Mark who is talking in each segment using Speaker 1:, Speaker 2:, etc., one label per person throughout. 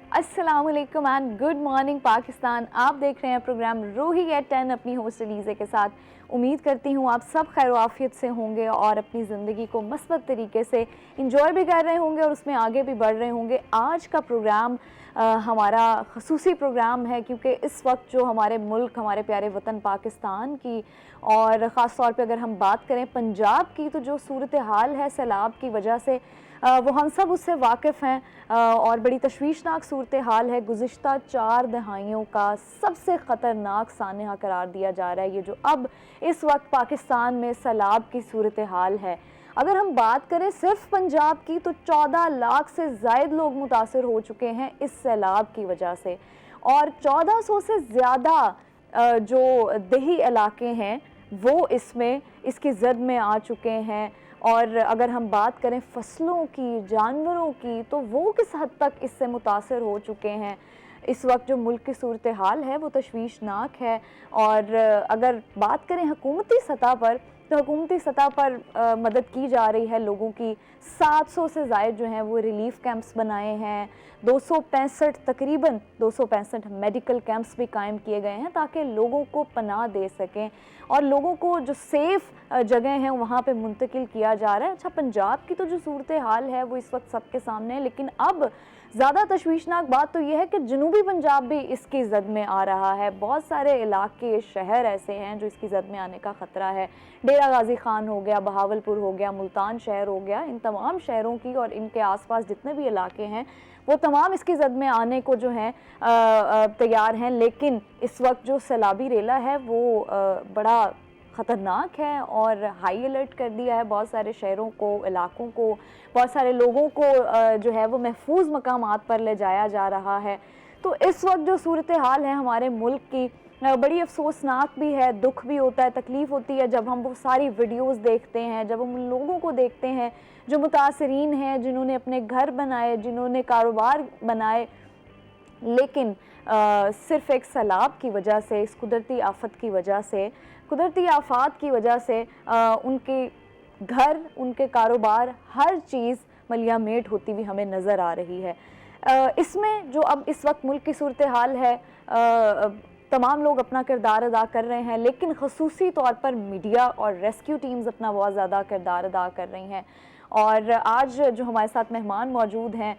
Speaker 1: अस्सलामुअलैकुम and good morning Pakistan. आप देख रहे हैं प्रोग्राम रूही एट 10 अपनी होस्ट अलीज़े के साथ। उम्मीद करती हूँ आप सब खैर आफियत से होंगे और अपनी ज़िंदगी को मस्बत तरीके से इंजॉय भी कर रहे होंगे और उसमें आगे भी बढ़ रहे होंगे। आज का प्रोग्राम हमारा खसूसी प्रोग्राम है क्योंकि इस वक्त जो हमारे मुल्क, हमारे प्यारे वतन पाकिस्तान की और ख़ास तौर पे अगर हम बात करें पंजाब की, तो जो सूरत हाल है सैलाब की वजह से वो हम सब उससे वाकिफ़ हैं और बड़ी तशवीशनाक सूरत हाल है। गुज़िश्ता 4 दहाइयों का सबसे ख़तरनाक सानहा करार दिया जा रहा है ये जो अब इस वक्त पाकिस्तान में सैलाब की सूरत हाल है। अगर हम बात करें सिर्फ पंजाब की तो 14 लाख से ज़ायद लोग मुतासर हो चुके हैं इस सैलाब की वजह से और 1400 से ज़्यादा जो देही इलाके हैं वो इसकी जद में आ चुके हैं। और अगर हम बात करें फसलों की, जानवरों की, तो वो किस हद तक इससे मुतासर हो चुके हैं। इस वक्त जो मुल्क की सूरत हाल है वो तशवीशनाक है। और अगर बात करें हुकूमती सतह पर तो हुकूमती सतह पर मदद की जा रही है लोगों की। 700 से ज़ायद जो हैं वो रिलीफ़ कैंप्स बनाए हैं। 265 तकरीबन 265 मेडिकल कैंप्स भी कायम किए गए हैं ताकि लोगों को पनाह दे सकें और लोगों को जो सेफ़ जगह हैं वहाँ पे मुंतकिल किया जा रहा है। अच्छा, पंजाब की तो जो सूरत हाल है वो इस वक्त सबके सामने है, लेकिन अब ज़्यादा तशवीशनाक बात तो यह है कि जनूबी पंजाब भी इसकी जद में आ रहा है। बहुत सारे इलाके, शहर ऐसे हैं जो इसकी जद में आने का ख़तरा है। डेरा गाजी खान हो गया, बहावलपुर हो गया, मुल्तान शहर हो गया, इन तमाम शहरों की और इनके आसपास जितने भी इलाके हैं वो तमाम इसकी जद में आने को जो हैं तैयार हैं। लेकिन इस वक्त जो सैलाबी रेला है वो बड़ा ख़तरनाक है और हाई अलर्ट कर दिया है बहुत सारे शहरों को, इलाकों को, बहुत सारे लोगों को जो है वो महफूज मकामात पर ले जाया जा रहा है। तो इस वक्त जो सूरत हाल है हमारे मुल्क की बड़ी अफसोसनाक भी है, दुख भी होता है, तकलीफ़ होती है जब हम वो सारी वीडियोस देखते हैं, जब हम उन लोगों को देखते हैं जो मुतासरीन हैं, जिन्होंने अपने घर बनाए, जिन्होंने कारोबार बनाए, लेकिन सिर्फ़ एक सैलाब की वजह से, इस कुदरती आफत की वजह से, कुदरती आफात की वजह से उनके घर, उनके कारोबार, हर चीज़ मलियामेट होती हुई हमें नज़र आ रही है। इसमें जो अब इस वक्त मुल्क की सूरत हाल है, तमाम लोग अपना किरदार अदा कर रहे हैं, लेकिन ख़ुसूसी तौर पर मीडिया और रेस्क्यू टीम्स अपना बहुत ज़्यादा किरदार अदा कर रही हैं। और आज जो हमारे साथ मेहमान मौजूद हैं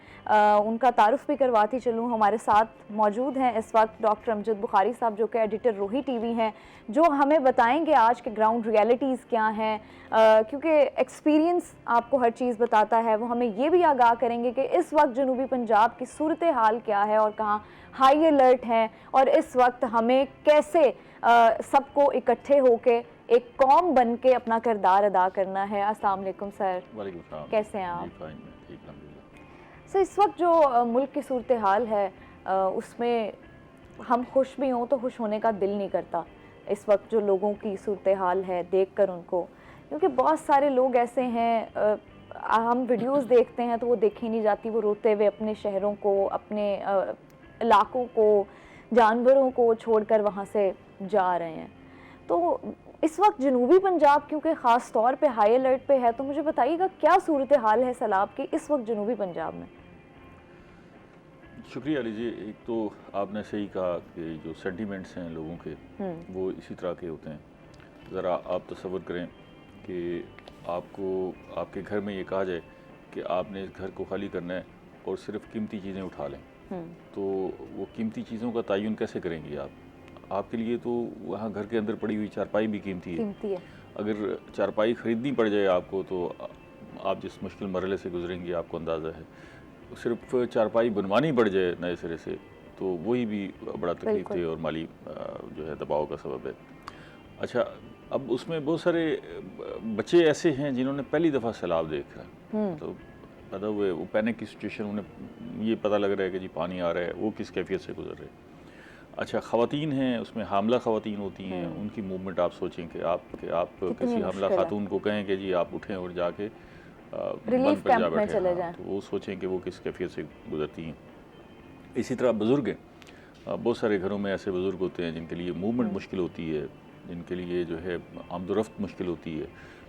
Speaker 1: उनका तारुफ भी करवाती चलूँ। हमारे साथ मौजूद हैं इस वक्त डॉक्टर अमजद बुखारी साहब जो कि एडिटर रूही टीवी हैं, जो हमें बताएंगे आज के ग्राउंड रियलिटीज़ क्या हैं, क्योंकि एक्सपीरियंस आपको हर चीज़ बताता है। वो हमें ये भी आगाह करेंगे कि इस वक्त जनूबी पंजाब की सूरत हाल क्या है और कहाँ हाई अलर्ट हैं और इस वक्त हमें कैसे सबको इकट्ठे होके एक कौम बन के अपना किरदार अदा करना है। अस्सलाम वालेकुम सर, कैसे हैं आप? सर, इस वक्त जो मुल्क की सूरत हाल है उसमें हम खुश भी हों तो खुश होने का दिल नहीं करता। इस वक्त जो लोगों की सूरत हाल है देख कर उनको, क्योंकि बहुत सारे लोग ऐसे हैं, हम वीडियोस देखते हैं तो वो देखी नहीं जाती, वो रोते हुए अपने शहरों को, अपने इलाकों को, जानवरों को छोड़कर वहाँ से जा रहे हैं। तो इस वक्त जनूबी पंजाब क्योंकि ख़ास तौर पे हाई अलर्ट पे है, तो मुझे बताइएगा क्या सूरत हाल है सैलाब की इस वक्त जनूबी पंजाब में?
Speaker 2: शुक्रिया लीजिए। एक तो आपने सही कहा कि जो सेंटीमेंट्स हैं लोगों के वो इसी तरह के होते हैं। ज़रा आप तसव्वुर करें कि आपको आपके घर में ये कहा जाए कि आपने इस घर को खाली करना है और सिर्फ कीमती चीज़ें उठा लें, तो वो कीमती चीज़ों का तयन कैसे करेंगी आप? आपके लिए तो वहाँ घर के अंदर पड़ी हुई चारपाई भी कीमती है। अगर चारपाई ख़रीदनी पड़ जाए आपको तो आप जिस मुश्किल मरहले से गुजरेंगी आपको अंदाज़ा है। सिर्फ चारपाई बनवानी पड़ जाए नए सिरे से तो वही भी बड़ा तकलीफ है और माली जो है दबाव का सबब है। अच्छा, अब उसमें बहुत सारे बच्चे ऐसे हैं जिन्होंने पहली दफ़ा सैलाब देखा, तो पैदा हुए, वो पैनिक की सिचुएशन, उन्हें ये पता लग रहा है कि जी पानी आ रहा है, वो किस कैफियत से गुजर रहे हैं। अच्छा, ख़वातीन हैं, उसमें हामला ख़वातीन होती हैं, उनकी मूवमेंट आप सोचें कि आप किसी हामला खातून को कहें कि जी आप उठें और जाके
Speaker 1: रिलीफ कैंप में चले जाएं,
Speaker 2: तो वो सोचें कि वो किस कैफियत से गुजरती हैं। इसी तरह बुज़ुर्ग हैं, बहुत सारे घरों में ऐसे बुज़ुर्ग होते हैं जिनके लिए मूवमेंट मुश्किल होती है, जिनके लिए जो है आमदोरफ्त मुश्किल होती है।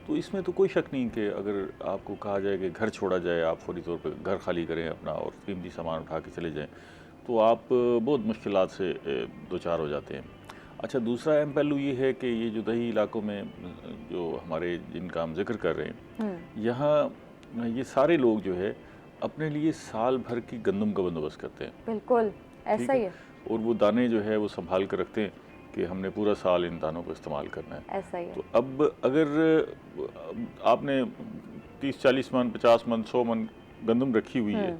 Speaker 2: तो इसमें तो कोई शक नहीं कि अगर आपको कहा जाए कि घर छोड़ा जाए, आप फौरी तौर पर घर खाली करें अपना और कीमती सामान उठा के चले जाएँ, तो आप बहुत मुश्किलात से दो चार हो जाते हैं। अच्छा, दूसरा अहम पहलू ये है कि ये जो दही इलाकों में जो हमारे जिनका हम जिक्र कर रहे हैं, यहाँ ये सारे लोग जो है अपने लिए साल भर की गंदम का बंदोबस्त करते हैं।
Speaker 1: बिल्कुल
Speaker 2: ठीक
Speaker 1: ऐसा ही है।
Speaker 2: और वो दाने जो है वो संभाल कर रखते हैं कि हमने पूरा साल इन दानों को इस्तेमाल करना है।
Speaker 1: ऐसा ही है।
Speaker 2: तो अब अगर आपने 30-40 मन, 50 मन, 100 मन गंदम रखी हुई है,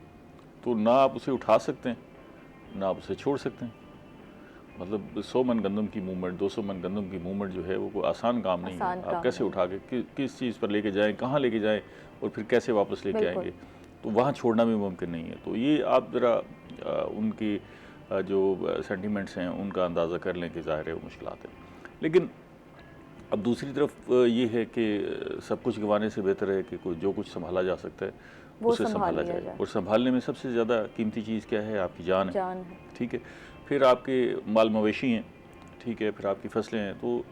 Speaker 2: तो ना आप उसे उठा सकते हैं, ना आप उसे छोड़ सकते हैं। मतलब 100 मन गंदम की मूवमेंट, 200 मन गंदम की मूवमेंट जो है वो कोई आसान काम नहीं है। आप कैसे उठा के किस चीज़ पर लेके जाएं, कहाँ लेके जाएं और फिर कैसे वापस लेके आएंगे, तो वहाँ छोड़ना भी मुमकिन नहीं है। तो ये आप ज़रा उनकी जो सेंटिमेंट्स हैं उनका अंदाज़ा कर लें कि ज़ाहिर है वो मुश्किलात है। लेकिन अब दूसरी तरफ ये है कि सब कुछ गंवाने से बेहतर है कि जो कुछ संभाला जा सकता है उसे संभाला जाए। और संभालने में सबसे ज़्यादा कीमती चीज़ क्या है? आपकी जान है। ठीक है, फिर आपके माल मवेशी हैं, ठीक है, फिर आपकी फसलें हैं। तो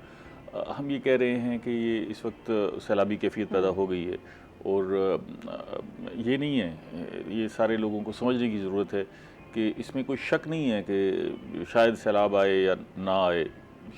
Speaker 2: हम ये कह रहे हैं कि ये इस वक्त सैलाबी कैफियत पैदा हो गई है, और ये नहीं है, ये सारे लोगों को समझने की ज़रूरत है कि इसमें कोई शक नहीं है कि शायद सैलाब आए या ना आए,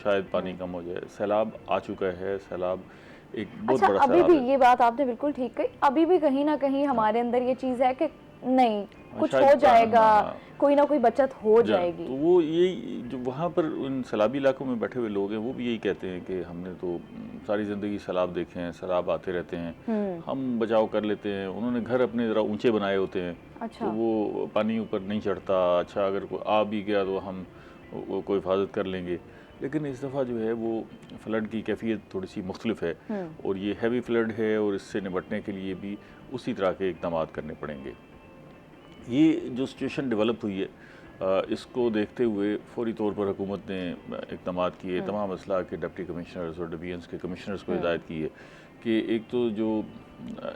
Speaker 2: शायद पानी कम हो जाए। सैलाब आ चुका है, सैलाब एक बहुत बड़ा
Speaker 1: अभी भी ये बात आपने बिल्कुल ठीक कही, अभी भी कहीं ना कहीं हमारे अंदर ये चीज़ है कि नहीं कुछ हो जाएगा, कोई ना कोई बचत हो जाएगी।
Speaker 2: तो वो यही जो वहाँ पर उन सैलाबी इलाकों में बैठे हुए लोग हैं वो भी यही कहते हैं कि हमने तो सारी ज़िंदगी सैलाब देखे हैं, सैलाब आते रहते हैं, हम बचाव कर लेते हैं। उन्होंने घर अपने ज़रा ऊंचे बनाए होते हैं। अच्छा। तो वो पानी ऊपर नहीं चढ़ता। अच्छा, अगर कोई आ भी गया तो हम कोई हिफाजत कर लेंगे। लेकिन इस दफ़ा जो है वो फ्लड की कैफियत थोड़ी सी मुख्तलिफ है, और ये हैवी फ्लड है, और इससे निपटने के लिए भी उसी तरह के इक़दाम करने पड़ेंगे। ये जो सिचुएशन डेवलप हुई है, इसको देखते हुए फौरी तौर पर हुकूमत ने इक़दाम किए। तमाम अजला के डिप्टी कमिश्नर्स और डिवीजन्स के कमिश्नर्स को हिदायत की है कि एक तो जो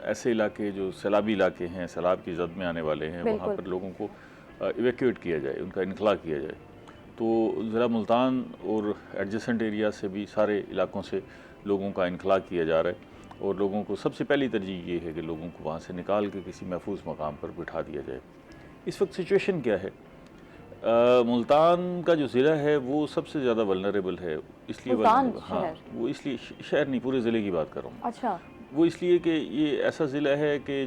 Speaker 2: ऐसे इलाके जो सैलाबी इलाके हैं, सैलाब की जद में आने वाले हैं, वहाँ पर लोगों को इवैक्यूएट किया जाए, उनका इनखला किया जाए। तो ज़िला मुल्तान और एडजेसेंट एरिया से भी सारे इलाकों से लोगों का इनखला किया जा रहा है, और लोगों को सबसे पहली तरजीह ये है कि लोगों को वहाँ से निकाल के किसी महफूज मकाम पर बिठा दिया जाए। इस वक्त सिचुएशन क्या है? मुल्तान का जो ज़िला है वो सबसे ज़्यादा वल्नरेबल है, इसलिए हाँ, वो इसलिए शहर नहीं, पूरे ज़िले की बात कर रहा हूँ। अच्छा। वो इसलिए कि ये ऐसा ज़िला है कि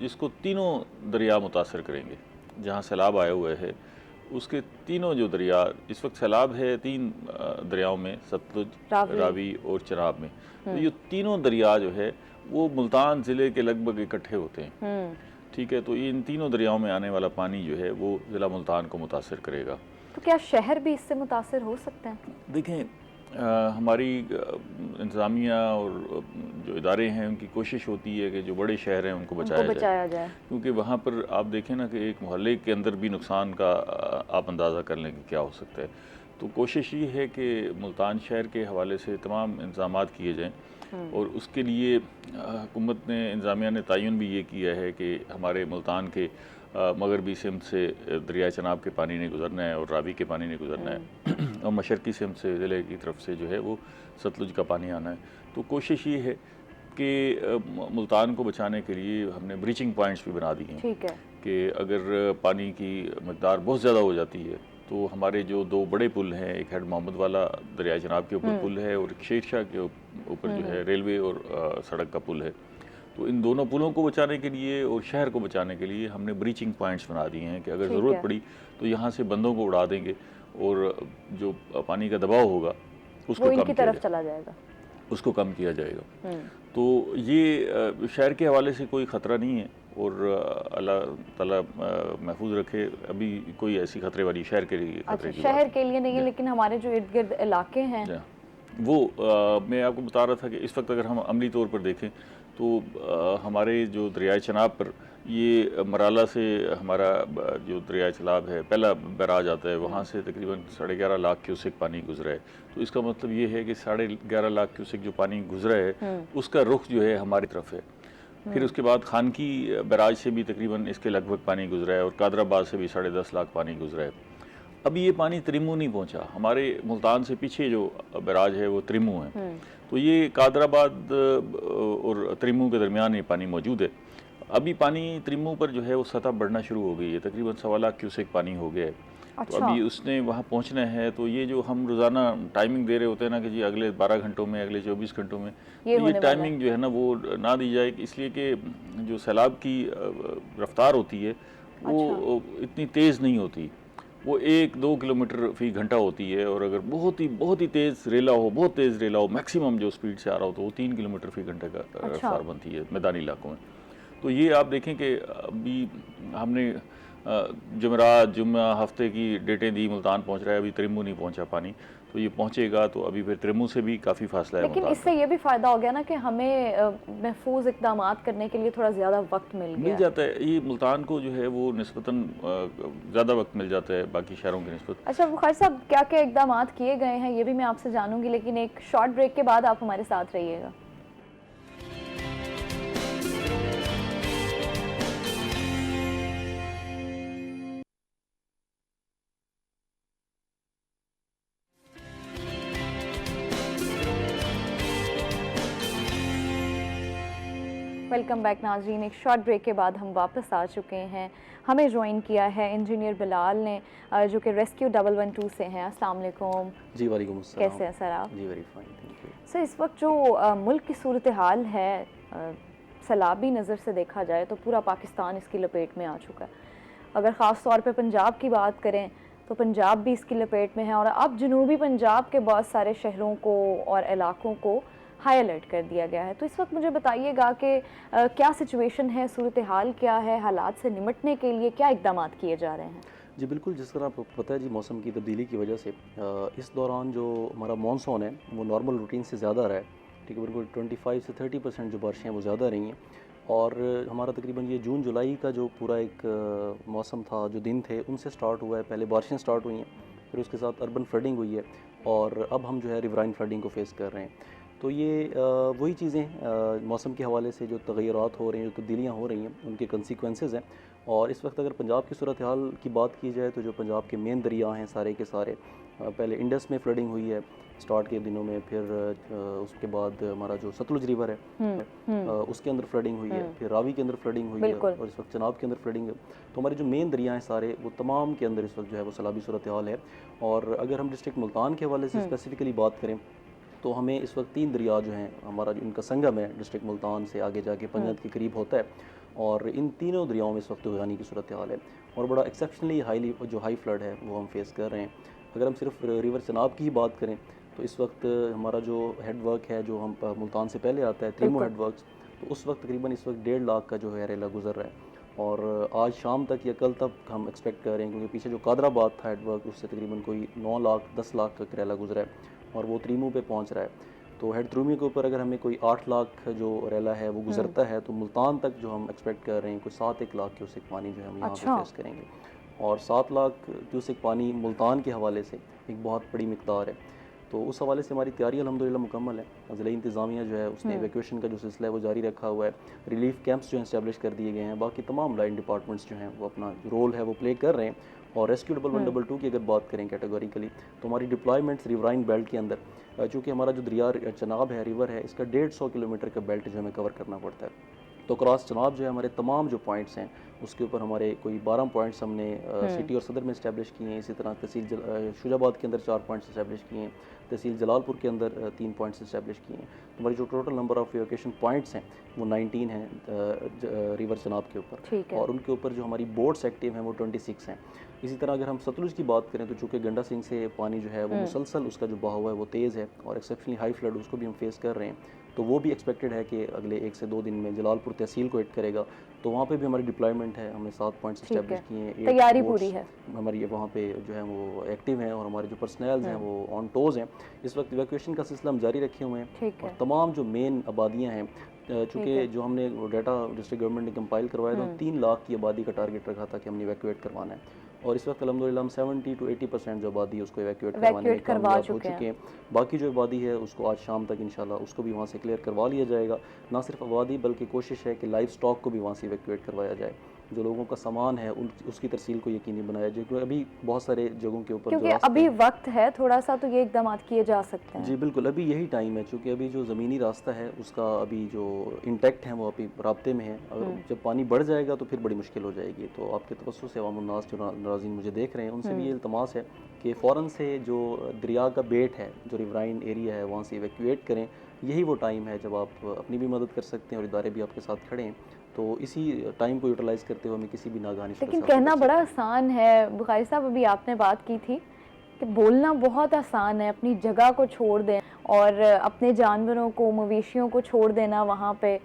Speaker 2: जिसको तीनों दरिया मुतासर करेंगे। जहाँ सैलाब आया हुआ है उसके तीनों जो दरिया, इस वक्त सैलाब है 3 दरियाओं में, सतलुज, रावी और चनाब में। तो ये तीनों दरिया जो है वो मुल्तान ज़िले के लगभग इकट्ठे होते हैं। ठीक है, तो इन तीनों दरियाओं में आने वाला पानी जो है वो ज़िला मुल्तान को मुतासर करेगा। तो क्या शहर भी इससे मुतासर हो सकते हैं? देखें, हमारी इंतज़ामिया और जो इदारे हैं उनकी कोशिश होती है कि जो बड़े शहर हैं उनको बचाया जाए, क्योंकि वहाँ पर आप देखें ना कि एक मोहल्ले के अंदर भी नुकसान का आप अंदाज़ा कर लें कि क्या हो सकता है। तो कोशिश ये है कि मुल्तान शहर के हवाले से तमाम इंतज़ाम किए जाएँ, और उसके लिए हुकूमत ने, इंतज़ामिया ने तयन भी ये किया है कि हमारे मुल्तान के मगरबी सिमत से दरिया चनाब के पानी ने गुज़रना है, और रावी के पानी ने गुज़रना है, और मशरक़ी सिमत से ज़िले की तरफ से जो है वो सतलुज का पानी आना है। तो कोशिश ये है कि मुल्तान को बचाने के लिए हमने ब्रीचिंग पॉइंट्स भी बना दिए हैं। ठीक है, कि अगर पानी की मकदार बहुत ज़्यादा हो जाती है तो हमारे जो 2 बड़े पुल हैं, एक हेड मोहम्मद वाला दरिया चनाब के ऊपर पुल है, और एक शेर शाह के ऊपर जो है रेलवे और सड़क का पुल है। तो इन दोनों पुलों को बचाने के लिए और शहर को बचाने के लिए हमने ब्रीचिंग पॉइंट्स बना दिए हैं कि अगर ज़रूरत पड़ी तो यहाँ से बंदों को उड़ा देंगे, और जो पानी का दबाव होगा उसको कम तरफ चला जाएगा, उसको कम किया जाएगा। तो ये शहर के हवाले से कोई ख़तरा नहीं है, और अल्लाह ताला महफूज रखे, अभी कोई ऐसी खतरे वाली शहर के लिए शहर के लिए नहीं है, लेकिन हमारे जो इर्द गिर्द इलाके हैं वो मैं आपको बता रहा था कि इस वक्त अगर हम अमली तौर पर देखें तो हमारे जो दरियाए चनाब पर, ये मराला से हमारा जो दरियाए चनाब है पहला बैराज आता है, वहाँ से तकरीबन 11.5 लाख क्यूसेक पानी गुजरा है। तो इसका मतलब ये है कि 11.5 लाख क्यूसेक जो पानी गुजरा है उसका रुख जो है हमारी तरफ है। फिर उसके बाद खानकी बैराज से भी तकरीबन इसके लगभग पानी गुजरा है, और कादराबाद से भी 10.5 लाख पानी गुजरा है। अभी ये पानी त्रिमू नहीं पहुंचा, हमारे मुल्तान से पीछे जो बैराज है वो त्रिमू है। तो ये कादराबाद और त्रिमू के दरमियान ये पानी मौजूद है। अभी पानी त्रिमू पर जो है वो सतह बढ़ना शुरू हो गई है, तकरीबन 1.25 लाख क्यूसेक पानी हो गया है। तो
Speaker 1: अच्छा।
Speaker 2: अभी उसने वहाँ पहुँचना है, तो ये जो हम रोज़ाना टाइमिंग दे रहे होते हैं ना कि जी अगले 12 घंटों में, अगले 24 घंटों में,
Speaker 1: ये
Speaker 2: तो ये
Speaker 1: होने वाला है।
Speaker 2: टाइमिंग जो है ना वो ना दी जाए, इसलिए कि जो सैलाब की रफ्तार होती है
Speaker 1: अच्छा।
Speaker 2: वो इतनी तेज़ नहीं होती, वो 1-2 किलोमीटर फ़ी घंटा होती है। और अगर बहुत ही तेज़ रेला हो, बहुत तेज़ रेला हो, मैक्सिमम जो स्पीड से आ रहा हो, तो वो 3 किलोमीटर फ़ी घंटे का
Speaker 1: अच्छा।
Speaker 2: रफ्तार बनती है मैदानी इलाकों में। तो ये आप देखें कि अभी हमने जुमेरात, जुम्मा, हफ्ते की डेटें दी, मुल्तान पहुंच रहा है, अभी त्रिम्मू नहीं पहुंचा पानी, तो ये पहुंचेगा तो अभी फिर त्रिम्मू से भी काफ़ी फासला है
Speaker 1: लेकिन
Speaker 2: मुल्तान
Speaker 1: इससे
Speaker 2: का।
Speaker 1: ये भी फ़ायदा हो गया ना कि हमें महफूज इकदामात करने के लिए थोड़ा ज़्यादा वक्त मिल
Speaker 2: मिल
Speaker 1: गया है।
Speaker 2: जाता है, ये मुल्तान को जो है वो निस्बतन ज़्यादा वक्त मिल जाता है बाकी शहरों की निस्बत।
Speaker 1: अच्छा बुखारी साहब, क्या क्या इकदामात किए गए हैं ये भी मैं आपसे जानूंगी, लेकिन एक शॉर्ट ब्रेक के बाद आप हमारे साथ रहिएगा। वेलकम बैक नाजरीन, एक शॉर्ट ब्रेक के बाद हम वापस आ चुके हैं। हमें ज्वाइन किया है इंजीनियर बिलाल ने, जो कि रेस्क्यू 112 से हैं। अस्सलाम वालेकुम।
Speaker 3: जी वालेकुम अस्सलाम।
Speaker 1: कैसे हैं सर आप?
Speaker 3: जी very fine, thank you.
Speaker 1: Sir, इस वक्त जो मुल्क की सूरत हाल है, सैलाबी नज़र से देखा जाए तो पूरा पाकिस्तान इसकी लपेट में आ चुका है। अगर ख़ास तौर पे पंजाब की बात करें तो पंजाब भी इसकी लपेट में है, और अब जनूबी पंजाब के बहुत सारे शहरों को और इलाकों को हाई अलर्ट कर दिया गया है। तो इस वक्त मुझे बताइएगा कि क्या सिचुएशन है, सूरत हाल क्या है, हालात से निपटने के लिए क्या इकदाम किए जा रहे हैं?
Speaker 3: जी बिल्कुल, जिस तरह आपको पता है जी, मौसम की तब्दीली की वजह से इस दौरान जो हमारा मानसून है वो नॉर्मल रूटीन से ज़्यादा रहा है। ठीक है, बिल्कुल 25 से 30% जो बारिशें हैं वो ज़्यादा रही हैं। और हमारा तकरीबन ये जून जुलाई का जो पूरा एक मौसम था, जो दिन थे, उनसे स्टार्ट हुआ है। पहले बारिशें स्टार्ट हुई हैं, फिर उसके साथ अर्बन फ्लडिंग हुई है, और अब हम जो है रिवराइन फ्लडिंग को फेस कर रहे हैं। तो ये वही चीज़ें मौसम के हवाले से जो तग़य्युरात हो रहे हैं, जो तब्दीलियाँ हो रही हैं, उनके कंसिक्वेंसेस हैं। और इस वक्त अगर पंजाब की सूरत हाल की बात की जाए तो जो पंजाब के मेन दरिया हैं सारे के सारे, पहले इंडस में फ्लडिंग हुई है स्टार्ट के दिनों में, फिर उसके बाद हमारा जो सतलुज रिवर है उसके अंदर फ्लडिंग हुई है, फिर रावी के अंदर फ्लडिंग हुई है, और इस वक्त चनाब के अंदर फ्लडिंग है। तो हमारे जो मेन दरिया हैं सारे, वो तमाम के अंदर इस वक्त जो है वो सैलाबी सूरत हाल है। और अगर हम डिस्ट्रिक्ट मुल्तान के हवाले से स्पेसिफिकली बात करें तो हमें इस वक्त 3 दरिया जो हैं, हमारा जो इनका संगम है डिस्ट्रिक्ट मुल्तान से आगे जाके पंजत के करीब होता है, और इन तीनों दरियाओं में इस वक्त तूफ़ानी की सूरत हाल है, और बड़ा एक्सेप्शनली हाई फ्लड है वो हम फेस कर रहे हैं। अगर हम सिर्फ रिवर चनाब की ही बात करें तो इस वक्त हमारा जो हेड वर्क है, जो हम मुल्तान से पहले आता है, त्रिमो हेड वर्क, तो उस वक्त तकरीबन इस वक्त 1.5 लाख का जो है रेला गुजर रहा है। और आज शाम तक या कल तक हम एक्सपेक्ट कर रहे हैं, क्योंकि पीछे जो कादराबाद था हेड वर्क, उससे तकरीबन कोई 9 लाख 10 लाख का रेला गुजरा है, और वो त्रिमो पे पहुंच रहा है। तो हेड त्रिमो के ऊपर अगर हमें कोई 8 लाख जो रेला है वो गुजरता है, तो मुल्तान तक जो हम एक्सपेक्ट कर रहे हैं कोई 7-1 लाख क्यूसेक पानी जो है हम यहाँ पे फेस करेंगे। और 7 लाख क्यूसेक पानी मुल्तान के हवाले से एक बहुत बड़ी मिकदार है। तो उस हवाले से हमारी तैयारी अल्हम्दुलिल्लाह मुकम्मल है। ज़िला इंतज़ामिया जो है उसने एवैक्यूएशन का जो सिलसिला है वो जारी रखा हुआ है, रिलीफ कैंप्स जो हैं इस्टेब्लिश कर दिए गए हैं, बाकी तमाम लाइन डिपार्टमेंट्स जो हैं वो अपना रोल है वो प्ले कर रहे हैं। और रेस्क्यू 112 की अगर बात करें कैटेगोरिकली, तो हमारी डिप्लॉयमेंट्स रिवराइन बेल्ट के अंदर, चूँकि हमारा जो दरिया चनाब है, रिवर है, इसका 150 किलोमीटर का बेल्ट जो हमें कवर करना पड़ता है। तो क्रॉस चनाब जो है, हमारे तमाम जो पॉइंट्स हैं उसके ऊपर हमारे कोई 12 पॉइंट्स हमने सिटी और सदर में इस्टेब्लिश किए हैं। इसी तरह तहसील शुजाबाद के अंदर 4 पॉइंट्स इस्टेब्लिश किए हैं, तहसील जलालपुर के अंदर 3 पॉइंट्स इस्टेब्लिश किए हैं। तो हमारी जो total number of evacuation points हैं वो 19 हैं रिवर चनाब के ऊपर, और उनके ऊपर जो हमारी बोट्स एक्टिव हैं वो 26 हैं। इसी तरह अगर हम सतलुज की बात करें तो चूँकि गंडा सिंह से पानी जो है वो मुसलसल उसका जो बहाव है वो तेज़ है, और एक्सेप्शनली हाई फ्लड उसको भी हम फेस कर रहे हैं। तो वो भी एक्सपेक्टेड है कि अगले 1 से 2 दिन में जलालपुर तहसील को हिट करेगा, तो वहाँ पे भी हमारी डिप्लॉयमेंट है, हमने 7 पॉइंट्स इस्टेब्लिश किए हैं,
Speaker 1: तैयारी पूरी है
Speaker 3: हमारी वहाँ पे जो है वो एक्टिव हैं, और हमारे जो पर्सनल्स हैं वो ऑन टोज़ हैं। इस वक्त इवैक्यूएशन का सिलसिला हम जारी रखे हुए हैं, और तमाम जो मेन आबादियाँ हैं, चूँकि जो हमने डाटा डिस्ट्रिक्ट गवर्नमेंट ने कंपाइल करवाया था, 3 लाख की आबादी का टारगेट रखा था कि हमने इवैक्यूएट करवाना है, और इस वक्त अल्हम्दुलिल्लाह हम 70 to 80% जो आबादी है उसको इवैक्यूएट करवाने में कामयाब हो चुके हैं। बाकी जो आबादी है उसको आज शाम तक इंशाल्लाह उसको भी वहाँ से क्लियर करवा लिया जाएगा। ना सिर्फ आबादी बल्कि कोशिश है कि लाइव स्टॉक को भी वहाँ से इवैक्यूएट करवाया जाए। जो लोगों का सामान है उसकी तरसील को यकीनी बनाया जाए, क्योंकि अभी बहुत सारे जगहों के ऊपर
Speaker 1: क्योंकि अभी वक्त है थोड़ा सा, तो ये इकदाम किए जा सकते हैं।
Speaker 3: जी बिल्कुल, अभी यही टाइम है, क्योंकि अभी जो ज़मीनी रास्ता है उसका अभी जो इंटैक्ट है वो अभी राब्ते में है। अगर जब पानी बढ़ जाएगा तो फिर बड़ी मुश्किल हो जाएगी। तो आपके तवज्जुह से अवाम उन्नास जो नाज़रीन मुझे देख रहे हैं उनसे भी ये इल्तमास है कि फ़ौरन से जो दरिया का बेट है, जो रिवराइन एरिया है, वहाँ से इवैक्यूएट करें। यही वो टाइम है जब आप अपनी भी मदद कर सकते हैं और इदारे भी आपके साथ खड़े हैं। तो इसी टाइम को यूटिलाइज़ करते हुए हमें किसी भी नागानी
Speaker 1: लेकिन कहना बड़ा आसान है। बुखारी साहब, अभी आपने बात की थी कि बोलना बहुत आसान है, अपनी जगह को छोड़ दें और अपने जानवरों को, मवेशियों को छोड़ देना वहाँ पे,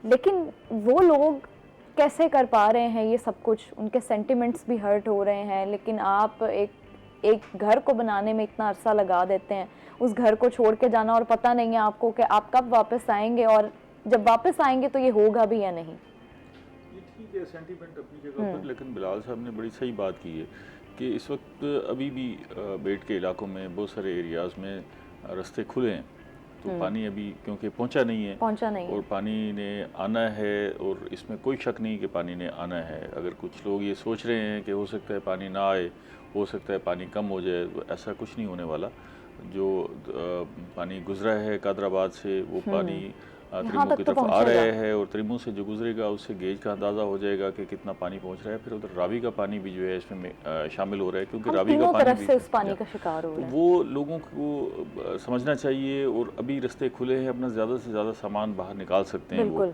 Speaker 1: लेकिन वो लोग कैसे कर पा रहे हैं ये सब कुछ? उनके सेंटिमेंट्स भी हर्ट हो रहे हैं, लेकिन आप एक घर को बनाने में इतना अरसा लगा देते हैं, उस घर को छोड़ के जाना और पता नहीं है आपको कि आप कब वापस आएंगे, और जब वापस आएंगे तो ये होगा भी या नहीं।
Speaker 2: ये ठीक है, सेंटीमेंट अपनी जगह पर, लेकिन बिलाल साहब ने बड़ी सही बात की है कि इस वक्त अभी भी बेट के इलाकों में बहुत सारे एरियाज़ में रास्ते खुले हैं, तो पानी अभी क्योंकि पहुंचा नहीं है और पानी ने आना है, और इसमें कोई शक नहीं कि पानी ने आना है। अगर कुछ लोग ये सोच रहे हैं कि हो सकता है पानी ना आए, हो सकता है पानी कम हो जाए, तो ऐसा कुछ नहीं होने वाला। जो पानी गुजरा है कादराबाद से, वो पानी त्रिमू की तरफ आ रहा है, और त्रिमू से जो गुजरेगा उससे गेज का अंदाज़ा हो जाएगा कि कितना पानी पहुंच रहा है। फिर उधर रावी का पानी भी जो है इसमें शामिल हो रहा है, क्योंकि रावी का पानी
Speaker 1: से उस पानी का शिकार हो रहा है।
Speaker 2: वो लोगों को समझना चाहिए, और अभी रास्ते खुले हैं, अपना ज़्यादा से ज़्यादा सामान बाहर निकाल सकते हैं वो,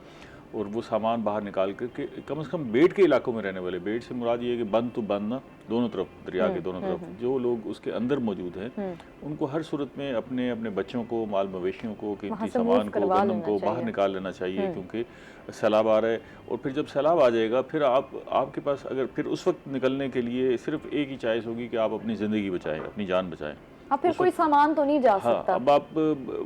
Speaker 2: और वो सामान बाहर निकाल करके कम से कम बेट के इलाकों में रहने वाले, बेट से मुराद ये है कि बंद तो बंद ना, दोनों तरफ, दरिया के दोनों तरफ जो लोग उसके अंदर मौजूद हैं, उनको हर सूरत में अपने अपने बच्चों को, माल मवेशियों को, कीमती सामान को, गंदम को बाहर निकाल लेना चाहिए, क्योंकि सैलाब आ रहा है। और फिर जब सैलाब आ जाएगा, फिर आपके पास अगर फिर उस वक्त निकलने के लिए सिर्फ एक ही चॉइस होगी कि आप अपनी ज़िंदगी बचाएं, अपनी जान बचाएं।
Speaker 1: फिर कोई सामान तो नहीं जा सकता।
Speaker 2: अब आप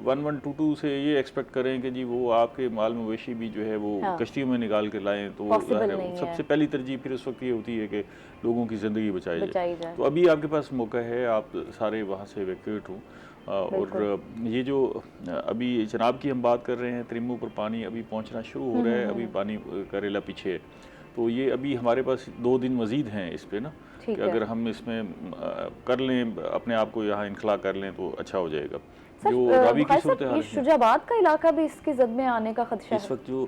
Speaker 2: 1122 से ये एक्सपेक्ट करें कि जी वो आपके माल मवेशी भी जो है वो कश्तियों में निकाल के लाएं, तो सबसे पहली तरजीह फिर उस वक्त ये होती है कि लोगों की ज़िंदगी बचाई जाए। तो अभी आपके पास मौका है, आप सारे वहाँ से इवैक्यूएट हों। और ये जो अभी जनाब की हम बात कर रहे हैं, त्रिमू पर पानी अभी पहुँचना शुरू हो रहा है, अभी पानी करेला पीछे है, तो ये अभी हमारे पास 2 दिन मज़ीद हैं इस पे ना, कि अगर हम इसमें कर लें, अपने आप को यहाँ इनखला कर लें तो अच्छा हो जाएगा। जो रावी की सूरत हाल,
Speaker 1: शुजाबाद का इलाका भी इसकी जद में आने का खदशा है
Speaker 2: इस वक्त। जो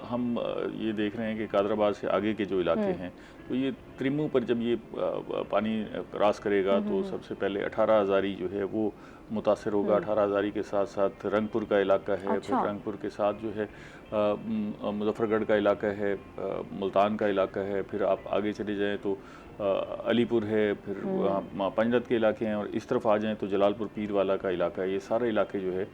Speaker 2: हम ये देख रहे हैं कि कादराबाद से आगे के जो इलाके हैं, तो ये त्रिमू पर जब ये पानी क्रॉस करेगा तो सबसे पहले 18 हज़ारी जो है वो मुतासर होगा। 18 हज़ारी के साथ साथ रंगपुर का इलाका है, फिर रंगपुर के साथ जो है मुजफ्फरगढ़ का इलाका है, मुल्तान का इलाका है, फिर आप आगे चले जाएँ तो अलीपुर है, फिर वहाँ पंजरत के इलाके हैं, और इस तरफ आ जाएँ तो जलालपुर पीरवाला का इलाका है। ये सारे इलाके जो है,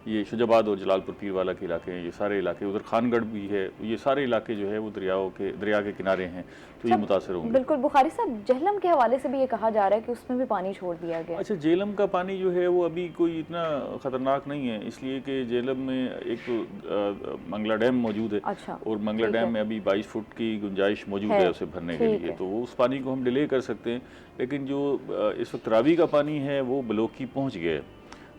Speaker 2: ये शुजाबाद और जलालपुर पीरवाला के इलाके हैं, ये सारे इलाके, उधर खानगढ़ भी है, ये सारे इलाके जो है वो दरिया के किनारे हैं, तो ये मुतासर होंगे।
Speaker 1: बिल्कुल। बुखारी साहब, जेहलम के हवाले से भी ये कहा जा रहा है कि उसमें भी पानी छोड़ दिया गया।
Speaker 2: अच्छा, जेहलम का पानी जो है वो अभी कोई इतना ख़तरनाक नहीं है, इसलिए कि जेहलम में एक तो मंगला डैम मौजूद है, और मंगला डैम में अभी 22 फुट की गुंजाइश मौजूद है उसे भरने के लिए, तो उस पानी को हम डिले कर सकते हैं। लेकिन जो इस वक्त रावी का पानी है वो बलोकी पहुँच गया है,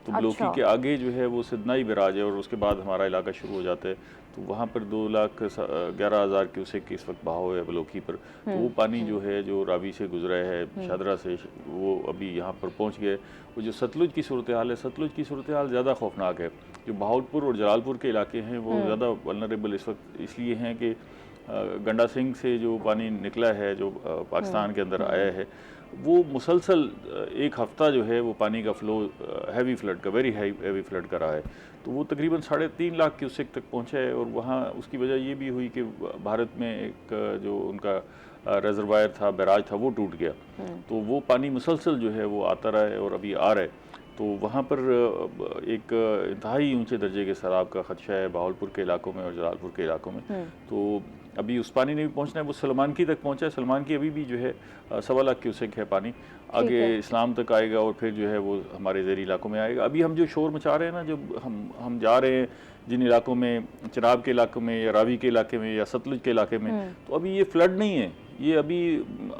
Speaker 2: तो बलोकी के आगे जो है वो सिदनाई बैराज है, और उसके बाद हमारा इलाका शुरू हो जाता है, तो वहाँ पर 2,11,000 क्यूसेक इस वक्त बहाव है बलोकी पर। तो वो पानी जो है जो रावी से गुजरा है, शादरा से, वो अभी यहाँ पर पहुँच गया है। वो जो सतलुज की सूरत हाल है, सतलुज की सूरत हाल ज़्यादा खौफनाक है। जो बहावलपुर और जलालपुर के इलाके हैं वो ज़्यादा वल्नरेबल इस वक्त इसलिए हैं कि गंडा सिंह से जो पानी निकला है, जो पाकिस्तान के अंदर आया है, वो मुसलसल एक हफ़्ता जो है वो पानी का फ़्लो हैवी फ्लड का, वेरी हैवी फ्लड का रहा है, तो वो तकरीबन 3.5 लाख क्यूसेक तक पहुंचा है। और वहाँ उसकी वजह ये भी हुई कि भारत में एक जो उनका रिजर्वायर था, बैराज था, वो टूट गया, तो वो पानी मुसलसल जो है वो आता रहा है और अभी आ रहा है। तो वहाँ पर एक इंतहाई ऊंचे दर्जे के सैलाब का खदशा है बहावलपुर के इलाकों में और जलालपुर के इलाकों में। तो अभी उस पानी ने भी पहुँचना है, वो सलमान की तक पहुँचा है। सलमान की अभी भी जो है 1.25 लाख क्यूसेक है पानी, आगे इस्लाम तक आएगा और फिर जो है वो हमारे ज़ेरी इलाकों में आएगा। अभी हम जो शोर मचा रहे हैं ना, जब हम जा रहे हैं जिन इलाकों में, चिनाब के इलाकों में या रावी के इलाके में या सतलुज के इलाके में, तो अभी ये फ्लड नहीं है, ये अभी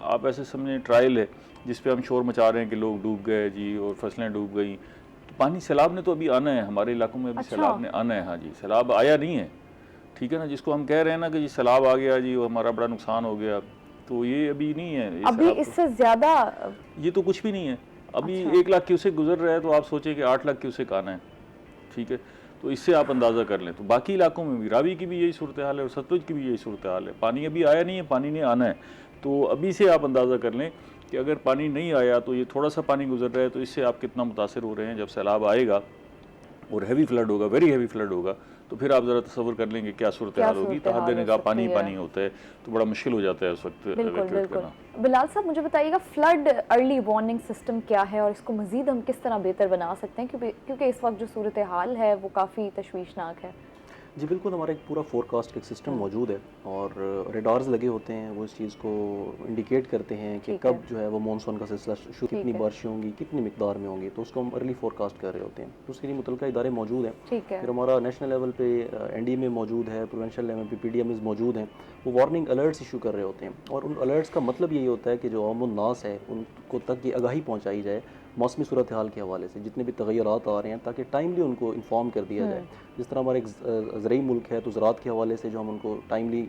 Speaker 2: आप ऐसे समझें ट्रायल है जिस पे हम शोर मचा रहे हैं कि लोग डूब गए जी और फसलें डूब गई। तो पानी सैलाब ने तो अभी आना है, हमारे इलाकों में अभी सैलाब ने आना है। हाँ जी, सैलाब आया नहीं है, ठीक है ना, जिसको हम कह रहे हैं ना कि जी सैलाब आ गया जी, वो हमारा बड़ा नुकसान हो गया, तो ये अभी नहीं है। ये
Speaker 1: अभी इससे ज़्यादा
Speaker 2: ये तो कुछ भी नहीं है। अभी
Speaker 1: अच्छा।
Speaker 2: 1 लाख क्यूसेक गुजर रहा है, तो आप सोचें कि 8 लाख क्यूसेक आना है, ठीक है, तो इससे आप अंदाज़ा कर लें। तो बाकी इलाकों में भी, रावी की भी यही सूरत हाल है और सतलुज की भी यही सूरत हाल है। पानी अभी आया नहीं है, पानी ने आना है। तो अभी से आप अंदाज़ा कर लें कि अगर पानी नहीं आया तो ये थोड़ा सा पानी गुजर रहा है, तो इससे आप कितना मुतासर हो रहे हैं। जब सैलाब आएगा और हैवी फ्लड होगा, वेरी हैवी फ्लड होगा, तो फिर आप ज़रा तस्वर कर लेंगे क्या सूरत हाल होगी। तहद निगाह पानी पानी होता है, तो बड़ा मुश्किल हो जाता है उस वक्त एवैक्यूएट करना।
Speaker 1: बिलाल साहब, मुझे बताइएगा फ्लड अर्ली वार्निंग सिस्टम क्या है और इसको मज़ीद हम किस तरह बेहतर बना सकते हैं, क्योंकि इस वक्त जो सूरत हाल है वो काफ़ी तशवीशनाक है।
Speaker 3: जी बिल्कुल, हमारा एक पूरा फोरकास्ट एक सिस्टम मौजूद है और रेडार्स लगे होते हैं, वो इस चीज़ को इंडिकेट करते हैं कि कब जो है वो मानसून का सिलसिला शुरू, कितनी बारिशें होंगी, कितनी मिकदार में होंगी, तो उसको हम अर्ली फोरकास्ट कर रहे होते हैं। तो उसके लिए मुतलका इदारे मौजूद हैं। फिर हमारा नेशनल लेवल पे NDMA मौजूद है, प्रोविंशियल लेवल पे PDMs मौजूद हैं, वो वार्निंग अलर्ट्स इशू कर रहे होते हैं। और उन अलर्ट्स का मतलब यही होता है कि जो आम नास है उनको तक ये आगाही पहुँचाई जाए मौसमी सूरत हाल के हवाले से, जितने भी तगय्युरात आ रहे हैं, ताकि टाइमली उनको इन्फॉर्म कर दिया जाए। जिस तरह हमारा एक ज़रई मुल्क है, तो ज़राअत के हवाले से जो हम उनको टाइमली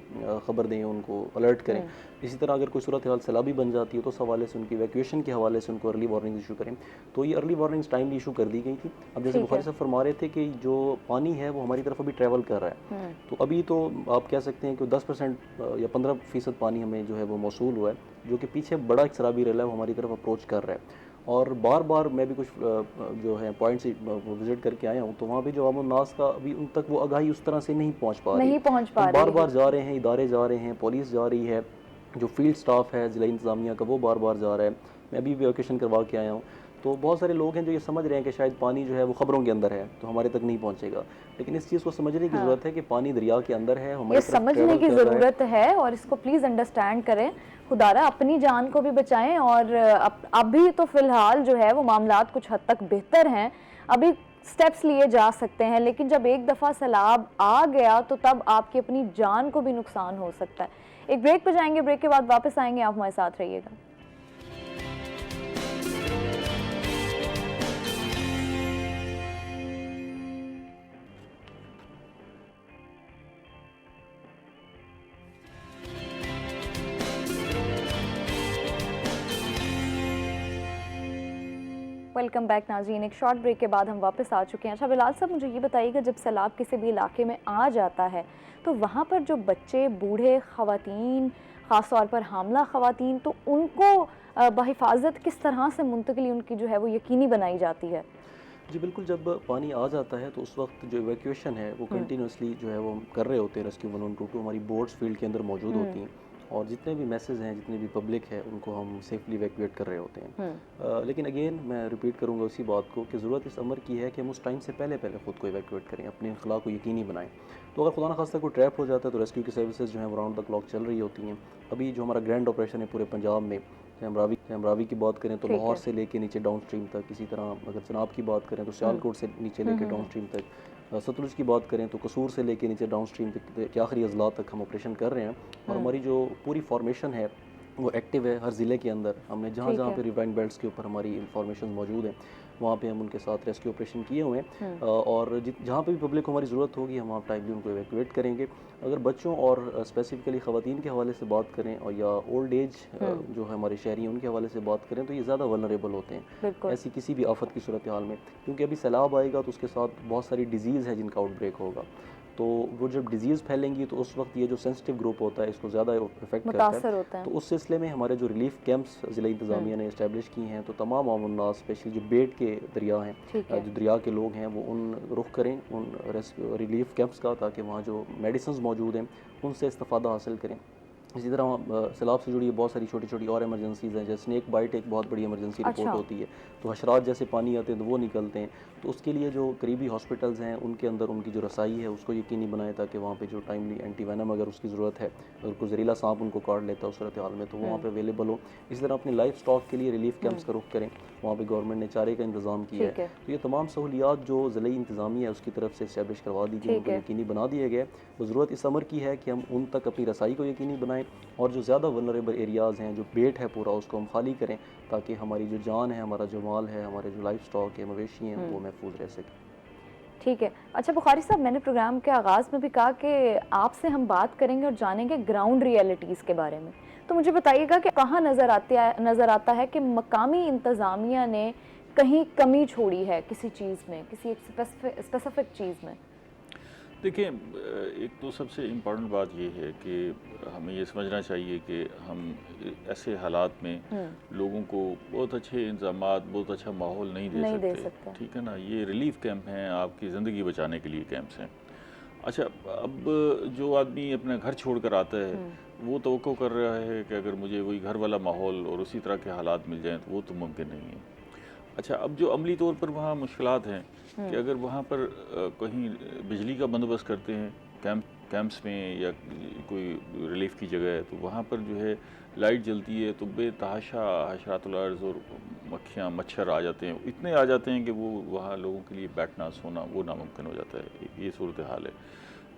Speaker 3: ख़बर दें, उनको अलर्ट करें। इसी तरह अगर कोई सूरत हाल सैलाबी बन जाती है तो उस हवाले से उनकी इवैक्यूएशन के हवाले से उनको अर्ली वार्निंग इशू करें। तो ये अर्ली वार्निंग्स टाइमली इशू कर दी गई थी। अब जैसे बुखारी साहब फरमा रहे थे कि जो पानी है वो हमारी तरफ अभी ट्रैवल कर रहा है, तो अभी तो आप कह सकते हैं कि 10% या 15% पानी हमें जो है वो मौसूल हुआ है, जो कि पीछे बड़ा एक सराबी रेला है वो हमारी तरफ अप्रोच कर रहा है। और बार बार मैं भी कुछ जो है पॉइंट्स विजिट करके आया हूँ, तो वहाँ भी जो आम नास का अभी उन तक वो आगाही उस तरह से नहीं पहुँच पा रही। बार बार जा रहे हैं, इदारे जा रहे हैं, पुलिस जा रही है, जो फील्ड स्टाफ है ज़िला इंतज़ामिया का वो बार बार जा रहा है। मैं अभी वैकेशन करवा के आया हूँ, तो बहुत सारे लोग हैं जो ये समझ रहे हैं कि शायद पानी जो है वो ख़बरों के अंदर है तो हमारे तक नहीं पहुँचेगा, लेकिन इस चीज़ को समझने की ज़रूरत है कि पानी दरिया के अंदर है, हमारे
Speaker 1: समझने की ज़रूरत है और इसको प्लीज़ अंडरस्टैंड करें। खुदारा अपनी जान को भी बचाएं और अभी तो फ़िलहाल जो है वो मामलात कुछ हद तक बेहतर हैं, अभी स्टेप्स लिए जा सकते हैं, लेकिन जब एक दफ़ा सैलाब आ गया तो तब आपकी अपनी जान को भी नुकसान हो सकता है। एक ब्रेक पर जाएंगे, ब्रेक के बाद वापस आएंगे, आप हमारे साथ रहिएगा। वेलकम बैक नाज़रीन, एक शॉर्ट ब्रेक के बाद हम वापस आ चुके हैं। अच्छा बिलाल साहब, मुझे ये बताइएगा, जब सैलाब किसी भी इलाके में आ जाता है तो वहाँ पर जो बच्चे, बूढ़े, ख़वातीन, ख़ास तौर पर हामला ख़वातीन, तो उनको बहिफाजत किस तरह से मुंतकिली उनकी जो है वो यकीनी बनाई जाती है?
Speaker 3: जी बिल्कुल, जब पानी आ जाता है तो उस वक्त जो इवैक्यूएशन है वो कंटिन्यूसली जो है वो कर रहे होते हैं। रेस्क्यू 112 हमारी बोट्स फील्ड के अंदर मौजूद होती हैं और जितने भी मैसेज हैं, जितने भी पब्लिक है, उनको हम सेफली इवैक्यूएट कर रहे होते हैं। लेकिन अगेन मैं रिपीट करूँगा उसी बात को कि ज़रूरत इस अमर की है कि हम उस टाइम से पहले ख़ुद को इवैक्यूएट करें, अपने इनखला को यकीनी बनाएं। तो अगर खुदा न खास्ता कोई ट्रैप हो जाता है तो रेस्क्यू की सर्विसेज जो है राउंड द क्लॉक चल रही होती हैं। अभी जो हमारा ग्रैंड ऑपरेशन है पूरे पंजाब में, रावी की बात करें तो लाहौर से लेके नीचे डाउन स्ट्रीम तक, इसी तरह अगर चनाब की बात करें तो सियालकोट से नीचे लेके डाउन स्ट्रीम तक, सतलुज की बात करें तो कसूर से लेके नीचे डाउन स्ट्रीम तक के आखिरी अजला तक हम ऑपरेशन कर रहे हैं। और हमारी जो पूरी फॉर्मेशन है वो एक्टिव है हर ज़िले के अंदर। हमने जहाँ जहाँ पे रिवाइन बेल्ट्स के ऊपर हमारी इंफॉर्मेशन मौजूद है वहाँ पे हम उनके साथ रेस्क्यू ऑपरेशन किए हुए हैं। और जहाँ पे भी पब्लिक को हमारी ज़रूरत होगी हम वहाँ टाइमली उनको इवैक्यूएट करेंगे। अगर बच्चों और स्पेसिफिकली ख़वातीन के हवाले से बात करें और या ओल्ड एज जो है हमारे शहरी उनके हवाले से बात करें तो ये ज़्यादा वल्नरेबल होते हैं ऐसी किसी भी आफत की सूरत हाल में, क्योंकि अभी सैलाब आएगा तो उसके साथ बहुत सारी डिजीज़ है जिनका आउटब्रेक होगा। तो वो जब डिजीज़ फैलेंगी तो उस वक्त ये जो सेंसिटिव ग्रुप होता है इसको ज़्यादा इफेक्ट करता है। तो उस सिलसिले में हमारे जो रिलीफ कैंप्स ज़िला इंतज़ामिया ने इस्टेब्लिश की हैं, तो तमाम आम स्पेशली जो बेट के दरिया हैं, जो दरिया के लोग हैं, वो उन रुख करें उन रिलीफ कैंप्स का, ताकि वहाँ जो मेडिसिन मौजूद हैं उनसे इस्तेफ़ादा हासिल करें। इसी तरह सैलाब से जुड़ी बहुत सारी छोटी छोटी और एमरजेंसीज़ हैं, जैसे स्नेक बाइट एक बहुत बड़ी एमरजेंसी रिपोर्ट होती है, तो हशरात जैसे पानी आते हैं तो वो निकलते हैं। तो उसके लिए जो करीबी हॉस्पिटल्स हैं उनके अंदर उनकी जो रसाई है उसको यकीनी बनाएं, ताकि वहाँ पे जो टाइमली एंटीवेनम अगर उसकी ज़रूरत है, अगर कोई जहरीला सांप उनको काट लेता है उस सूरत हाल में, तो वहाँ पे अवेलेबल हो। इसी तरह अपने लाइफ स्टॉक के लिए रिलीफ कैंप्स का रुख करें, वहाँ पे गवर्नमेंट ने चारे का इंतज़ाम किया है। तो ये तमाम सहूलियात जो ज़िला इंतज़ामिया है उसकी तरफ से इस्टेब्लिश करवा दी गई, उनको यकीनी बना दिया गया। तो ज़रूरत इस अमर की है कि हम उन तक अपनी रसाई को यकीनी बनाएं और जो ज़्यादा वल्नरेबल एरियाज़ हैं, जो बेट है पूरा, उसको हम खाली करें, ताकि हमारी जो जान है, हमारा जो माल है, हमारे जो लाइफ स्टॉक है, मवेशी हैं, वो महफूज रह सके।
Speaker 1: ठीक है। अच्छा बुखारी साहब, मैंने प्रोग्राम के आगाज़ में भी कहा कि आपसे हम बात करेंगे और जानेंगे ग्राउंड रियलिटीज़ के बारे में। तो मुझे बताइएगा कि कहाँ नज़र आता है कि मकामी इंतज़ामिया ने कहीं कमी छोड़ी है किसी चीज़ में, किसी एक स्पेसिफिक चीज़ में?
Speaker 2: देखिए, एक तो सबसे इम्पॉर्टेंट बात ये है कि हमें ये समझना चाहिए कि हम ऐसे हालात में लोगों को बहुत अच्छे इंतज़ामात, बहुत अच्छा माहौल नहीं दे सकते। ठीक है ना, ये रिलीफ कैंप हैं, आपकी ज़िंदगी बचाने के लिए कैंप्स हैं। अच्छा, अब जो आदमी अपना घर छोड़ कर आता है वो तवक्को कर रहा है कि अगर मुझे वही घर वाला माहौल और उसी तरह के हालात मिल जाएँ तो वो तो मुमकिन नहीं है। अच्छा, अब जो अमली तौर पर वहाँ मुश्किलात हैं कि अगर वहाँ पर कहीं बिजली का बंदोबस्त करते हैं कैंप्स में या कोई रिलीफ की जगह है, तो वहाँ पर जो है लाइट जलती है तो बेतहाशा हशरातुल अर्ज़ और मक्खियाँ मच्छर आ जाते हैं, इतने आ जाते हैं कि वो वहाँ लोगों के लिए बैठना सोना वो नामुमकिन हो जाता है। ये सूरत हाल है।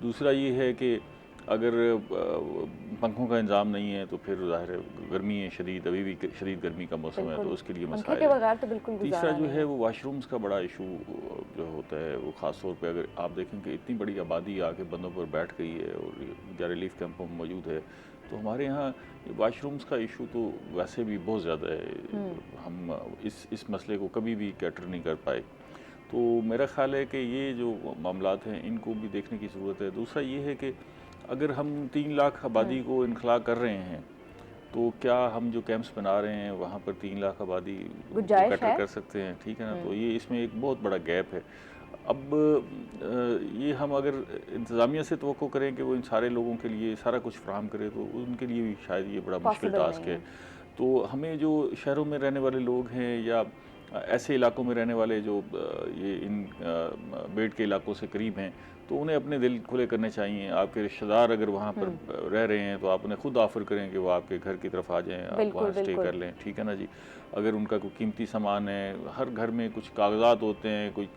Speaker 2: दूसरा ये है कि अगर पंखों का इंतज़ाम नहीं है तो फिर ज़ाहिर है गर्मी है शदीद, अभी भी शदीद गर्मी का मौसम है तो उसके लिए मसाइल
Speaker 1: के बगैर तो बिल्कुल
Speaker 2: तीसरा जो है वो वाशरूम्स का बड़ा इशू जो होता है, वो ख़ास तौर पे अगर आप देखें कि इतनी बड़ी आबादी आके बंदों पर बैठ गई है और या रिलीफ कैंपों में मौजूद है, तो हमारे यहाँ वाशरूम्स का इशू तो वैसे भी बहुत ज़्यादा है। हम इस मसले को कभी भी कैटर नहीं कर पाए। तो मेरा ख़्याल है कि ये जो मामलात हैं इनको भी देखने की ज़रूरत है। दूसरा ये है कि अगर हम 3 लाख आबादी को इनखला कर रहे हैं तो क्या हम जो कैंप्स बना रहे हैं वहाँ पर 3 लाख आबादी कैटर कर सकते हैं? ठीक है ना, तो ये इसमें एक बहुत बड़ा गैप है। अब ये हम अगर इंतज़ामिया से तवक्को करें कि वो इन सारे लोगों के लिए सारा कुछ फराहम करे तो उनके लिए भी शायद ये बड़ा मुश्किल टास्क है। तो हमें जो शहरों में रहने वाले लोग हैं या ऐसे इलाकों में रहने वाले जो ये इन बेड के इलाकों से करीब हैं, तो उन्हें अपने दिल खुले करने चाहिए। आपके रिश्तेदार अगर वहाँ पर रह रहे हैं तो आप उन्हें खुद ऑफ़र करें कि वो आपके घर की तरफ आ जाएं, आप वहाँ स्टे कर लें। ठीक है ना जी। अगर उनका कोई कीमती सामान है, हर घर में कुछ कागजात होते हैं, कोई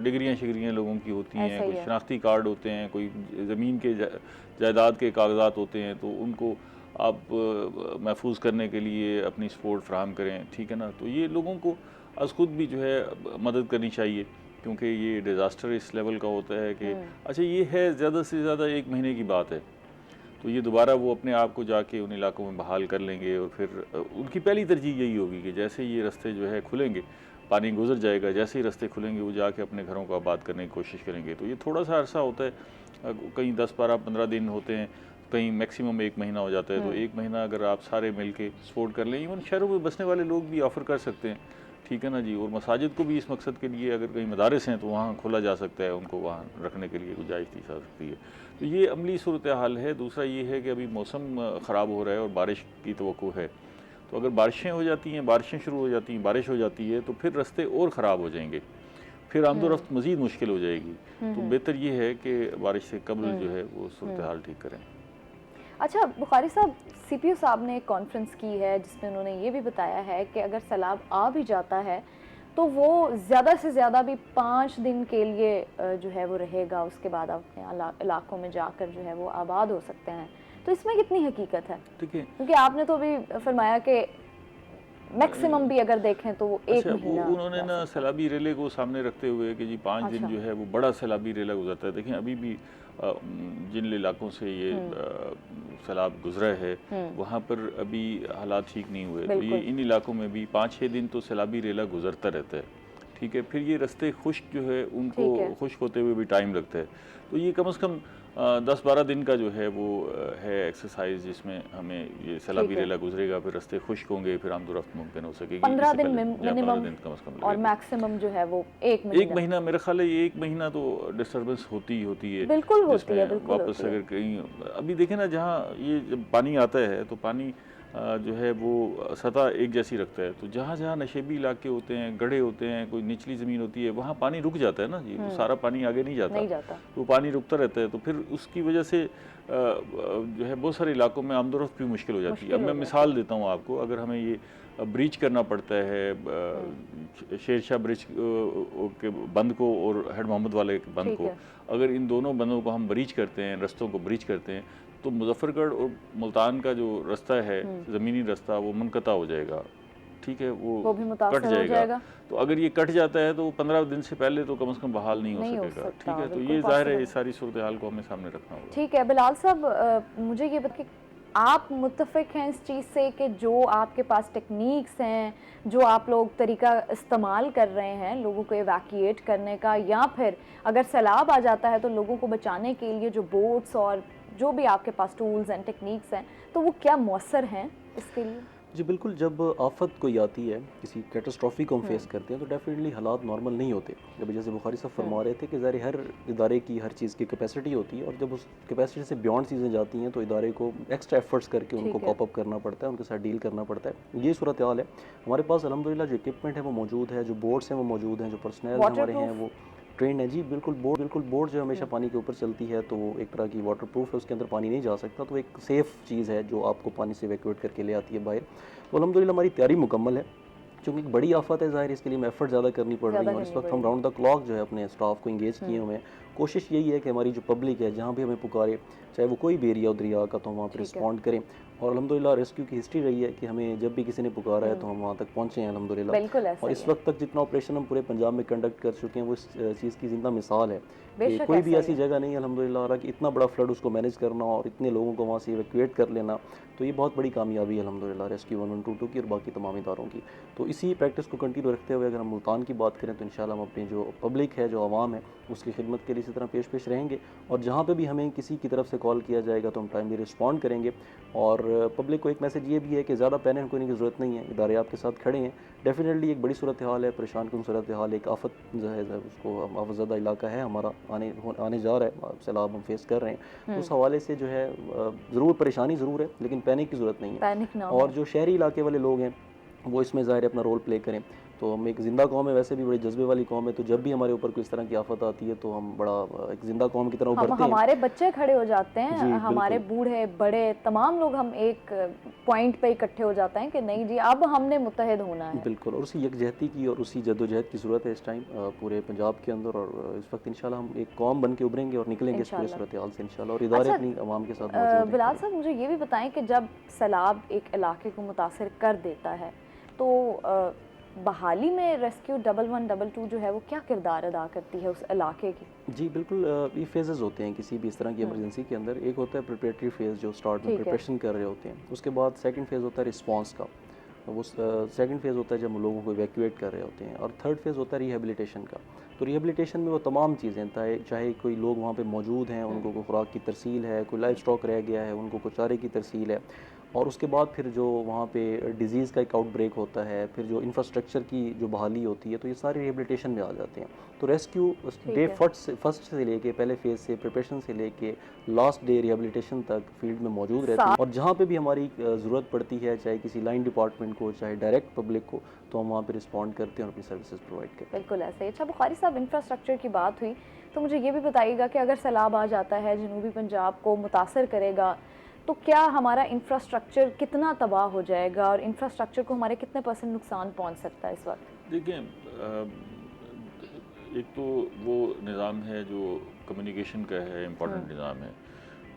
Speaker 2: डिग्रियाँ शिग्रियाँ लोगों की होती हैं, कोई शनाख्ती कार्ड होते हैं, कोई ज़मीन के जायदाद के कागजात होते हैं, तो उनको आप महफूज करने के लिए अपनी सपोर्ट फ्राहम करें। ठीक है ना, तो ये लोगों को अज खुद भी जो है मदद करनी चाहिए, क्योंकि ये डिज़ास्टर इस लेवल का होता है कि अच्छा ये है ज़्यादा से ज़्यादा 1 महीने की बात है, तो ये दोबारा वो अपने आप को जाके उन इलाकों में बहाल कर लेंगे और फिर उनकी पहली तरजीह यही होगी कि जैसे ये रास्ते जो है खुलेंगे, पानी गुजर जाएगा, जैसे ही रास्ते खुलेंगे वो जाके अपने घरों को आबाद करने की कोशिश करेंगे। तो ये थोड़ा सा अरसा होता है, कहीं 10, 12, 15 दिन होते हैं, कहीं मैक्सिमम 1 महीना हो जाता है। तो 1 महीना अगर आप सारे मिल के सपोर्ट कर लें, इवन शहरों में बसने वाले लोग भी ऑफ़र कर सकते हैं। ठीक है ना जी। और मसाजिद को भी इस मकसद के लिए अगर कहीं मदारिस हैं तो वहाँ खोला जा सकता है, उनको वहाँ रखने के लिए गुंजाइश दी जा सकती है। तो ये अमली सूरत हाल है। दूसरा ये है कि अभी मौसम ख़राब हो रहा है और बारिश की तवक्को है, तो अगर बारिशें हो जाती हैं, बारिशें शुरू हो जाती हैं, बारिश हो जाती है तो फिर रास्ते और ख़राब हो जाएंगे, फिर आमदोरफ्त मज़ीद मुश्किल हो जाएगी। तो बेहतर ये है कि बारिश से कबल जो है वो सूरत हाल ठीक करें।
Speaker 1: अच्छा बुखारी साहब, सीपीओ साहब ने एक कॉन्फ्रेंस की है जिसमें उन्होंने ये भी बताया है कि अगर सैलाब आ भी जाता है तो वो ज़्यादा से ज़्यादा भी 5 दिन के लिए जो है वो रहेगा, उसके बाद अपने इलाकों में जाकर जो है वो आबाद हो सकते हैं। तो इसमें कितनी हकीकत है? क्योंकि आपने तो अभी फरमाया कि मैक्सिमम भी अगर देखें तो वो 1 महीना।
Speaker 2: उन्होंने ना सैलाबी रेले को सामने रखते हुए कि जी 5 दिन जो है वो बड़ा सैलाबी रेला गुजरता है। देखिए अभी भी जिन इलाकों से ये सैलाब गुजरा है वहाँ पर अभी हालात ठीक नहीं हुए, तो ये इन इलाकों में भी 5-6 दिन तो सैलाबी रेला गुजरता रहता है। ठीक है, फिर ये रास्ते खुश्क जो है उनको खुश्क होते हुए भी टाइम लगता है। तो ये कम से कम 10-12 दिन का जो है वो है एक्सरसाइज, जिसमें हमें ये सैलाबी रेला गुजरेगा, फिर रास्ते खुश्क होंगे, फिर आमदोरफ्त मुमकिन हो सकेगी।
Speaker 1: 15 दिन मिनिमम
Speaker 2: कम से कम
Speaker 1: और मैक्सिमम जो है वो 1
Speaker 2: महीना मेरा ख्याल है। ये 1 महीना तो डिस्टर्बेंस होती ही होती है,
Speaker 1: बिल्कुल होती है,
Speaker 2: वापस अगर कहीं अभी देखें ना, जहाँ ये जब पानी आता है तो पानी जो है वो सतह एक जैसी रखता है, तो जहाँ जहाँ नशेबी इलाके होते हैं, गड्ढे होते हैं, कोई निचली ज़मीन होती है, वहाँ पानी रुक जाता है ना जी, तो सारा पानी आगे नहीं जाता, तो पानी रुकता रहता है। तो फिर उसकी वजह से जो है बहुत सारे इलाकों में आमदोरफ्त भी मुश्किल हो जाती है। अब मैं मिसाल देता हूँ आपको, अगर हमें ये ब्रीच करना पड़ता है शेरशाह ब्रिज के बंद को और हेड मोहम्मद वाले के बंद को, अगर इन दोनों बंदों को हम ब्रीच करते हैं, रस्तों को ब्रीच करते हैं, तो मुजफ्फरगढ़ और मुल्तान का जो रास्ता है ज़मीनी रास्ता वो मुनक़ता हो जाएगा। ठीक है
Speaker 1: वो भी मुतासर
Speaker 2: कट
Speaker 1: हो
Speaker 2: जाएगा।
Speaker 1: जाएगा।
Speaker 2: तो अगर ये कट जाता है तो 15 दिन से पहले तो कम से कम बहाल नहीं हो सकेगा, ठीक है। तो
Speaker 1: बिल्कुल
Speaker 2: ये जाहिर है
Speaker 1: possible
Speaker 2: ये सारी सूरत हाल को हमें सामने रखना होगा।
Speaker 1: ठीक है बिलाल साहब, मुझे ये बताइए आप मुत्तफ़िक हैं इस चीज़ से कि जो आपके पास टेक्निक्स हैं, जो आप लोग तरीका इस्तेमाल कर रहे हैं लोगों को एवैक्यूएट करने का, या फिर अगर सैलाब आ जाता है तो लोगों को बचाने के लिए जो बोट्स और जो भी आपके पास टूल्स एंड टेक्निक्स हैं तो वो क्या मौसर हैं इसके लिए?
Speaker 3: जी बिल्कुल, जब आफ़त कोई आती है, किसी कैटास्ट्रॉफी को हम फेस करते हैं तो डेफिनेटली हालात नॉर्मल नहीं होते। जब जैसे बुखारी साहब फरमा रहे थे कि ज़ाहिर हर इदारे की हर चीज़ की कैपेसिटी होती है, और जब उस कैपेसिटी से बियॉन्ड चीज़ें जाती हैं तो इदारे को एक्स्ट्रा एफर्ट्स करके उनको कॉप अप करना पड़ता है, उनके साथ डील करना पड़ता है। ये सूरत हाल है। हमारे पास अल्हम्दुलिल्लाह जो इक्विपमेंट है वो मौजूद है, जो बोट्स हैं वो मौजूद हैं, जो पर्सनल हमारे हैं वो ट्रेन है। जी बिल्कुल, बोट जो हमेशा पानी के ऊपर चलती है तो वो एक तरह की वाटर प्रूफ है, उसके अंदर पानी नहीं जा सकता, तो एक सेफ़ चीज़ है जो आपको पानी से इवैक्यूएट करके ले आती है बाहर। तो अल्हम्दुलिल्लाह हमारी तैयारी मुकम्मल है। चूँकि एक बड़ी आफत है, ज़ाहिर इसके लिए हमें एफर्ट ज़्यादा करनी पड़ रही है, और इस वक्त हम राउंड द क्लॉक जो है अपने स्टाफ को इंगेज किए हुए हैं। कोशिश यही है कि हमारी जो पब्लिक है जहाँ भी हमें पुकारे, चाहे वो कोई भी एरिया हो दरिया का, तो हम वहाँ पर रिस्पॉन्ड करें। और अल्हम्दुलिल्लाह रेस्क्यू की हिस्ट्री रही है कि हमें जब भी किसी ने पुकारा है तो हम वहाँ तक पहुँचे हैं अल्हम्दुलिल्लाह। और इस वक्त तक जितना ऑपरेशन हम पूरे पंजाब में कंडक्ट कर चुके हैं वो इस चीज़ की जिंदा मिसाल है कि कोई भी ऐसी जगह नहीं है अल्हम्दुलिल्लाह कि इतना बड़ा फ्लड उसको मैनेज करना और इतने लोगों को वहाँ से इवैक्यूएट कर लेना, तो ये बहुत बड़ी कामयाबी है अल्हम्दुलिल्लाह रेस्क्यू 1122 की और बाकी तमाम इदारों की। तो इसी प्रैक्टिस को कंटिन्यू रखते हुए अगर हम मुल्तान की बात करें तो इंशाल्लाह हम अपनी जो पब्लिक है, जो आवाम है, उसकी खिदमत के लिए इसी तरह पेश रहेंगे, और जहाँ पे भी हमें किसी की तरफ से कॉल किया जाएगा तो हम टाइमली रिस्पॉन्ड करेंगे। और पब्लिक को एक मैसेज ये भी है कि ज़्यादा पैनिक होने की ज़रूरत नहीं है, इदारे आपके साथ खड़े हैं। डेफिनेटली एक बड़ी सूरत हाल है, परेशान कुन सूरत हाल, एक आफत जो है उसको आफतज़दा इलाका है हमारा, आने जा रहा है, सैलाब हम फेस कर रहे हैं। उस हवाले से जो है ज़रूर परेशानी ज़रूर है, लेकिन पैनिक की ज़रूरत नहीं है। और जो शहरी इलाके वाले लोग हैं वो इसमें ज़ाहिर अपना रोल प्ले करें। तो हम एक ज़िंदा कौम है, वैसे भी बड़े जज्बे वाली कौम है, तो जब भी हमारे ऊपर कोई इस तरह की आफत आती है तो हम बड़ा एक ज़िंदा कौम की तरह उभरते हैं।
Speaker 1: हमारे बच्चे खड़े हो जाते हैं, हमारे बूढ़े बड़े तमाम लोग, हम एक पॉइंट पे इकट्ठे हो जाते हैं कि नहीं जी अब हमने मुत्तहिद होना है।
Speaker 3: बिल्कुल, और उसी यकजहती की और उसी जद्दोजहद की ज़रूरत है इस टाइम पूरे पंजाब के अंदर। और इस वक्त इंशाल्लाह हम एक कौम बन के उभरेंगे और निकलेंगे इस पूरे सूरत हाल से इंशाल्लाह, और इदारे अपनी आवाम के साथ मौजूद हैं।
Speaker 1: बिलाल साहब मुझे ये भी बताएं कि जब सैलाब एक इलाके को मुतासर कर देता है तो बहाली में रेस्क्यू 1122 जो है वो क्या किरदार अदा करती है उस इलाके की? जी
Speaker 3: बिल्कुल, ये फेजेस होते हैं किसी भी इस तरह की इमरजेंसी के अंदर। एक होता है प्रिपरेटरी फेज़ जो स्टार्ट में प्रिपरेशन कर रहे होते हैं, उसके बाद सेकंड फेज़ होता है रिस्पांस का, वो सेकंड फेज़ होता है जब लोगों को इवैक्यूएट कर रहे होते हैं, और थर्ड फेज़ होता है रिहेबिलिटेशन का। तो रिहेबिलिटेशन में वो तमाम चीज़ें, चाहे कोई लोग वहाँ पे मौजूद हैं, उनको कोई खुराक की तरसील है, कोई लाइफ स्टॉक रह गया है, उनको कोई चारे की तरसील है, और उसके बाद फिर जो वहाँ पे डिज़ीज़ का एक आउटब्रेक होता है, फिर जो इंफ्रास्ट्रक्चर की जो बहाली होती है, तो ये सारे रिहेबिलिटेशन में आ जाते हैं। तो रेस्क्यू डे फर्स्ट से लेके पहले फेज़ से प्रिपरेशन से लेके लास्ट डे रिहेबिलिटेशन तक फील्ड में मौजूद रहते हैं, और जहाँ पे भी हमारी ज़रूरत पड़ती है, चाहे किसी लाइन डिपार्टमेंट को, चाहे डायरेक्ट पब्लिक को, तो हम वहाँ पे रिस्पॉन्ड करते हैं और अपनी सर्विसेज प्रोवाइड करते हैं।
Speaker 1: बिल्कुल ऐसे ही। अच्छा बुखारी साहब, इंफ्रास्ट्रक्चर की बात हुई तो मुझे ये भी बताइएगा कि अगर सैलाब आ जाता है, जनूबी पंजाब को मुतासर करेगा, तो क्या हमारा इंफ्रास्ट्रक्चर कितना तबाह हो जाएगा और इंफ्रास्ट्रक्चर को हमारे कितने % नुकसान पहुंच सकता है इस वक्त?
Speaker 2: देखिए, एक तो वो निज़ाम है जो कम्युनिकेशन का है, इम्पोर्टेंट निज़ाम है,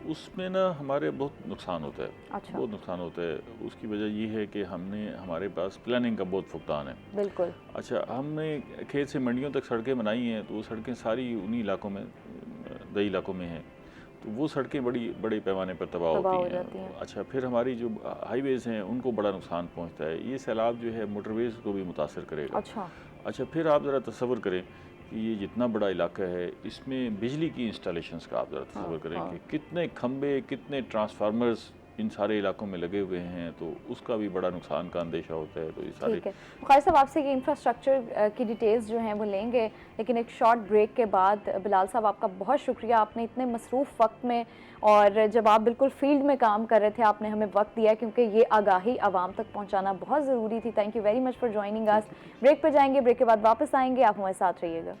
Speaker 2: उसमें ना हमारे बहुत नुकसान होता है।
Speaker 1: अच्छा।
Speaker 2: बहुत नुकसान होता है। उसकी वजह ये है कि हमारे पास प्लानिंग का बहुत फुकदान है।
Speaker 1: बिल्कुल।
Speaker 2: अच्छा, हमने खेत से मंडियों तक सड़कें बनाई हैं, तो वो सड़कें सारी उन्हीं इलाकों में, दई इलाकों में हैं, तो वो सड़कें बड़े पैमाने पर तबाह होती हैं। अच्छा, फिर हमारी जो हाईवेज़ हैं उनको बड़ा नुकसान पहुंचता है। ये सैलाब जो है मोटरवेज़ को भी मुतासर करेगा। अच्छा, फिर आप ज़रा तसव्वुर करें कि ये जितना बड़ा इलाका है, इसमें बिजली की इंस्टॉलेशंस का आप ज़रा तसव्वुर करें कि कितने खंबे, कितने ट्रांसफार्मर्स इन सारे इलाकों में लगे हुए हैं, तो उसका भी बड़ा नुकसान का अंदेशा होता है। तो ये सारे
Speaker 1: ठीक है। बुखारी साहब, आपसे ये इंफ्रास्ट्रक्चर की डिटेल्स जो हैं वो लेंगे, लेकिन एक शॉर्ट ब्रेक के बाद। बिलाल साहब, आपका बहुत शुक्रिया, आपने इतने मसरूफ़ वक्त में और जब आप बिल्कुल फील्ड में काम कर रहे थे आपने हमें वक्त दिया, क्योंकि ये आगाही आवाम तक पहुँचाना बहुत ज़रूरी थी। Thank you very much for joining us. Break पर जाएंगे, ब्रेक के बाद वापस आएंगे, आप हमारे साथ रहिएगा।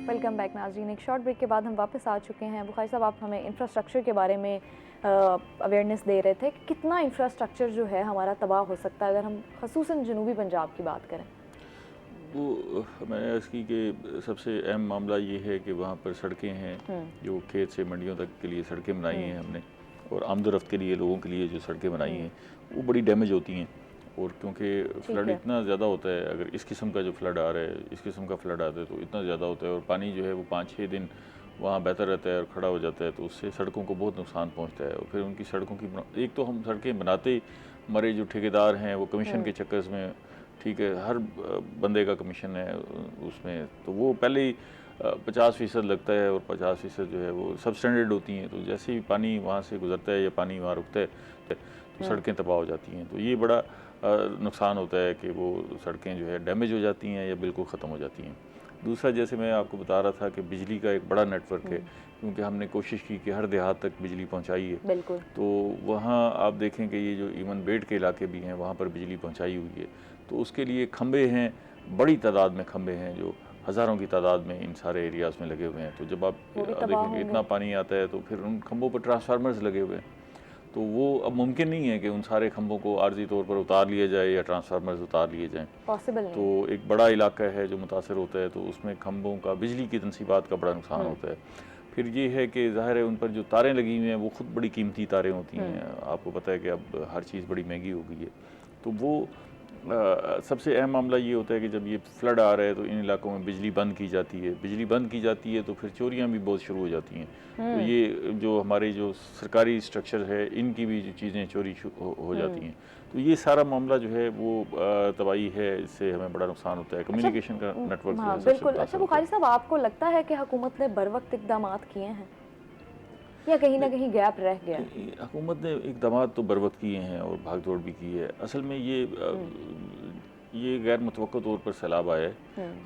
Speaker 1: वेलकम बैक नाज़रीन। एक शॉर्ट ब्रेक के बाद हम वापस आ चुके हैं। बुखारी साहब, आप हमें इंफ्रास्ट्रक्चर के बारे में अवेयरनेस दे रहे थे कि कितना इंफ्रास्ट्रक्चर जो है हमारा तबाह हो सकता है अगर हम ख़ुसूसन जनूबी पंजाब की बात करें।
Speaker 2: वो मैंने अर्ज़ की कि सबसे अहम मामला ये है कि वहाँ पर सड़कें हैं, जो खेत से मंडियों तक के लिए सड़कें बनाई हैं हमने, और आमदोरफ्त के लिए लोगों के लिए जो सड़कें बनाई हैं वो बड़ी डैमेज होती हैं। और क्योंकि फ्लड इतना ज़्यादा होता है, अगर इस किस्म का जो फ्लड आ रहा है, इस किस्म का फ्लड आता है तो इतना ज़्यादा होता है, और पानी जो है वो 5-6 दिन वहाँ बहता रहता है और खड़ा हो जाता है, तो उससे सड़कों को बहुत नुकसान पहुँचता है। और फिर उनकी सड़कों की एक तो हम सड़कें बनाते हमारे जो ठेकेदार हैं वो कमीशन के चक्कर में, ठीक है, हर बंदे का कमीशन है उसमें, तो वो पहले ही 50% लगता है, और 50% जो है वो सब स्टैंडर्ड होती हैं। तो जैसे ही पानी वहाँ से गुजरता है या पानी वहाँ रुकता है तो सड़कें तबाह हो जाती हैं। तो ये बड़ा नुकसान होता है कि वो सड़कें जो है डैमेज हो जाती हैं या बिल्कुल ख़त्म हो जाती हैं। दूसरा, जैसे मैं आपको बता रहा था कि बिजली का एक बड़ा नेटवर्क है, क्योंकि हमने कोशिश की कि हर देहात तक बिजली पहुंचाई है।
Speaker 1: बिल्कुल।
Speaker 2: तो वहाँ आप देखें कि ये जो इवन बेड के इलाके भी हैं वहाँ पर बिजली पहुंचाई हुई है। तो उसके लिए खंबे हैं, बड़ी तादाद में खंबे हैं जो हज़ारों की तादाद में इन सारे एरियाज़ में लगे हुए हैं। तो जब आप देखेंगे इतना पानी आता है तो फिर उन खंबों पर ट्रांसफार्मर्स लगे हुए हैं, तो वो अब मुमकिन नहीं है कि उन सारे खंभों को आर्जी तौर पर उतार लिया जाए या ट्रांसफार्मर्स उतार लिए जाएं।
Speaker 1: पॉसिबल नहीं।
Speaker 2: तो एक बड़ा इलाका है जो मुतासर होता है, तो उसमें खंभों का, बिजली की तनसीबात का बड़ा नुकसान होता है। फिर ये है कि ज़ाहिर है उन पर जो तारें लगी हुई हैं वो ख़ुद बड़ी कीमती तारें होती हैं। आपको पता है कि अब हर चीज़ बड़ी महंगी हो गई है। तो वो सबसे अहम मामला ये होता है कि जब ये फ्लड आ रहा है तो इन इलाकों में बिजली बंद की जाती है। बिजली बंद की जाती है तो फिर चोरियां भी बहुत शुरू हो जाती हैं। तो ये जो हमारे जो सरकारी स्ट्रक्चर है इनकी भी जो चीज़ें चोरी हो जाती हैं। तो ये सारा मामला जो है वो तबाही है, इससे हमें बड़ा नुकसान होता है। कम्युनिकेशन का नेटवर्क
Speaker 1: हाँ, बिल्कुल। अच्छा बुखारी साहब, आपको लगता है कि हुकूमत ने बर वक्त इक़दामात किए हैं या कहीं ना कहीं गैप रह गया?
Speaker 2: हुकूमत ने इक़दामात तो बर वक्त किए हैं और भाग दौड़ भी की है। असल में ये गैर मुतवक्का तौर पर सैलाब आया है,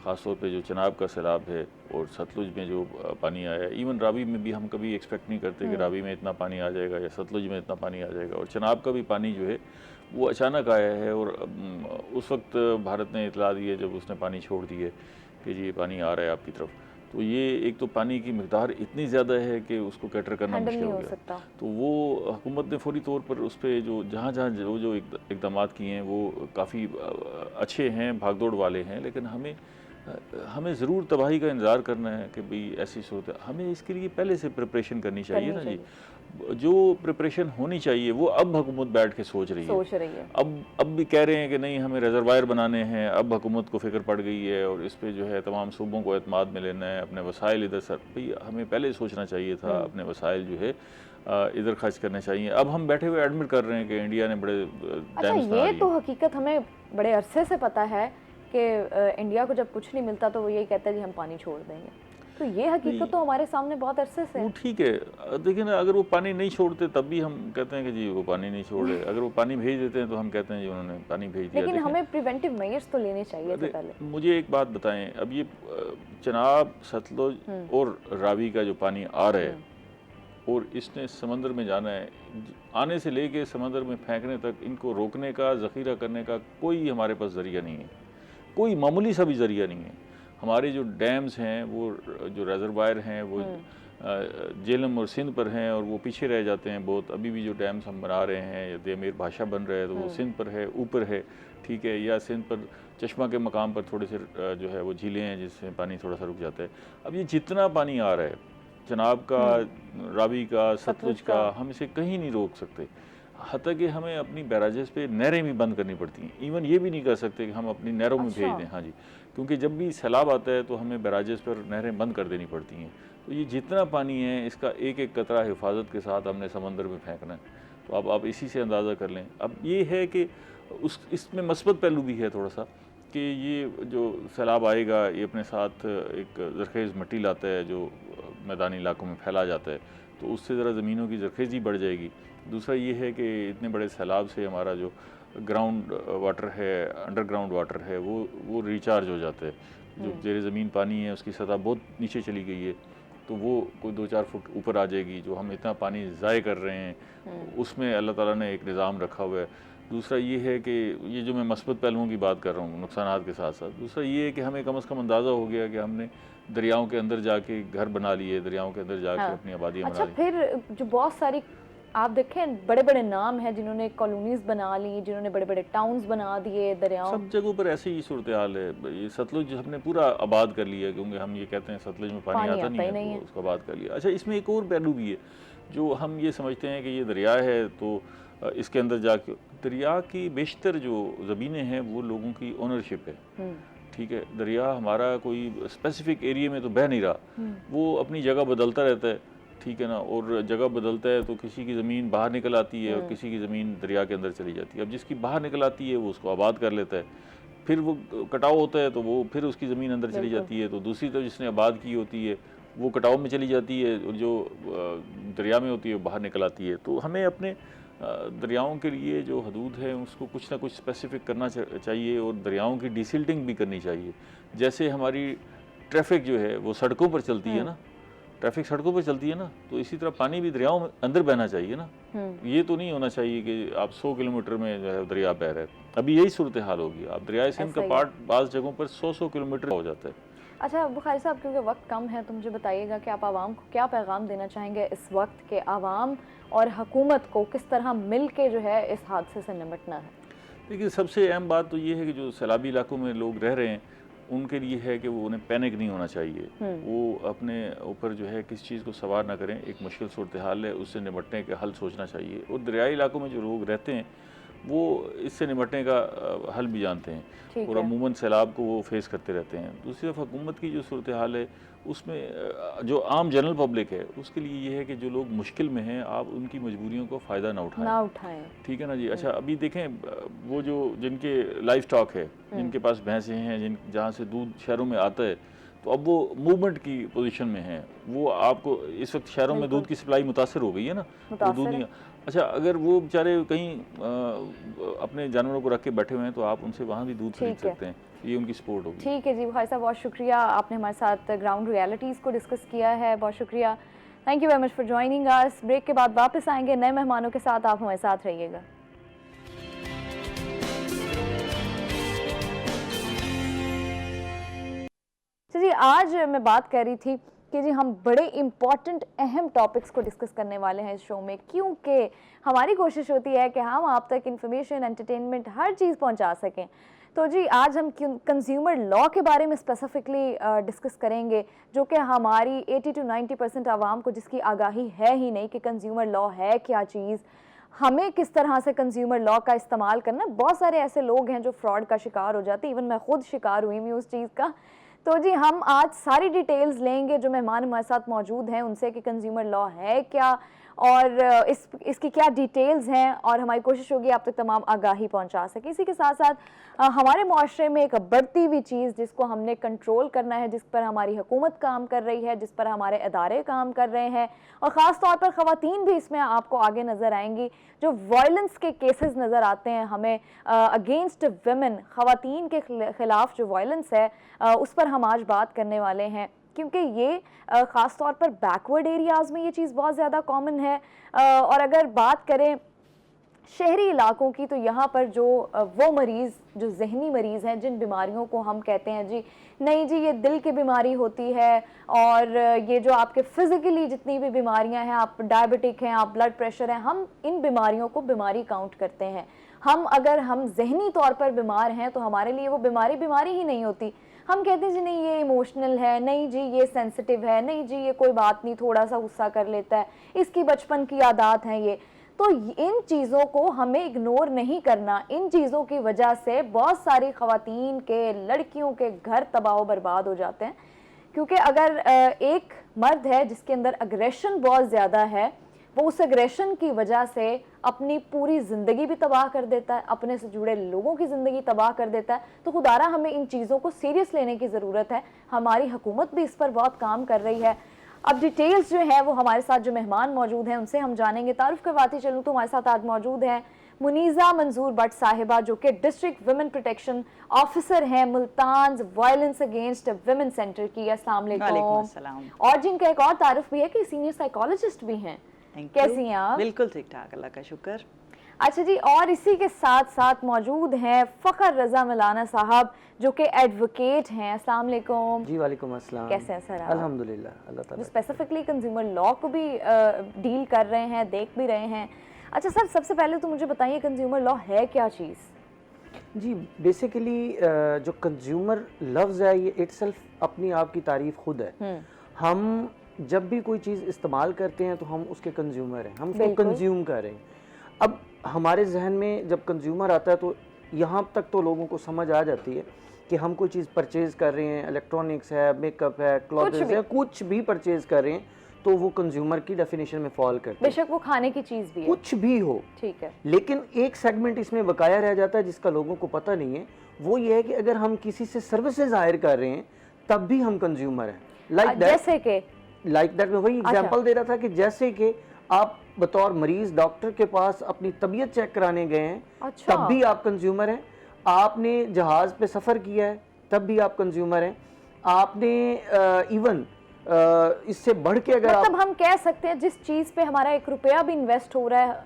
Speaker 2: ख़ास तौर पे जो चनाब का सैलाब है और सतलुज में जो पानी आया है। इवन रावी में भी हम कभी एक्सपेक्ट नहीं करते कि रावी में इतना पानी आ जाएगा या सतलुज में इतना पानी आ जाएगा। और चनाब का भी पानी जो है वो अचानक आया है, और उस वक्त भारत ने इतला दी है जब उसने पानी छोड़ दी है कि जी ये पानी आ रहा है आपकी तरफ। तो ये एक तो पानी की मिक़दार इतनी ज़्यादा है कि उसको कैटर करना मुश्किल हो गया। तो वो हुकूमत ने फ़ौरी तौर पर उस पर जो जहाँ जो इक़दामात किए हैं वो काफ़ी अच्छे हैं, भागदौड़ वाले हैं। लेकिन हमें ज़रूर तबाही का इंतज़ार करना है कि भाई ऐसी सूरत, हमें इसके लिए पहले से प्रिपरेशन करनी चाहिए ना जी। जो प्रिपरेशन होनी चाहिए वो अब हुकूमत बैठ के सोच रही है। अब भी कह रहे हैं कि नहीं हमें रिजर्वायर बनाने हैं। अब हुकूमत को फ़िक्र पड़ गई है और इस पे जो है तमाम सूबों को एतमाद में लेना है, अपने वसाइल इधर सर भाई हमें पहले सोचना चाहिए था, अपने वसाइल जो है इधर खर्च करने चाहिए। अब हम बैठे हुए एडमिट कर रहे हैं कि इंडिया ने बड़े
Speaker 1: अच्छा, ये तो हकीकत हमें बड़े अरसे से पता है कि इंडिया को जब कुछ नहीं मिलता तो वो यही कहता है कि हम पानी छोड़ देंगे। तो ये हकीकत तो हमारे सामने बहुत अरसे से है।
Speaker 2: वो ठीक है, देखिए ना, अगर वो पानी नहीं छोड़ते तब भी हम कहते हैं कि जी वो पानी नहीं छोड़े। अगर वो पानी भेज देते हैं तो हम कहते हैं जी उन्होंने पानी भेज दिया।
Speaker 1: लेकिन हमें प्रिवेंटिव मेजर्स तो लेने चाहिए थे पहले।
Speaker 2: मुझे एक बात बताएं, अब ये चनाब, सतलुज और रावी का जो पानी आ रहा है और इसने समंदर में जाना है, आने से लेके समंदर में फेंकने तक इनको रोकने का, ज़ख़ीरा करने का कोई हमारे पास ज़रिया नहीं है, कोई मामूली सा भी ज़रिया नहीं है। हमारे जो डैम्स हैं, वो जो रिजर्वायर हैं वो जेलम और सिंध पर हैं और वो पीछे रह जाते हैं बहुत। अभी भी जो डैम्स हम बना रहे हैं या देमेर भाषा बन रहा है तो वो सिंध पर है, ऊपर है, ठीक है, या सिंध पर चश्मा के मकाम पर थोड़े से जो है वो झीलें हैं जिससे पानी थोड़ा सा रुक जाता है। अब ये जितना पानी आ रहा है, चनाब का, रावी का, सतलुज का, हम इसे कहीं नहीं रोक सकते। हत्ता कि हमें अपनी बैराजेस पे नहरें भी बंद करनी पड़ती हैं। इवन ये भी नहीं कर सकते कि हम अपनी नहरों में भेज दें। हाँ जी, क्योंकि जब भी सैलाब आता है तो हमें बैराजेस पर नहरें बंद कर देनी पड़ती हैं। तो ये जितना पानी है इसका एक एक कतरा हिफाजत के साथ हमने समंदर में फेंकना है। तो अब आप इसी से अंदाज़ा कर लें। अब ये है कि इसमें मस्बत पहलू भी है थोड़ा सा कि ये जो सैलाब आएगा ये अपने साथ एक ज़रख़ेज़ मिट्टी लाता है जो मैदानी इलाकों में फैला जाता है, तो उससे ज़रा ज़मीनों की ज़रख़ेज़ी बढ़ जाएगी। दूसरा ये है कि इतने बड़े सैलाब से हमारा जो ग्राउंड वाटर है, अंडरग्राउंड वाटर है, वो रिचार्ज हो जाता है। जो ज़ेरे ज़मीन पानी है उसकी सतह बहुत नीचे चली गई है, तो वो कोई 2-4 फुट ऊपर आ जाएगी। जो हम इतना पानी ज़ाय कर रहे हैं उसमें अल्लाह ताला ने एक निज़ाम रखा हुआ है। दूसरा ये है कि ये जो मैं मस्बत पहलुओं की बात कर रहा हूँ नुकसानात के साथ साथ, दूसरा ये है कि हमें कम से कम अंदाज़ा हो गया कि हमने दरियाओं के अंदर जाके घर बना लिए, दरियाओं के अंदर जाके अपनी आबादियाँ बना ली।
Speaker 1: अच्छा, फिर जो बहुत सारी आप देखें बड़े बड़े नाम हैं जिन्होंने कॉलोनीज बना ली, जिन्होंने बड़े बड़े टाउन्स बना दिए दरियाओं।
Speaker 2: सब जगहों पर ऐसी ही सूरत हाल है। ये सतलुज हमने पूरा आबाद कर लिया, क्योंकि हम ये कहते हैं सतलुज में पानी आता नहीं है तो उसको आबाद कर लिया। अच्छा, इसमें एक और पहलू भी है, जो हम ये समझते हैं कि ये दरिया है तो इसके अंदर जाके दरिया की बेशतर जो ज़मीनें हैं वो लोगों की ओनरशिप है। ठीक है, दरिया हमारा कोई स्पेसिफिक एरिया में तो बह नहीं रहा, वो अपनी जगह बदलता रहता है। ठीक है ना, और जगह बदलता है तो किसी की ज़मीन बाहर निकल आती है और किसी की ज़मीन दरिया के अंदर चली जाती है। अब जिसकी बाहर निकल आती है वो उसको आबाद कर लेता है, फिर वो कटाव होता है तो वो फिर उसकी ज़मीन अंदर चली जाती है, तो दूसरी तरफ जिसने आबाद की होती है वो कटाव में चली जाती है और जो दरिया में होती है वो बाहर निकल आती है। तो हमें अपने दरियाओं के लिए जो हदूद है उसको कुछ ना कुछ स्पेसिफिक करना चाहिए और दरियाओं की डिसिल्टिंग भी करनी चाहिए। जैसे हमारी ट्रैफिक जो है वो सड़कों पर चलती है ना, ट्रैफिक सड़कों पर चलती है ना, तो इसी तरह पानी भी दरियाओं में अंदर बहना चाहिए ना। ये तो नहीं होना चाहिए कि आप 100 किलोमीटर में जो है दरिया बह रहा है। अभी यही सूरत हाल होगी, आप दरिया सिंध का पार्ट बाज़ जगहों पर 100 किलोमीटर हो जाता है।
Speaker 1: अच्छा बुखारी साहब, क्योंकि वक्त कम है तो मुझे बताइएगा कि आप आवाम को क्या पैगाम देना चाहेंगे इस वक्त के आवाम और हुकूमत को किस तरह मिल के जो है इस हादसे से निपटना है?
Speaker 2: देखिए, सबसे अहम बात तो ये है कि जो सैलाबी इलाकों में लोग रह रहे हैं उनके लिए है कि वो उन्हें पैनिक नहीं होना चाहिए। वो अपने ऊपर जो है किस चीज़ को सवार ना करें, एक मुश्किल सूरत हाल है उससे निपटने के हल सोचना चाहिए। और दरियाई इलाकों में जो लोग रहते हैं वो इससे निपटने का हल भी जानते हैं और अमूमन सैलाब को वो फेस करते रहते हैं। दूसरी तरफ हुकूमत की जो सूरत हाल है उसमें जो आम जनरल पब्लिक है उसके लिए ये है कि जो लोग मुश्किल में हैं आप उनकी मजबूरियों को फ़ायदा ना उठाएं। ठीक है ना जी। अच्छा, अभी देखें वो जो जिनके लाइफ स्टॉक है, जिनके पास भैंसें हैं, जहाँ से दूध शहरों में आता है, तो अब वो मूवमेंट की पोजीशन में है। वो आपको इस वक्त शहरों में दूध की सप्लाई मुतासर हो गई है ना, तो दूध नहीं। अच्छा, अगर वो बेचारे कहीं अपने जानवरों को रख के बैठे हुए हैं तो आप उनसे वहाँ भी दूध खरीद सकते हैं, ये उनकी सपोर्ट होगी।
Speaker 1: ठीक है जी बुखारी साहब, बहुत शुक्रिया, आपने हमारे साथ ग्राउंड रियलिटीज़ को डिस्कस किया है, बहुत शुक्रिया। Thank you very much for joining us. Break के बाद वापस आएंगे नए मेहमानों के साथ, आप हमारे साथ रहिएगा। चलिए, आज मैं बात कर रही थी कि जी हम बड़े इम्पॉर्टेंट अहम टॉपिक्स को डिस्कस करने वाले हैं इस शो में, क्योंकि हमारी कोशिश होती है कि हम आप तक इंफॉर्मेशन, एंटरटेनमेंट, हर चीज़ पहुंचा सकें। तो जी आज हम कंज्यूमर लॉ के बारे में स्पेसिफिकली डिस्कस करेंगे, जो कि हमारी 80 to 90% आवाम को जिसकी आगाही है ही नहीं कि कंज्यूमर लॉ है क्या चीज़, हमें किस तरह से कंज्यूमर लॉ का इस्तेमाल करना। बहुत सारे ऐसे लोग हैं जो फ्रॉड का शिकार हो जाते हैं, इवन मैं खुद शिकार हुई हूँ उस चीज़ का। तो जी हम आज सारी डिटेल्स लेंगे जो मेहमान हमारे साथ मौजूद हैं उनसे कि कंज्यूमर लॉ है क्या और इसकी क्या डिटेल्स हैं, और हमारी कोशिश होगी आप तक तमाम आगाही पहुंचा सके। इसी के साथ साथ हमारे माशरे में एक बढ़ती हुई चीज़ जिसको हमने कंट्रोल करना है, जिस पर हमारी हुकूमत काम कर रही है, जिस पर हमारे इदारे काम कर रहे हैं, और ख़ास तौर पर ख़वातीन भी इसमें आपको आगे नज़र आएंगी। जो वायलेंस के केसेस नज़र आते हैं हमें अगेंस्ट वुमेन, ख़वातीन के ख़िलाफ़ जो वायलेंस है उस पर हम आज बात करने वाले हैं, क्योंकि ये ख़ास तौर पर बैकवर्ड एरियाज़ में ये चीज़ बहुत ज़्यादा कॉमन है। और अगर बात करें शहरी इलाकों की, तो यहाँ पर जो वो मरीज़ जो जहनी मरीज़ हैं, जिन बीमारियों को हम कहते हैं जी नहीं जी ये दिल की बीमारी होती है, और ये जो आपके फ़िज़िकली जितनी भी बीमारियाँ हैं, आप डायबिटिक हैं, आप ब्लड प्रेशर हैं, हम इन बीमारियों को बीमारी काउंट करते हैं। अगर हम जहनी तौर पर बीमार हैं तो हमारे लिए वो बीमारी ही नहीं होती। हम कहते हैं जी नहीं ये इमोशनल है, नहीं जी ये सेंसिटिव है, नहीं जी ये कोई बात नहीं, थोड़ा सा गुस्सा कर लेता है, इसकी बचपन की आदत है ये। तो इन चीज़ों को हमें इग्नोर नहीं करना। इन चीज़ों की वजह से बहुत सारी ख़वातीन के, लड़कियों के घर तबाह बर्बाद हो जाते हैं, क्योंकि अगर एक मर्द है जिसके अंदर अग्रेशन बहुत ज़्यादा है, वो उस एग्रेशन की वजह से अपनी पूरी ज़िंदगी भी तबाह कर देता है, अपने से जुड़े लोगों की ज़िंदगी तबाह कर देता है। तो खुदारा हमें इन चीज़ों को सीरियस लेने की ज़रूरत है। हमारी हुकूमत भी इस पर बहुत काम कर रही है। अब डिटेल्स जो है वो हमारे साथ जो मेहमान मौजूद हैं उनसे हम जानेंगे। तारुफ करवाती चलूँ तो हमारे साथ आज मौजूद हैं मुनीज़ा मंजूर भट्ट साहिबा, जो कि डिस्ट्रिक्ट वुमेन प्रोटेक्शन ऑफिसर हैं Multan violence against women centre की। अस्सलाम वालेकुम। और जिनका एक और तारुफ भी है कि सीनियर साइकोलॉजिस्ट भी हैं। कैसी हैं आप?
Speaker 4: बिल्कुल ठीक ठाक, अल्लाह का शुक्र।
Speaker 1: अच्छा जी, और इसी के साथ साथ मौजूद हैं फ़खर रज़ा मौलाना साहब जो कि एडवोकेट हैं। अस्सलाम वालेकुम।
Speaker 4: जी वालेकुम अस्सलाम।
Speaker 1: कैसे हैं सर आप?
Speaker 4: अल्हम्दुलिल्लाह, अल्लाह ताला।
Speaker 1: जो स्पेसिफिकली कंज्यूमर लॉ को भी डील कर रहे हैं, देख भी रहे हैं। अच्छा सर, सबसे पहले तो मुझे बताइए कंज्यूमर लॉ है क्या चीज़?
Speaker 4: जी बेसिकली जो कंज्यूमर लफ्ज़ है ये इटसेल्फ अपनी आप की तारीफ खुद है। हम जब भी कोई चीज़ इस्तेमाल करते हैं तो हम उसके कंज्यूमर हैं, हम उसको
Speaker 1: बिल्कुल।
Speaker 4: कंज्यूम कर रहे हैं। अब हमारे जहन में जब कंज्यूमर आता है तो यहाँ तक तो लोगों को समझ आ जाती है कि हम कोई चीज़ परचेज़ कर रहे हैं, इलेक्ट्रॉनिक्स है, मेकअप है, क्लॉथ्स
Speaker 1: भी।
Speaker 4: है, कुछ भी परचेज़ कर रहे हैं तो वो कंज्यूमर की डेफिनेशन में फॉल करते हैं,
Speaker 1: बेशक वो खाने की चीज़ भी है।
Speaker 4: कुछ भी हो।
Speaker 1: ठीक है।
Speaker 4: लेकिन एक सेगमेंट इसमें बकाया रह जाता है जिसका लोगों को पता नहीं है, वो ये है कि अगर हम किसी से सर्विसेज हायर कर रहे हैं तब भी हम कंज्यूमर हैं।
Speaker 1: जैसे कि
Speaker 4: लाइक दैट मैं वही एग्जांपल दे रहा था कि जैसे कि आप बतौर मरीज डॉक्टर के पास अपनी तबीयत चेक कराने गए हैं,
Speaker 1: अच्छा।
Speaker 4: तब भी आप कंज्यूमर हैं। आपने जहाज पे सफ़र किया है तब भी आप कंज्यूमर हैं। आपने इवन इससे बढ़ के अगर
Speaker 1: मतलब हम कह सकते हैं जिस चीज़ पे हमारा 1 रुपया भी इन्वेस्ट हो रहा है,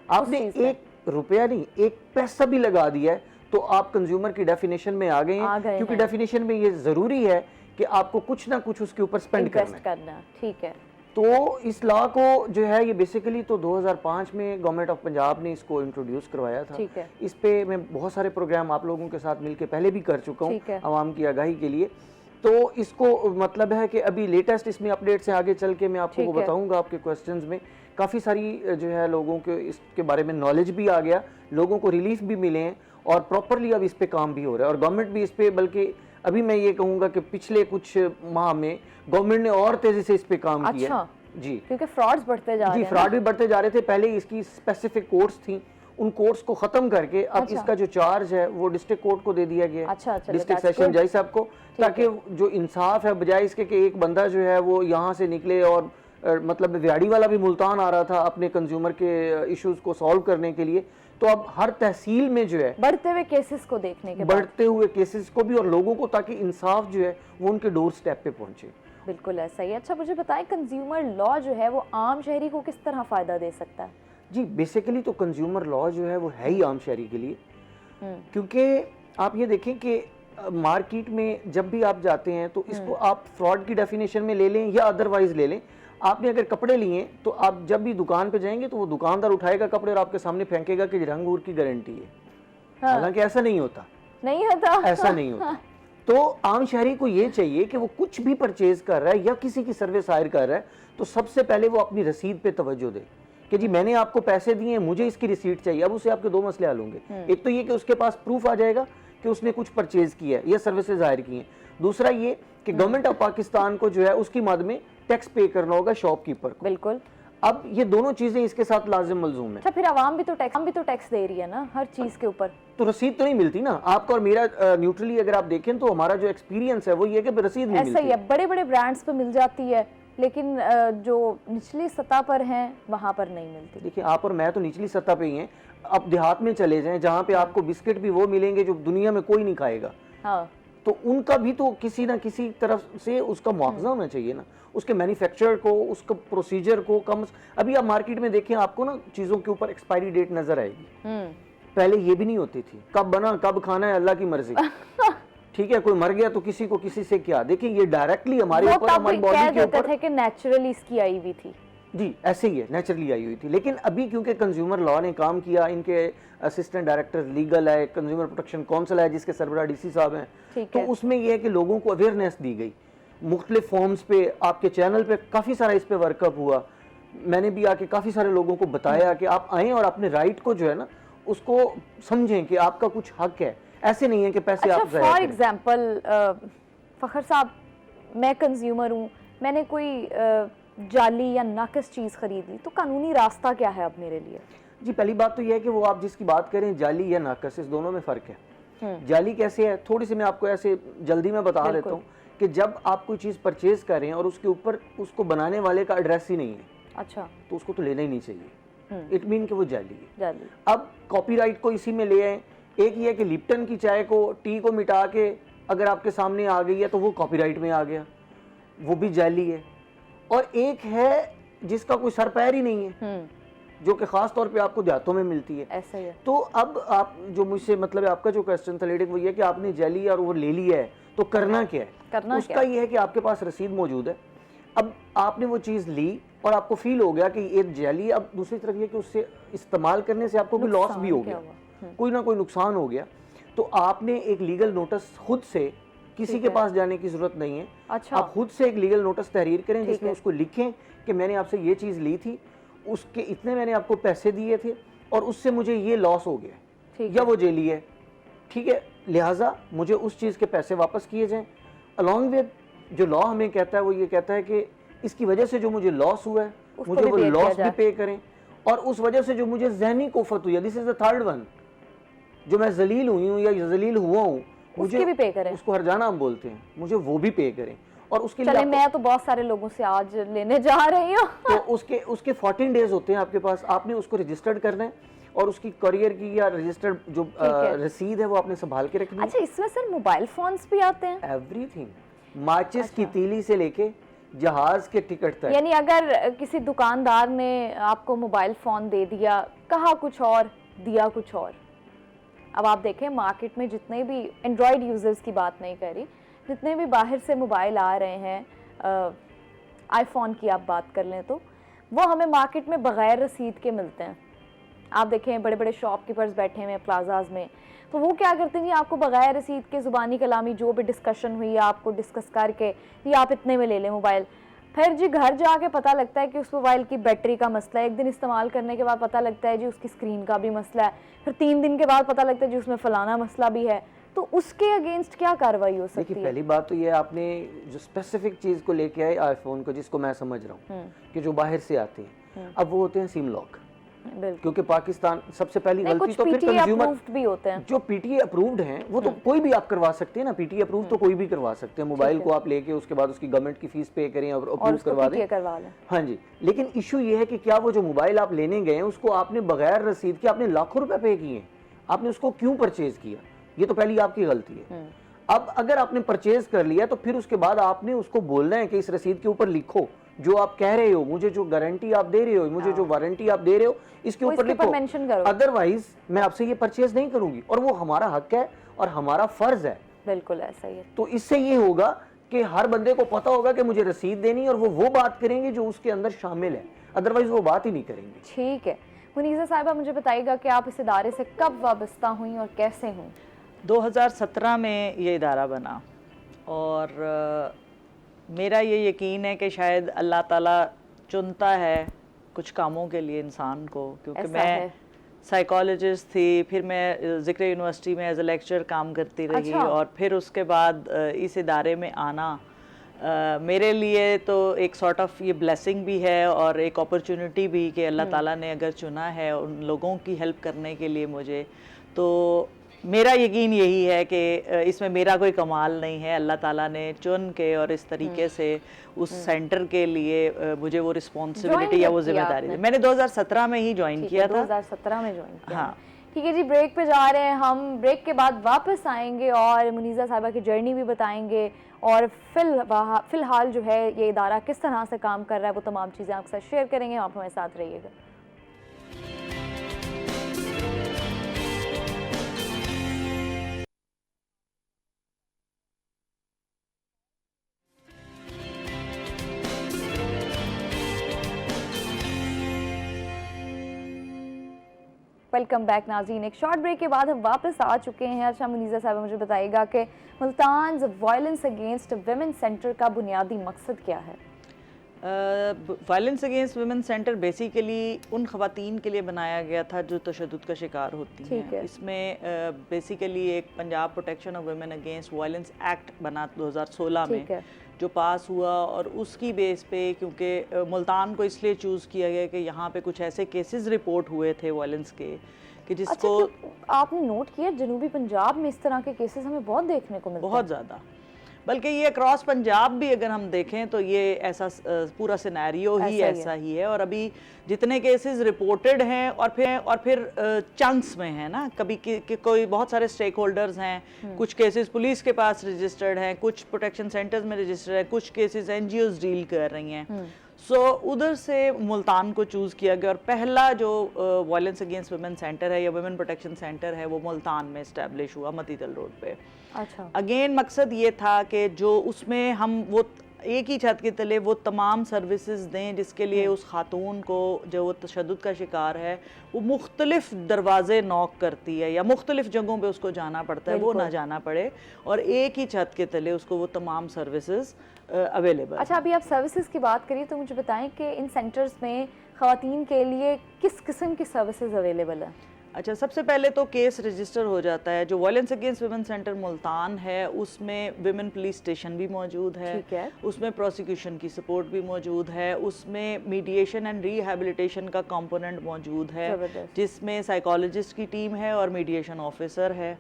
Speaker 4: आपने
Speaker 1: चीज़ पे।
Speaker 4: 1 रुपया नहीं 1 पैसा भी लगा दिया है तो आप कंज्यूमर की डेफिनेशन में आ गए
Speaker 1: आ
Speaker 4: हैं,
Speaker 1: गए
Speaker 4: क्योंकि
Speaker 1: हैं।
Speaker 4: डेफिनेशन में ये ज़रूरी है कि आपको कुछ ना कुछ उसके ऊपर स्पेंड करना
Speaker 1: इन्वेस्ट
Speaker 4: है।
Speaker 1: करना। ठीक है।
Speaker 4: तो इस लॉ को जो है ये बेसिकली तो 2005 में गवर्नमेंट ऑफ पंजाब ने इसको इंट्रोड्यूस करवाया था।
Speaker 1: ठीक है।
Speaker 4: इस पे मैं बहुत सारे प्रोग्राम आप लोगों के साथ मिलके पहले भी कर चुका हूँ
Speaker 1: ठीक है।
Speaker 4: आवाम की आगाही के लिए। तो इसको मतलब है कि अभी लेटेस्ट इसमें अपडेट्स हैं, आगे चल के मैं आपको
Speaker 1: ठीक
Speaker 4: वो
Speaker 1: है।
Speaker 4: बताऊंगा। आपके क्वेश्चंस में काफ़ी सारी जो है लोगों के इसके बारे में नॉलेज भी आ गया, लोगों को रिलीफ भी मिले हैं और प्रॉपरली अब इस पे काम भी हो रहा है और गवर्नमेंट भी इस पे, बल्कि अभी मैं ये कहूँगा कि पिछले कुछ माह में गवर्नमेंट ने और तेज़ी से इस पे काम किया
Speaker 1: अच्छा।
Speaker 4: है। जी
Speaker 1: क्योंकि फ्रॉड्स बढ़ते जा रहे
Speaker 4: जी,
Speaker 1: हैं।
Speaker 4: फ्रॉड भी बढ़ते जा रहे थे। पहले इसकी स्पेसिफिक कोर्ट्स थी, उन कोर्ट्स को खत्म करके अब
Speaker 1: अच्छा।
Speaker 4: इसका जो चार्ज है वो डिस्ट्रिक्ट कोर्ट को दे दिया गया है,
Speaker 1: अच्छा, चलो,
Speaker 4: डिस्ट्रिक्ट
Speaker 1: that's
Speaker 4: सेशन
Speaker 1: good।
Speaker 4: जज साहब को, ताकि जो इंसाफ है बजाय इसके कि एक बंदा जो है वो यहाँ से निकले और मतलब व्याड़ी वाला भी मुल्तान आ रहा था अपने कंज्यूमर के इश्यूज को सॉल्व करने के लिए, तो अब हर तहसील में जो है
Speaker 1: बढ़ते हुए केसेस को देखने के बाद।
Speaker 4: बढ़ते हुए केसेस को भी और लोगों को, ताकि इंसाफ जो है वो उनके डोर स्टेप पे पहुंचे।
Speaker 1: बिल्कुल ऐसा ही। अच्छा मुझे बताएं कंज्यूमर लॉ जो है वो आम शहरी को किस तरह फ़ायदा दे सकता है?
Speaker 4: जी बेसिकली तो कंज्यूमर लॉ जो है वो है ही आम शहरी के लिए, क्योंकि आप ये देखें कि मार्केट में जब भी आप जाते हैं तो इसको आप फ्रॉड की डेफिनेशन में ले लें या अदरवाइज ले लें। आपने अगर कपड़े लिए तो आप जब भी दुकान पे जाएंगे तो वो दुकानदार उठाएगा कपड़े और आपके सामने फेंकेगा कि रंग की गारंटी है।
Speaker 1: हाँ।
Speaker 4: हालांकि ऐसा नहीं होता,
Speaker 1: नहीं होता।
Speaker 4: ऐसा नहीं होता। तो आम शहरी को ये चाहिए कि वो कुछ भी परचेज कर रहा है या किसी की सर्विस हायर कर रहा है तो सबसे पहले वो अपनी रसीद पे तवज्जो दे कि जी मैंने आपको पैसे दिए, मुझे इसकी रिसीट चाहिए। अब उसे आपके 2 मसले हल होंगे। एक तो ये कि उसके पास प्रूफ आ जाएगा कि उसने कुछ परचेज किया है या सर्विसेज हायर की हैं। दूसरा ये कि गवर्नमेंट ऑफ पाकिस्तान को जो है उसकी मद में टैक्स पे करना होगा शॉपकीपर को।
Speaker 1: बिल्कुल।
Speaker 4: अब ये दोनों चीजें इसके साथ लाजिम मलजूम है।
Speaker 1: अच्छा फिर आवाम भी तो टैक्स दे रही है ना हर चीज़ के ऊपर।
Speaker 4: तो रसीद तो नहीं मिलती ना आपको और मेरा। न्यूट्रली अगर आप देखें तो हमारा जो एक्सपीरियंस है वो ये है कि रसीद नहीं
Speaker 1: ऐसा ही
Speaker 4: मिलती।
Speaker 1: है, बड़े बड़े ब्रांड्स पे मिल जाती है लेकिन जो निचली सतह पर हैं वहाँ पर नहीं मिलती।
Speaker 4: देखिए आप और मैं तो निचली सतह पे ही हैं। अब देहात में चले जाएं जहाँ पे आपको बिस्किट भी वो मिलेंगे जो दुनिया में कोई नहीं खाएगा,
Speaker 1: हाँ।
Speaker 4: तो उनका भी तो किसी ना किसी तरफ से उसका मुआवजा होना चाहिए ना, उसके मैन्युफैक्चरर को, उसका प्रोसीजर को। कम अभी आप मार्केट में देखें आपको ना चीज़ों के ऊपर एक्सपायरी डेट नजर आएगी। पहले ये भी नहीं होती थी, कब बना कब खाना है अल्लाह की मर्जी। ठीक है, कोई मर गया तो किसी को किसी से क्या। देखिए ये डायरेक्टली हमारे
Speaker 1: वो
Speaker 4: ऊपर,
Speaker 1: तब
Speaker 4: हमारी
Speaker 1: कह
Speaker 4: बॉडी के
Speaker 1: देते
Speaker 4: ऊपर।
Speaker 1: थे कि नेचुरली इसकी आई हुई थी।
Speaker 4: जी ऐसे ही है, नेचुरली आई हुई थी। लेकिन अभी क्योंकि कंज्यूमर लॉ ने काम किया, इनके असिस्टेंट डायरेक्टर लीगल है, कंज्यूमर प्रोटेक्शन काउंसिल है जिसके सरबराह डीसी साहब हैं, तो उसमें यह है कि लोगों को अवेयरनेस दी गई मुख्तलिफ फॉर्म्स पे। आपके चैनल पे काफ़ी सारा इस पे वर्कअप हुआ। मैंने भी आके काफ़ी सारे लोगों को बताया कि आप आएँ और अपने राइट को जो है ना उसको समझें कि आपका कुछ हक है। ऐसे नहीं है कि पैसे
Speaker 1: अच्छा,
Speaker 4: आप ज़ाया
Speaker 1: फॉर
Speaker 4: करें।
Speaker 1: एग्जांपल फ़खर साहब, मैं कंज्यूमर हूँ, मैंने कोई जाली या नाकस चीज़ खरीद ली तो कानूनी रास्ता क्या है अब मेरे लिए?
Speaker 4: जी पहली बात तो यह है कि वो आप जिसकी बात करें जाली या नाकस, इस दोनों में फ़र्क है। जाली कैसे है, थोड़ी सी मैं आपको ऐसे जल्दी में बता देता हूँ कि जब आप कोई चीज़ परचेज करें और उसके ऊपर उसको बनाने वाले का एड्रेस ही नहीं है,
Speaker 1: अच्छा,
Speaker 4: तो उसको तो लेना ही नहीं चाहिए। इट मीन कि वो जाली है।
Speaker 1: जाली।
Speaker 4: अब कॉपीराइट को इसी में ले आए। एक ये है कि लिप्टन की चाय को, टी को मिटा के अगर आपके सामने आ गई है तो वो कॉपीराइट में आ गया, वो भी जाली है। और एक है जिसका कोई सर पैर ही नहीं है, जो कि ख़ास तौर पे आपको देहातों में मिलती है।
Speaker 1: ऐसा ही है।
Speaker 4: तो अब आप जो मुझसे मतलब आपका जो क्वेश्चन था लेडी वो ये है कि आपने जेली और वो ले लिया है तो करना क्या है?
Speaker 1: करना
Speaker 4: उसका ये है कि आपके पास रसीद मौजूद है, अब आपने वो चीज़ ली और आपको फील हो गया कि ये जेली, अब दूसरी तरफ ये कि उससे इस्तेमाल करने से आपको कोई लॉस भी हो गया, कोई ना कोई नुकसान हो गया, तो आपने एक लीगल नोटिस खुद से, किसी के पास जाने की जरूरत नहीं है।
Speaker 1: अच्छा।
Speaker 4: आप खुद से एक लीगल नोटिस तहरीर करें जिसमें उसको लिखें कि मैंने आपसे ये चीज़ ली थी, उसके इतने मैंने आपको पैसे दिए थे और उससे मुझे ये लॉस हो गया या वो जेली है, ठीक है, लिहाजा मुझे उस चीज़ के पैसे वापस किए जाएं। अलॉन्ग विद जो लॉ हमें कहता है वो ये कहता है कि इसकी वजह से जो मुझे लॉस हुआ है मुझे वो लॉस भी पे करें, और उस वजह से जो मुझे ज़हनी कोफत हुई है, this is the third one, जो मैं जलील हुई हूँ या जलील हुआ हूँ, मुझे
Speaker 1: भी पे करें,
Speaker 4: उसको हरजाना हम बोलते हैं, मुझे वो भी पे करें। और उसके
Speaker 1: चले
Speaker 4: लिए
Speaker 1: मैं तो बहुत सारे लोगों से आज लेने जा रही हूँ
Speaker 4: तो उसके 14 डेज होते हैं आपके पास, आपने उसको रजिस्टर्ड करना है और उसकी करियर की या रजिस्टर्ड जो रसीद है वो आपने संभाल के रखनी है।
Speaker 1: अच्छा, इसमें सर मोबाइल फोन्स भी आते हैं?
Speaker 4: एवरीथिंग, माचिस की तीली से लेके जहाज के टिकट तक।
Speaker 1: यानी अगर किसी दुकानदार ने आपको मोबाइल फ़ोन दे दिया, कहा कुछ और, दिया कुछ और। अब आप देखें मार्केट में जितने भी एंड्रॉयड यूज़र्स की बात नहीं कर रही, जितने भी बाहर से मोबाइल आ रहे हैं, आईफोन की आप बात कर लें तो वो हमें मार्केट में बग़ैर रसीद के मिलते हैं। आप देखें बड़े बड़े शॉपकीपर्स बैठे हुए हैं प्लाजाज में, तो वो क्या करते हैं, आपको बग़ैर रसीद के ज़ुबानी कलामी जो भी डिस्कशन हुई आपको डिस्कस करके ये आप इतने में ले लें मोबाइल, फिर जी घर जाके पता लगता है कि उस मोबाइल की बैटरी का मसला है, एक दिन इस्तेमाल करने के बाद पता लगता है जी उसकी स्क्रीन का भी मसला है, फिर 3 दिन के बाद पता लगता है जी उसमें फ़लाना मसला भी है। तो उसके अगेंस्ट क्या कार्रवाई हो सकती है?
Speaker 4: देखिए, पहली बात तो ये आपने जो स्पेसिफिक चीज़ को लेके आए आईफोन को, जिसको मैं समझ रहा हूँ कि जो बाहर से आते हैं, अब वो होते हैं सिम लॉक, क्योंकि पाकिस्तान सबसे पहली गलती तो फिर कंज्यूमर
Speaker 1: भी होते हैं
Speaker 4: जो पीटीए अप्रूव्ड हैं वो तो कोई भी आप करवा सकते हैं ना, पीटीए अप्रूव तो कोई भी करवा सकते हैं, मोबाइल को आप लेके उसके बाद उसकी गवर्नमेंट की फीस पे करें और अप्रूव करवा दें। हाँ जी, लेकिन इशू ये है कि क्या वो जो मोबाइल आप लेने गए हैं उसको आपने बगैर रसीद के आपने लाखों रुपए पे किए, आपने उसको क्यों परचेज किया? ये तो पहली आपकी गलती है। अब अगर आपने परचेज कर लिया तो फिर उसके बाद आपने उसको बोलना है कि इस रसीद के ऊपर लिखो जो आप कह रहे हो, मुझे जो गारंटी आप दे रहे हो, मुझे जो वारंटी आप दे रहे हो, इसके ऊपर लिखो, अदरवाइज मैं आपसे ये परचेज नहीं करूंगी। और वो हमारा हक है और हमारा फर्ज है।
Speaker 1: बिल्कुल ऐसा ही है।
Speaker 4: तो इससे ये होगा कि हर बंदे को पता होगा कि मुझे रसीद देनी, और वो बात करेंगे जो उसके अंदर शामिल है, अदरवाइज वो बात ही नहीं करेंगे।
Speaker 1: ठीक है, मुनीज़ा साहिबा मुझे बताइएगा कि आप इस इदारे से कब वाबस्ता हुई और कैसे हुई?
Speaker 5: 2017 में ये इदारा बना और मेरा ये यकीन है कि शायद अल्लाह ताला चुनता है कुछ कामों के लिए इंसान को, क्योंकि मैं साइकोलॉजिस्ट थी, फिर मैं ज़िक्र यूनिवर्सिटी में एज ए लेक्चर काम करती रही। अच्छा। और फिर उसके बाद इस इदारे में आना मेरे लिए तो एक सॉर्ट ऑफ ये ब्लेसिंग भी है और एक अपॉर्चुनिटी भी कि अल्लाह ताला ने अगर चुना है उन लोगों की हेल्प करने के लिए मुझे, तो मेरा यकीन यही है कि इसमें मेरा कोई कमाल नहीं है, अल्लाह ताला ने चुन के और इस तरीके से उस सेंटर के लिए मुझे वो रिस्पॉन्सिबिलिटी या वो जिम्मेदारी दी। मैंने 2017 में ही ज्वाइन किया था।
Speaker 1: 2017 में ज्वाइन किया।
Speaker 5: हाँ,
Speaker 1: ठीक है जी, ब्रेक पे जा रहे हैं हम, ब्रेक के बाद वापस आएंगे और मुनीज़ा साहिबा की जर्नी भी बताएंगे और फिलहाल जो है ये इदारा किस तरह से काम कर रहा है वो तमाम चीज़ें आपके साथ शेयर करेंगे। आप हमारे साथ रहिएगा। वेलकम बैक नाज़रीन, एक शॉर्ट ब्रेक के बाद हम वापस आ चुके हैं। अच्छा मुनीज़ा साहिबा मुझे बताइएगा कि Multan violence against women centre का बुनियादी मकसद क्या है?
Speaker 5: Violence against women centre basically उन ख़वातीन के लिए बनाया गया था जो तशद्दुद का शिकार होती हैं। इसमें बेसिकली एक Punjab protection of women against violence act बना 2016 में जो पास हुआ, और उसकी बेस पे क्योंकि मुल्तान को इसलिए चूज़ किया गया कि यहाँ पे कुछ ऐसे केसेस रिपोर्ट हुए थे वायलेंस के कि जिसको
Speaker 1: आपने नोट किया जनूबी पंजाब में इस तरह के केसेस हमें बहुत देखने को मिलते हैं,
Speaker 5: बहुत ज़्यादा, बल्कि ये अक्रॉस पंजाब भी अगर हम देखें तो ये ऐसा पूरा सिनेरियो ही ऐसा ही है। और अभी जितने केसेस रिपोर्टेड हैं और फिर चंक्स में है ना, कभी कोई बहुत सारे स्टेक होल्डर्स हैं, कुछ केसेस पुलिस के पास रजिस्टर्ड हैं, कुछ प्रोटेक्शन सेंटर्स में रजिस्टर्ड है, कुछ केसेस एनजीओज डील कर रही हैं। उधर से मुल्तान को चूज़ किया गया और पहला जो वायलेंस अगेंस्ट वुमेन सेंटर है या वुमेन प्रोटेक्शन सेंटर है वो मुल्तान में इस्टेब्लिश हुआ मतीतल रोड पे।
Speaker 1: अच्छा।
Speaker 5: अगेन मकसद ये था कि जो उसमें हम वो एक ही छत के तले वो तमाम सर्विसेज दें जिसके लिए उस खातून को जो वो तशद्दुद का शिकार है वो मुख्तलिफ दरवाजे नॉक करती है या मुख्तलिफ जगहों पे उसको जाना पड़ता है, वो ना जाना पड़े और एक ही छत के तले उसको वो तमाम सर्विसेज अवेलेबल।
Speaker 1: अच्छा, अभी आप सर्विसेज की बात करिए तो मुझे बताएं कि इन सेंटर्स में ख़वातीन के लिए किस किस्म की सर्विसेज अवेलेबल है?
Speaker 5: अच्छा, सबसे पहले तो केस रजिस्टर हो जाता है। जो violence against women centre Multan है उसमें विमेन पुलिस स्टेशन भी मौजूद है,
Speaker 1: ठीक है।
Speaker 5: उसमें प्रोसिक्यूशन की सपोर्ट भी मौजूद है, उसमें मीडिएशन एंड रिहैबिलिटेशन का कंपोनेंट मौजूद है जिसमें साइकोलॉजिस्ट की टीम है और मीडिएशन ऑफिसर है।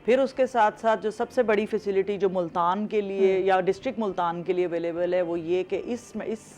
Speaker 5: फिर उसके साथ साथ जो सबसे बड़ी फैसिलिटी जो मुल्तान के लिए या डिस्ट्रिक्ट मुल्तान के लिए अवेलेबल है वो ये कि इस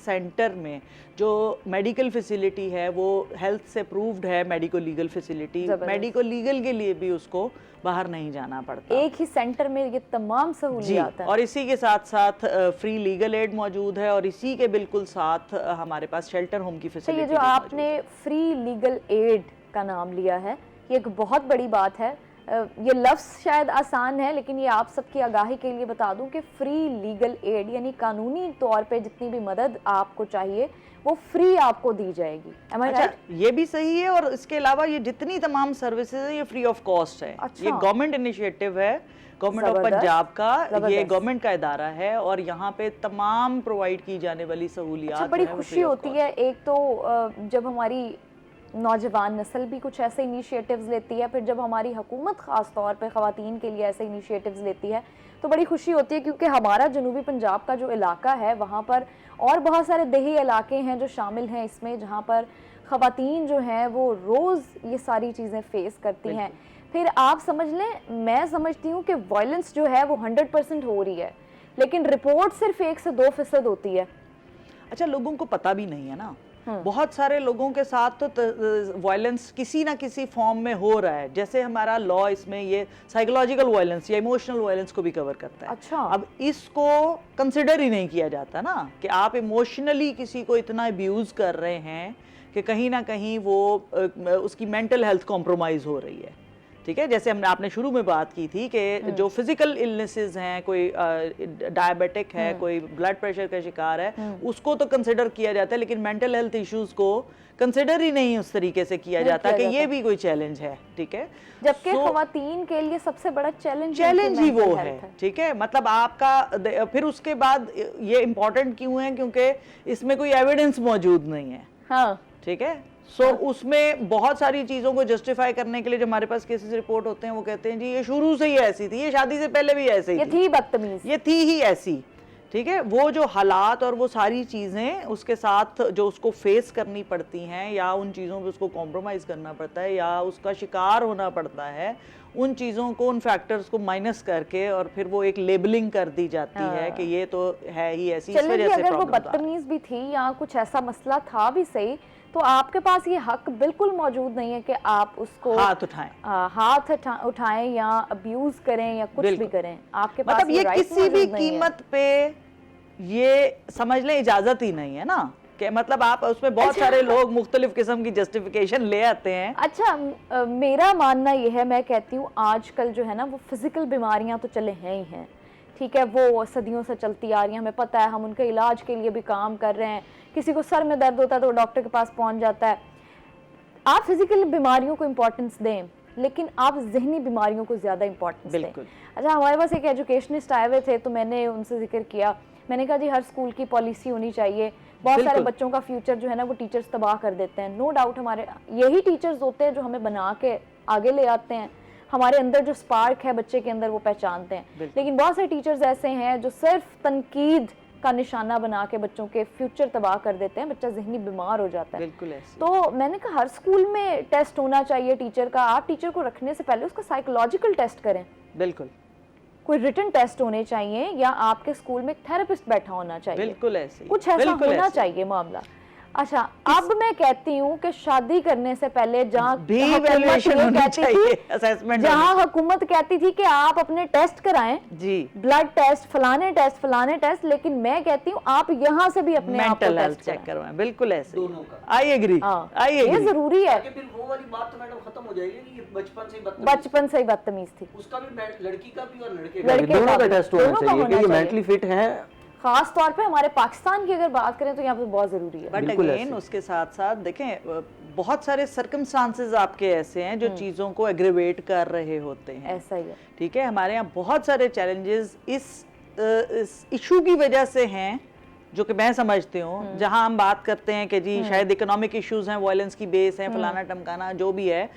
Speaker 5: सेंटर में जो मेडिकल फैसिलिटी है वो हेल्थ से अप्रूव्ड है, medico legal facility. Medico legal के लिए भी उसको बाहर नहीं जाना पड़ता,
Speaker 1: एक ही सेंटर में ये तमाम सहूलियात हैं।
Speaker 5: और इसी के साथ साथ फ्री लीगल एड मौजूद है और इसी के बिल्कुल साथ हमारे पास शेल्टर होम की फैसिलिटी।
Speaker 1: ये जो आपने फ्री लीगल एड का नाम लिया है ये एक बहुत बड़ी बात है। ये लफ्ज़ शायद आसान है लेकिन ये आप सबकी आगाही के लिए बता दूं कि फ्री लीगल एड यानी कानूनी तौर पे जितनी भी मदद आपको चाहिए वो फ्री आपको दी जाएगी।
Speaker 5: अच्छा, ये भी सही है और इसके अलावा ये जितनी तमाम सर्विसेज है ये फ्री ऑफ कॉस्ट है।
Speaker 1: अच्छा।
Speaker 5: ये गवर्नमेंट इनिशिएटिव है, गवर्नमेंट ऑफ पंजाब का, ये गवर्नमेंट का इदारा है और यहाँ पे तमाम प्रोवाइड की जाने वाली सहूलियात।
Speaker 1: अच्छा, बड़ी खुशी होती है एक तो जब हमारी नौजवान नस्ल भी कुछ ऐसे इनिशिएटिव्स लेती है, फिर जब हमारी हुकूमत ख़ास तौर पे ख़वातीन के लिए ऐसे इनिशिएटिव्स लेती है तो बड़ी खुशी होती है क्योंकि हमारा जनूबी पंजाब का जो इलाका है वहाँ पर और बहुत सारे देही इलाके हैं जो शामिल हैं इसमें, जहाँ पर ख़वातीन जो हैं वो रोज़ ये सारी चीज़ें फेस करती हैं। फिर आप समझ लें, मैं समझती हूँ कि वायलेंस जो है वो 100% हो रही है लेकिन रिपोर्ट सिर्फ 1 से 2% होती है।
Speaker 5: अच्छा, लोगों को पता भी नहीं है ना, बहुत सारे लोगों के साथ तो वायलेंस किसी ना किसी फॉर्म में हो रहा है। जैसे हमारा लॉ इसमें ये साइकोलॉजिकल वायलेंस या इमोशनल वायलेंस को भी कवर करता है।
Speaker 1: अच्छा।
Speaker 5: अब इसको कंसिडर ही नहीं किया जाता ना कि आप इमोशनली किसी को इतना अब्यूज कर रहे हैं कि कहीं ना कहीं वो उसकी मेंटल हेल्थ कॉम्प्रोमाइज हो रही है। ठीक है, जैसे हमने आपने शुरू में बात की थी कि जो फिजिकल इलनेसेस हैं, कोई डायबिटिक है, कोई ब्लड प्रेशर का शिकार है, उसको तो कंसिडर किया जाता है लेकिन मेंटल हेल्थ इश्यूज को कंसिडर ही नहीं उस तरीके से किया जाता कि ये भी कोई चैलेंज है। ठीक है,
Speaker 1: जबकि ख़वातीन के लिए सबसे बड़ा चैलेंज
Speaker 5: ही वो है। ठीक है, मतलब आपका फिर उसके बाद ये इम्पोर्टेंट क्यों है क्योंकि इसमें कोई एविडेंस मौजूद नहीं है।
Speaker 1: हाँ,
Speaker 5: ठीक है, उसमें बहुत सारी चीज़ों को जस्टिफाई करने के लिए जो हमारे पास केसेस रिपोर्ट होते हैं वो कहते हैं जी ये शुरू से ही ऐसी थी, ये शादी से पहले भी ऐसे ही
Speaker 1: थी, बदतमीज,
Speaker 5: ये थी ही ऐसी। ठीक है, वो जो हालात और वो सारी चीज़ें उसके साथ जो उसको फेस करनी पड़ती हैं या उन चीज़ों पे उसको कॉम्प्रोमाइज़ करना पड़ता है या उसका शिकार होना पड़ता है, उन चीज़ों को, उन फैक्टर्स को माइनस करके और फिर वो एक लेबलिंग कर दी जाती है कि ये तो है ही ऐसी। इस वजह से
Speaker 1: अगर वो बदतमीज भी थी या कुछ ऐसा मसला था भी सही तो आपके पास ये हक बिल्कुल मौजूद नहीं है कि आप उसको हाथ उठाएं या अब्यूज करें या कुछ भी करें। आपके पास
Speaker 5: मतलब ये किसी भी कीमत पे ये समझ लें इजाजत ही नहीं है ना कि मतलब आप उसमें बहुत सारे लोग मुख्तलिफ किस्म की जस्टिफिकेशन ले आते हैं।
Speaker 1: अच्छा, मेरा मानना ये है, मैं कहती हूँ आजकल जो है ना वो फिजिकल बीमारियां तो चले हैं ही हैं, ठीक है, वो सदियों से चलती आ रही हैं, हमें पता है, हम उनके इलाज के लिए भी काम कर रहे हैं। किसी को सर में दर्द होता है तो डॉक्टर के पास पहुंच जाता है। आप फिजिकल बीमारियों को इम्पोर्टेंस दें लेकिन आप जहनी बीमारियों को ज़्यादा इम्पोर्टेंस दें। अच्छा, हमारे पास एक एजुकेशनिस्ट आए हुए थे तो मैंने उनसे जिक्र किया, मैंने कहा जी हर स्कूल की पॉलिसी होनी चाहिए। बहुत सारे बच्चों का फ्यूचर जो है ना वो टीचर्स तबाह कर देते हैं। नो डाउट हमारे यही टीचर्स होते हैं जो हमें बना के आगे ले आते हैं, हमारे अंदर जो स्पार्क है बच्चे के अंदर वो पहचानते हैं। लेकिन बहुत सारे टीचर्स ऐसे हैं जो सिर्फ तनकीद का निशाना बना के बच्चों के फ्यूचर तबाह कर देते हैं, बच्चा जहनी बीमार हो जाता है।
Speaker 5: बिल्कुल ऐसे।
Speaker 1: तो मैंने कहा हर स्कूल में टेस्ट होना चाहिए टीचर का। आप टीचर को रखने से पहले उसका साइकोलॉजिकल टेस्ट करें।
Speaker 5: बिल्कुल,
Speaker 1: कोई रिटन टेस्ट होने चाहिए या आपके स्कूल में एक थेरेपिस्ट बैठा होना चाहिए।
Speaker 5: बिल्कुल ऐसे,
Speaker 1: कुछ ऐसा होना चाहिए मामला। अच्छा, अब मैं कहती हूँ कि शादी करने से पहले जहाँ
Speaker 5: भी
Speaker 1: हुकूमत
Speaker 5: evaluation
Speaker 1: ये
Speaker 5: होनी
Speaker 1: कहती
Speaker 5: चाहिए,
Speaker 1: थी,
Speaker 5: assessment
Speaker 1: जहाँ हुकूमत कहती थी कि आप अपने टेस्ट कराएं,
Speaker 5: जी,
Speaker 1: ब्लड टेस्ट, फलाने टेस्ट, लेकिन मैं कहती हूँ आप यहाँ से भी अपने आप को
Speaker 5: मेंटल हेल्थ
Speaker 1: टेस्ट
Speaker 5: चेक करवाएं, बिल्कुल ऐसे
Speaker 4: दोनों का।
Speaker 5: आई एग्री,
Speaker 1: हाँ,
Speaker 5: आई
Speaker 1: ये
Speaker 5: एग्री।
Speaker 1: जरूरी है।
Speaker 4: ताकि फिर वो वाली बात तो मैडम खत्म हो जाएगी कि ये बचपन से ही
Speaker 1: बचपन से ही बदतमीज थी,
Speaker 4: उसका भी लड़की का भी और लड़के
Speaker 1: लड़के
Speaker 4: दोनों
Speaker 1: का
Speaker 4: का
Speaker 1: भी,
Speaker 4: टेस्ट होना
Speaker 1: दोनों का
Speaker 4: चाहिए
Speaker 1: होना
Speaker 4: कि ये
Speaker 1: चाहिए।
Speaker 4: मेंटली फिट हैं।
Speaker 1: खास तौर पे हमारे पाकिस्तान की अगर बात करें तो यहाँ पे बहुत जरूरी है।
Speaker 5: बट
Speaker 4: बिल्कुल
Speaker 5: अगेन
Speaker 4: ऐसे।
Speaker 5: उसके साथ साथ देखें बहुत सारे सर्कमस्टांसेस आपके ऐसे हैं जो चीज़ों को एग्रीवेट कर रहे होते हैं,
Speaker 1: ऐसा ही है।
Speaker 5: ठीक है। हमारे यहाँ बहुत सारे चैलेंजेस इस इशू की वजह से हैं जो कि मैं समझती हूँ, जहाँ हम बात करते हैं कि जी शायद इकोनॉमिक इश्यूज हैं, वायलेंस की बेस है, फलाना टमकाना जो भी है।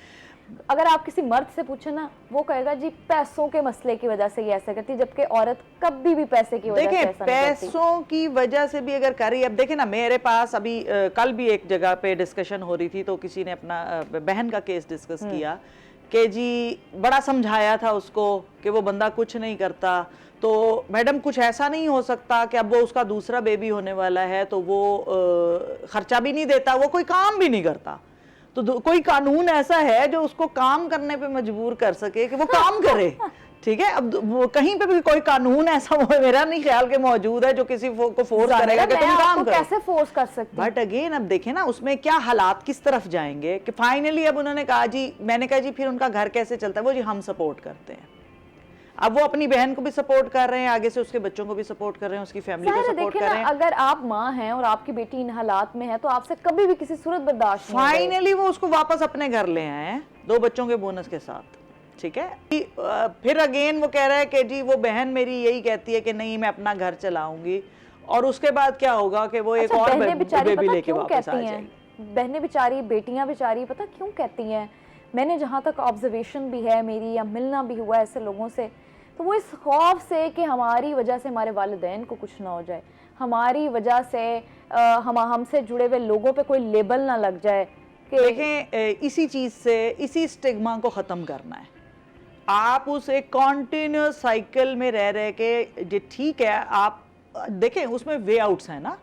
Speaker 1: अगर आप किसी मर्द से पूछे ना, वो कहेगा जी पैसों के मसले की वजह से ये ऐसा करती, जबकि औरत कभी भी पैसे की वजह से
Speaker 5: देखें
Speaker 1: ऐसा नहीं करती।
Speaker 5: पैसों की वजह से भी अगर कर रही है, अब देखें ना मेरे पास अभी कल भी एक जगह पे डिस्कशन हो रही थी तो किसी ने अपना बहन का केस डिस्कस किया कि जी बड़ा समझाया था उसको कि वो बंदा कुछ नहीं करता, तो मैडम कुछ ऐसा नहीं हो सकता कि अब वो उसका दूसरा बेबी होने वाला है तो वो खर्चा भी नहीं देता, वो कोई काम भी नहीं करता, तो कोई कानून ऐसा है जो उसको काम करने पे मजबूर कर सके कि वो काम करे, ठीक है। अब वो कहीं पे भी कोई कानून ऐसा मेरा नहीं ख्याल के मौजूद है जो किसी को फोर्स करेगा कि तुम काम करो।
Speaker 1: कैसे फोर्स कर सकते हैं?
Speaker 5: बट अगेन अब देखें ना उसमें क्या हालात किस तरफ जाएंगे कि फाइनली अब उन्होंने कहा जी, मैंने कहा जी फिर उनका घर कैसे चलता है? वो जी हम सपोर्ट करते हैं। अब वो अपनी बहन को भी सपोर्ट कर रहे हैं, आगे से उसके बच्चों को भी सपोर्ट कर रहे हैं, उसकी फैमिली को सपोर्ट कर रहे हैं।
Speaker 1: अगर आप माँ हैं और आपकी बेटी इन हालात में है तो आपसे कभी भी किसी सूरत बर्दाश्त नहीं होगी।
Speaker 5: फाइनली वो उसको वापस अपने घर ले आए हैं 2 बच्चों के बोनस के साथ, ठीक है। फिर अगेन वो कह रहा है कि जी वो बहन मेरी यही कहती है कि नहीं मैं अपना घर चलाऊंगी, और उसके बाद क्या होगा कि वो एक और बेबी लेके वापस आ जाएगी।
Speaker 1: बहनें बेचारी, बेटियां बेचारी, पता क्यों कहती हैं? मैंने जहाँ तक ऑब्जर्वेशन भी है मेरी, या मिलना भी हुआ ऐसे लोगों से, तो वो इस खौफ से कि हमारी वजह से हमारे वालिदैन को कुछ ना हो जाए, हमारी वजह से हमसे जुड़े हुए लोगों पे कोई लेबल ना लग जाए कि
Speaker 5: देखें इसी चीज़ से, इसी स्टिग्मा को ख़त्म करना है। आप उस एक कॉन्टिन्यूस साइकिल में रह रहे के जे ठीक है, आप देखें उसमें वे आउट्स हैं ना।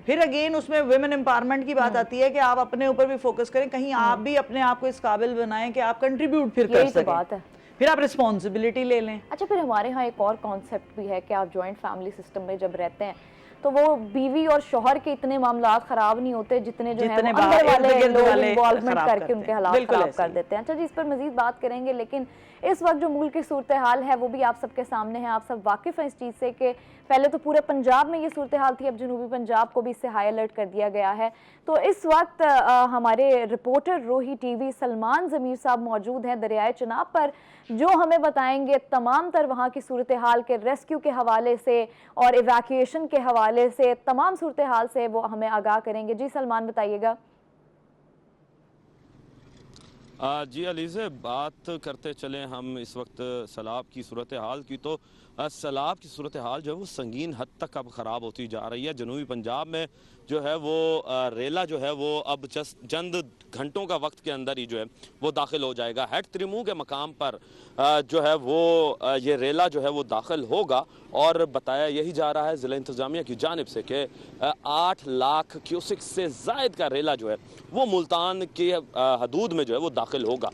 Speaker 5: फिर अगेन उसमें वुमेन एम्पावरमेंट की बात आती है कि आप अपने ऊपर भी फोकस करें, कहीं आप भी अपने आप को इस काबिल बनाएं कि आप कंट्रीब्यूट फिर कर सकें।
Speaker 1: बात है,
Speaker 5: फिर आप रिस्पॉन्सिबिलिटी ले लें।
Speaker 1: अच्छा, फिर हमारे यहाँ एक और कॉन्सेप्ट भी है कि आप जॉइंट फैमिली सिस्टम में जब रहते हैं तो वो बीवी और शौहर के इतने मामलात खराब नहीं होते जितने जो है वो अंदर वाले लोग इन्वॉल्वमेंट करके उनके हालात खराब कर देते हैं। अच्छा जी, इस पर मजीद बात करेंगे, लेकिन इस वक्त जो मुल्क की सूरत हाल है वो भी आप सबके सामने है। आप सब वाकिफ़ हैं इस चीज़ से कि पहले तो पूरे पंजाब में ये सूरत हाल थी, अब जनूबी पंजाब को भी इससे हाई अलर्ट कर दिया गया है। तो इस वक्त हमारे रिपोर्टर रोही टीवी सलमान ज़मीर साहब मौजूद हैं दरियाए चिनाब पर, जो हमें बताएंगे तमाम तर वहाँ की सूरत हाल के रेस्क्यू के हवाले से और इवैक्यूएशन के हवाले से, तमाम सूरत हाल से वो हमें आगाह करेंगे। जी सलमान, बताइएगा।
Speaker 6: जी अलीज़े, बात करते चलें हम इस वक्त सैलाब की सूरत हाल की, तो सैलाब की सूरत हाल जो है वो संगीन हद तक अब ख़राब होती जा रही है। जनूबी पंजाब में जो है वो रेला जो है वो अब चंद घंटों का वक्त के अंदर ही जो है वो दाखिल हो जाएगा। हेड त्रिमू के मकाम पर जो है वो ये रेला जो है वो दाखिल होगा, और बताया यही जा रहा है ज़िला इंतज़ामिया की जानिब से कि 8 लाख क्यूसिक से ज़ायद का रेला जो है वो मुल्तान के हदूद में जो है वो दाखिल होगा।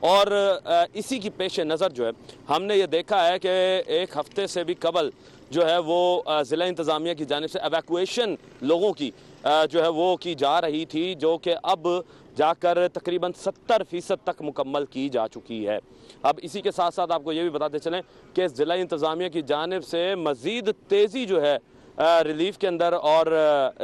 Speaker 6: और इसी की पेश नज़र जो है हमने ये देखा है कि एक हफ्ते से भी कबल जो है वो ज़िला इंतज़ामिया की जानिब से एवैक्यूएशन लोगों की जो है वो की जा रही थी, जो कि अब जाकर तकरीबन 70% तक मुकम्मल की जा चुकी है। अब इसी के साथ साथ आपको ये भी बताते चलें कि ज़िला इंतज़ामिया की जानिब से मज़ीद तेज़ी जो है रिलीफ के अंदर और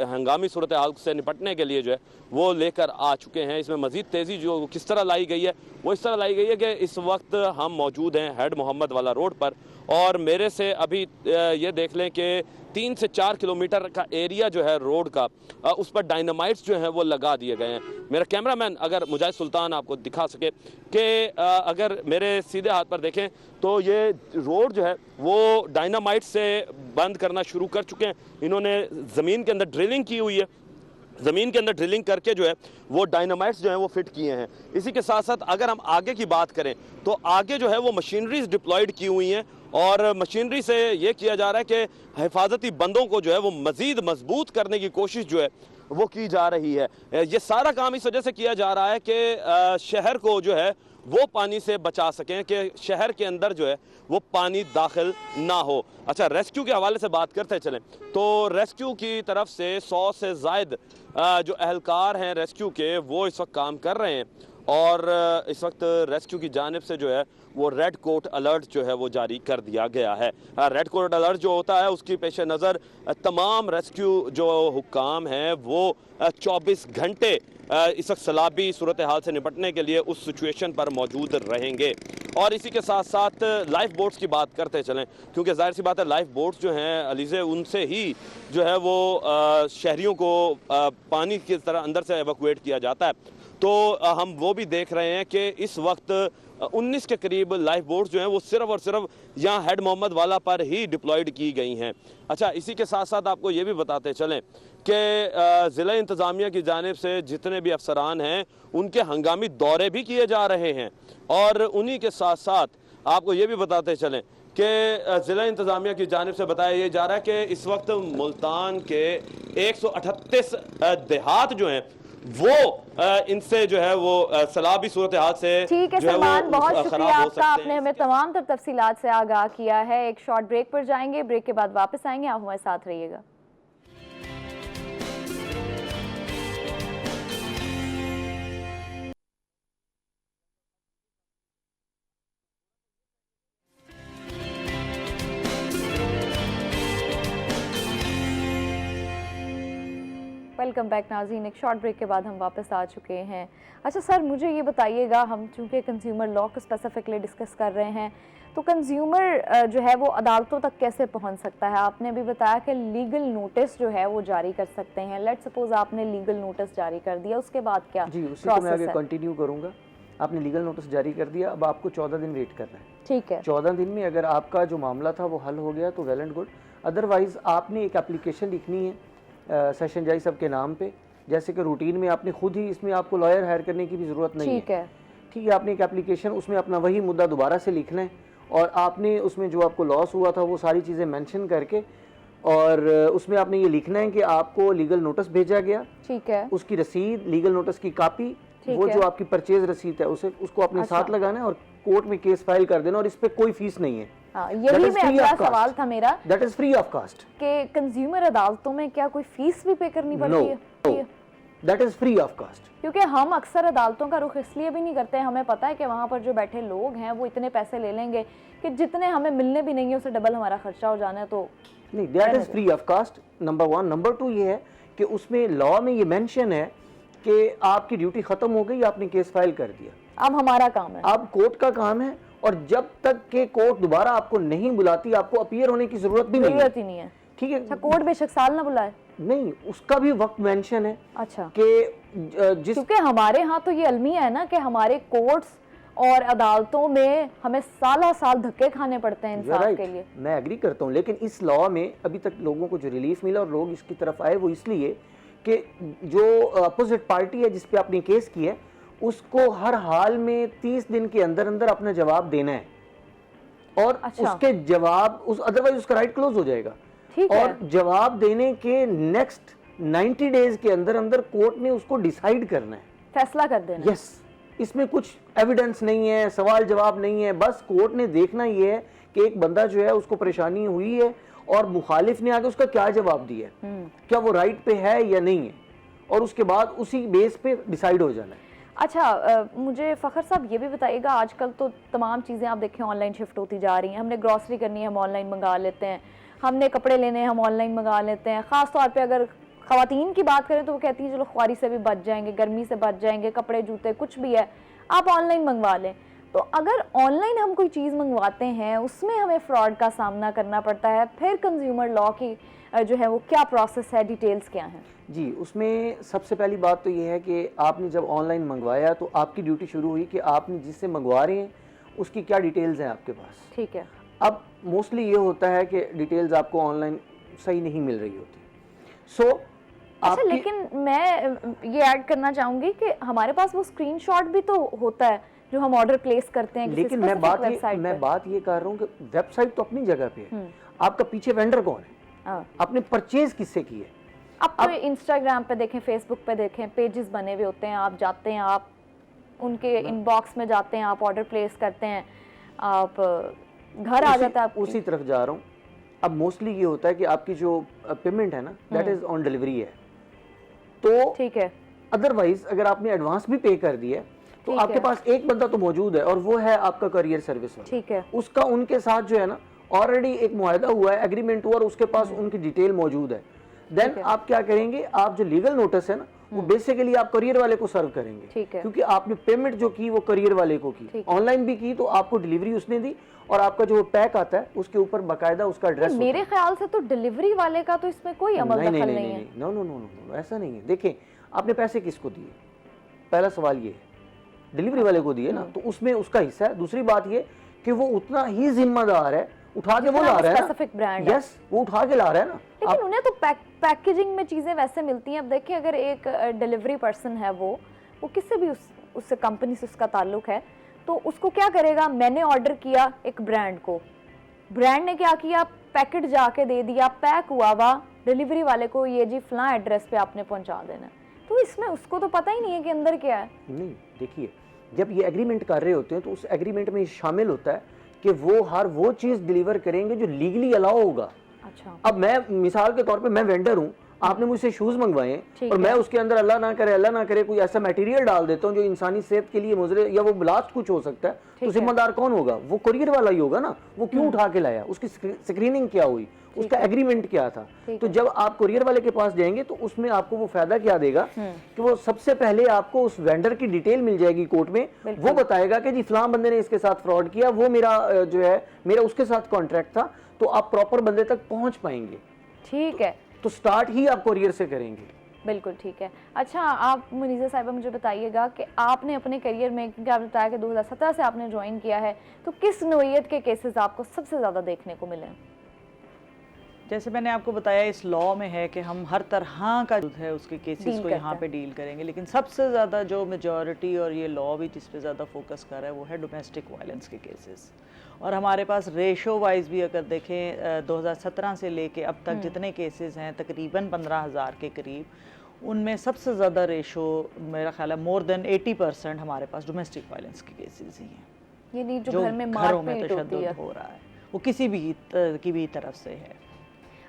Speaker 6: हंगामी सूरत हाल से निपटने के लिए जो है वो लेकर आ चुके हैं। इसमें मज़ीद तेज़ी जो किस तरह लाई गई है वो इस तरह लाई गई है कि इस वक्त हम मौजूद हैं हेड मोहम्मद वाला रोड पर, और मेरे से अभी ये देख लें कि 3 से 4 किलोमीटर का एरिया जो है रोड का, उस पर डायनामाइट्स जो हैं वो लगा दिए गए हैं। मेरा कैमरामैन अगर मुजाहिद सुल्तान आपको दिखा सके कि अगर मेरे सीधे हाथ पर देखें तो ये रोड जो है वो डायनामाइट से बंद करना शुरू कर चुके हैं। इन्होंने ज़मीन के अंदर ड्रिलिंग की हुई है, ज़मीन के अंदर ड्रिलिंग करके जो है वो डायनामाइट्स जो हैं वो फिट किए हैं। इसी के साथ साथ अगर हम आगे की बात करें तो आगे जो है वो मशीनरीज डिप्लॉयड की हुई हैं, और मशीनरी से ये किया जा रहा है कि हिफाजती बंदों को जो है वो मज़ीद मजबूत करने की कोशिश जो है वो की जा रही है। ये सारा काम इस वजह से किया जा रहा है कि शहर को जो है वो पानी से बचा सकें, कि शहर के अंदर जो है वो पानी दाखिल ना हो। अच्छा, रेस्क्यू के हवाले से बात करते चलें तो रेस्क्यू की तरफ से 100 से ज़ायद जो अहलकार हैं रेस्क्यू के वो इस वक्त काम कर रहे हैं और इस वक्त रेस्क्यू की जानिब से जो है वो रेड कोट अलर्ट जो है वो जारी कर दिया गया है। रेड कोट अलर्ट जो होता है उसकी पेश नज़र तमाम रेस्क्यू जो हुक्काम हैं वो 24 घंटे इस वक्त सैलाबी सूरत हाल से निपटने के लिए उस सिचुएशन पर मौजूद रहेंगे। और इसी के साथ साथ लाइफ बोट्स की बात करते चलें, क्योंकि जाहिर सी बात है लाइफ बोट्स जो हैं अलीज़े उनसे ही जो है वो शहरियों को पानी की तरह अंदर से एवैक्यूएट किया जाता है। तो हम वो भी देख रहे हैं कि इस वक्त 19 के करीब लाइफ बोट्स जो हैं वो सिर्फ और सिर्फ यहाँ हेड मोहम्मद वाला पर ही डिप्लॉयड की गई हैं। अच्छा, इसी के साथ साथ आपको ये भी बताते चलें कि ज़िला इंतज़ामिया की जानिब से जितने भी अफसरान हैं उनके हंगामी दौरे भी किए जा रहे हैं। और उन्हीं के साथ साथ आपको ये भी बताते चलें कि ज़िला इंतज़ामिया की जानिब से बताया ये जा रहा है कि इस वक्त मुल्तान के 138 देहात जो हैं वो इनसे जो है वो सैलाबी सूरत हाल से
Speaker 1: ठीक है सलमान, बहुत शुक्रिया आपका, आपने हमें तमाम तर तफसीलात से आगाह किया है। एक शॉर्ट ब्रेक पर जाएंगे, ब्रेक के बाद वापस आएंगे, आप हमारे साथ रहिएगा। वेलकम बैक नाज़रीन, एक शॉर्ट ब्रेक के बाद हम वापस आ चुके हैं। अच्छा सर, मुझे ये बताइएगा, हम चूँकि कंज्यूमर लॉ को स्पेसिफिकली डिस्कस कर रहे हैं, तो कंज्यूमर जो है वो अदालतों तक कैसे पहुंच सकता है? आपने भी बताया कि लीगल नोटिस जो है वो जारी कर सकते हैं। लेट्स सपोज आपने लीगल नोटिस जारी कर दिया, उसके बाद क्या?
Speaker 4: जी, उसी को मैं आगे कंटिन्यू करूँगा। आपने लीगल नोटिस जारी कर दिया, अब आपको 14 दिन वेट करना है।
Speaker 1: ठीक है,
Speaker 4: 14 दिन में अगर आपका जो मामला था वो हल हो गया तो वेल एंड गुड, अदरवाइज़ आपने एक एप्लीकेशन लिखनी है सेशन जज साहब के नाम पे, जैसे कि रूटीन में आपने खुद ही, इसमें आपको लॉयर हायर करने की भी ज़रूरत नहीं है। ठीक है, आपने एक एप्लीकेशन, उसमें अपना वही मुद्दा दोबारा से लिखना है और आपने उसमें जो आपको लॉस हुआ था वो सारी चीज़ें मेंशन करके, और उसमें आपने ये लिखना है कि आपको लीगल नोटिस भेजा गया।
Speaker 1: ठीक है,
Speaker 4: उसकी रसीद, लीगल नोटिस की कापी, वो जो आपकी परचेज रसीद है उसे उसको अपने साथ लगाना है और कोर्ट में केस फाइल कर देना, और इस पे कोई फीस नहीं है।
Speaker 1: यही में अगला सवाल था मेरा,
Speaker 4: that is free of cost,
Speaker 1: कि कंज्यूमर अदालतों में क्या कोई फीस भी पे करनी पड़ती है?
Speaker 4: That is free of cost.
Speaker 1: क्योंकि हम अक्सर अदालतों का रुख इसलिए भी नहीं करते हैं, हमें पता है कि वहाँ पर जो बैठे लोग हैं वो इतने पैसे ले लेंगे कि जितने हमें मिलने भी नहीं है उससे डबल हमारा खर्चा हो जाना है। तो
Speaker 4: नहीं, that is free of cost, number 1। Number 2 ये है कि उसमें लॉ में ये मेंशन है कि आपकी ड्यूटी खत्म हो गई, आपने केस फाइल कर दिया,
Speaker 1: अब हमारा काम है,
Speaker 4: अब कोर्ट का काम है, और जब तक के कोर्ट दोबारा आपको नहीं बुलाती आपको अपीयर होने की जरूरत भी नहीं है। ठीक है,
Speaker 1: अच्छा, कोर्ट बेशक साल ना बुलाए,
Speaker 4: नहीं, उसका भी वक्त मेंशन है।
Speaker 1: अच्छा,
Speaker 4: कि जिस,
Speaker 1: क्योंकि हमारे यहाँ तो ये अलमिया है ना कि हमारे कोर्ट्स और अदालतों में हमें साल धक्के खाने पड़ते हैं इंसाफ के लिए।
Speaker 4: मैं एग्री करता हूँ, लेकिन इस लॉ में अभी तक लोगों को जो रिलीफ मिला और लोग इसकी तरफ आए वो इसलिए कि जो अपोजिट पार्टी है जिस पे आपने केस किया है उसको हर हाल में 30 दिन के अंदर अंदर अपना जवाब देना है, और उसके जवाब अदरवाइज उसका राइट क्लोज हो जाएगा। और जवाब देने के नेक्स्ट 90 डेज के अंदर अंदर कोर्ट ने उसको डिसाइड करना है,
Speaker 1: फैसला कर देना।
Speaker 4: यस, इसमें कुछ एविडेंस नहीं है, सवाल जवाब नहीं है, बस कोर्ट ने देखना ये है कि एक बंदा जो है उसको परेशानी हुई है और मुखालिफ ने आगे उसका क्या जवाब दिया है, क्या वो राइट पे है या नहीं है, और उसके बाद उसी बेस पे डिसाइड हो जाना है।
Speaker 1: अच्छा, मुझे फ़खर साहब ये भी बताइएगा, आजकल तो तमाम चीज़ें आप देखें ऑनलाइन शिफ्ट होती जा रही हैं। हमने ग्रॉसरी करनी है हम ऑनलाइन मंगा लेते हैं, हमने कपड़े लेने हैं हम ऑनलाइन मंगा लेते हैं। ख़ास तौर पे अगर ख़वातीन की बात करें तो वो कहती हैं चलो ख्वारी से भी बच जाएंगे, गर्मी से बच जाएंगे, कपड़े जूते कुछ भी है आप ऑनलाइन मंगवा लें। तो अगर ऑनलाइन हम कोई चीज़ मंगवाते हैं उसमें हमें फ्रॉड का सामना करना पड़ता है, फिर कंज्यूमर लॉ की जो है वो क्या प्रोसेस है, डिटेल्स क्या हैं?
Speaker 4: जी, उसमें सबसे पहली बात तो ये है कि आपने जब ऑनलाइन मंगवाया तो आपकी ड्यूटी शुरू हुई कि आपने जिससे मंगवा रहे हैं उसकी क्या डिटेल्स हैं आपके पास।
Speaker 1: ठीक है,
Speaker 4: अब मोस्टली ये होता है कि डिटेल्स आपको ऑनलाइन सही नहीं मिल रही होती।
Speaker 1: अच्छा, लेकिन मैं ये ऐड करना चाहूँगी कि हमारे पास वो स्क्रीनशॉट भी तो होता है जो हम ऑर्डर प्लेस करते हैं किसी
Speaker 4: लेकिन
Speaker 1: specific website
Speaker 4: मैं
Speaker 1: पे।
Speaker 4: बात ये कर रहा हूँ कि वेबसाइट तो अपनी जगह पे है, आपका पीछे वेंडर कौन है,
Speaker 1: हाँ।
Speaker 4: आपने परचेज किससे की है।
Speaker 1: आप इंस्टाग्राम पे देखें, फेसबुक पे देखें, पेजेस बने हुए होते हैं, आप जाते हैं, आप उनके इनबॉक्स में जाते हैं, आप ऑर्डर प्लेस करते हैं, आप घर आ जाता है आपकी।
Speaker 4: उसी तरफ जा रहा हूँ। अब मोस्टली ये होता है कि आपकी जो पेमेंट है ना, दैट इज ऑन डिलीवरी है, तो
Speaker 1: ठीक है,
Speaker 4: अदरवाइज अगर आपने एडवांस भी पे कर दिया है तो
Speaker 1: ठीक
Speaker 4: आपके
Speaker 1: है।
Speaker 4: पास एक बंदा तो मौजूद है और वो है आपका करियर सर्विस वाला।
Speaker 1: ठीक है,
Speaker 4: उसका उनके साथ जो है ना ऑलरेडी एक मुआहदा हुआ है, एग्रीमेंट हुआ और उसके पास उनकी डिटेल मौजूद है। देन आप क्या करेंगे, आप जो लीगल नोटिस है ना वो बेसिकली आप करियर वाले को सर्व करेंगे,
Speaker 1: ठीक है।
Speaker 4: क्योंकि आपने पेमेंट जो की वो करियर वाले को की, ऑनलाइन भी की तो आपको डिलीवरी उसने दी और आपका जो पैक आता है उसके ऊपर बाकायदा उसका एड्रेस।
Speaker 1: मेरे ख्याल से तो डिलीवरी वाले का तो इसमें कोई अमल दखल नहीं है।
Speaker 4: नो नो नो नो, ऐसा नहीं है। देखें, आपने पैसे किसको दिए, पहला सवाल ये है, डिलीवरी वाले को दिए ना, तो उसमें उसका हिस्सा है। दूसरी बात ये कि वो उतना ही जिम्मेदार है, उठा के वो ला रहा है ना,
Speaker 1: स्पेसिफिक ब्रांड है।
Speaker 4: यस, वो उठा के ला रहा है ना।
Speaker 1: लेकिन उन्हें तो पैकेजिंग में चीजें वैसे मिलती हैं। अब देखिए, अगर एक डिलीवरी पर्सन है, वो किससे भी उससे कंपनी से उसका ताल्लुक है, तो उसको क्या करेगा, मैंने ऑर्डर किया एक ब्रांड को, ब्रांड ने क्या किया, पैकेट जाके दे दिया, पैक हुआ हुआ डिलीवरी वाले को, ये जी फलां एड्रेस पे आपने पहुंचा देना। तो इसमें उसको तो पता ही नहीं है कि अंदर क्या है।
Speaker 4: नहीं, देखिए, जब ये एग्रीमेंट कर रहे होते हैं तो उस एग्रीमेंट में शामिल होता है कि वो हर वो चीज डिलीवर करेंगे जो लीगली अलाउ होगा।
Speaker 1: अच्छा,
Speaker 4: अब मैं मिसाल के तौर पे मैं वेंडर हूँ, आपने मुझसे शूज मंगवाए और मैं उसके अंदर अल्लाह ना करे कोई ऐसा मटेरियल डाल देता हूँ जो इंसानी सेहत के लिए मुजरे या वो ब्लास्ट कुछ हो सकता है, तो जिम्मेदार कौन होगा? वो कुरियर वाला ही होगा ना। वो क्यों उठा के लाया, उसकी स्क्रीनिंग क्या हुई, उसका एग्रीमेंट क्या था। तो जब आप कुरियर वाले के पास जाएंगे तो उसमें आपको वो फायदा क्या देगा कि वो सबसे पहले आपको उस वेंडर की डिटेल मिल जाएगी कोर्ट में, वो बताएगा कि जी फलां बंदे ने इसके साथ फ्रॉड किया, वो मेरा जो है मेरा उसके साथ कॉन्ट्रैक्ट था, तो आप प्रॉपर बंदे तक पहुंच पाएंगे।
Speaker 1: ठीक है,
Speaker 4: तो स्टार्ट ही आप कुरियर से करेंगे।
Speaker 1: बिल्कुल ठीक है। अच्छा, आप मुनीज़ा साहिबा मुझे बताइएगा कि आपने अपने करियर में, क्योंकि आपने बताया कि 2017 से आपने ज्वाइन किया है, तो किस नौइयत के केसेस आपको सबसे ज़्यादा देखने को मिले?
Speaker 5: जैसे मैंने आपको बताया, इस लॉ में है कि हम हर तरह का जो है उसके केसेस को यहाँ पे डील करेंगे, लेकिन सबसे ज़्यादा जो मेजॉरिटी और ये लॉ भी जिस पे ज़्यादा फोकस कर रहा है वो है डोमेस्टिक वायलेंस के केसेस। और हमारे पास रेशो वाइज भी अगर देखें 2017 से लेके अब तक जितने केसेस हैं तकरीबन 15,000 के करीब, उनमें सबसे ज़्यादा रेशो मेरा ख्याल है मोर देन 80% हमारे पास डोमेस्टिक वायलेंस के केसेस ही हैं।
Speaker 1: ये नहीं जो घर में
Speaker 5: घरों में
Speaker 1: मारपीट होती है,
Speaker 5: तशद्दुद हो रहा है, वो किसी भी की भी तरफ से है।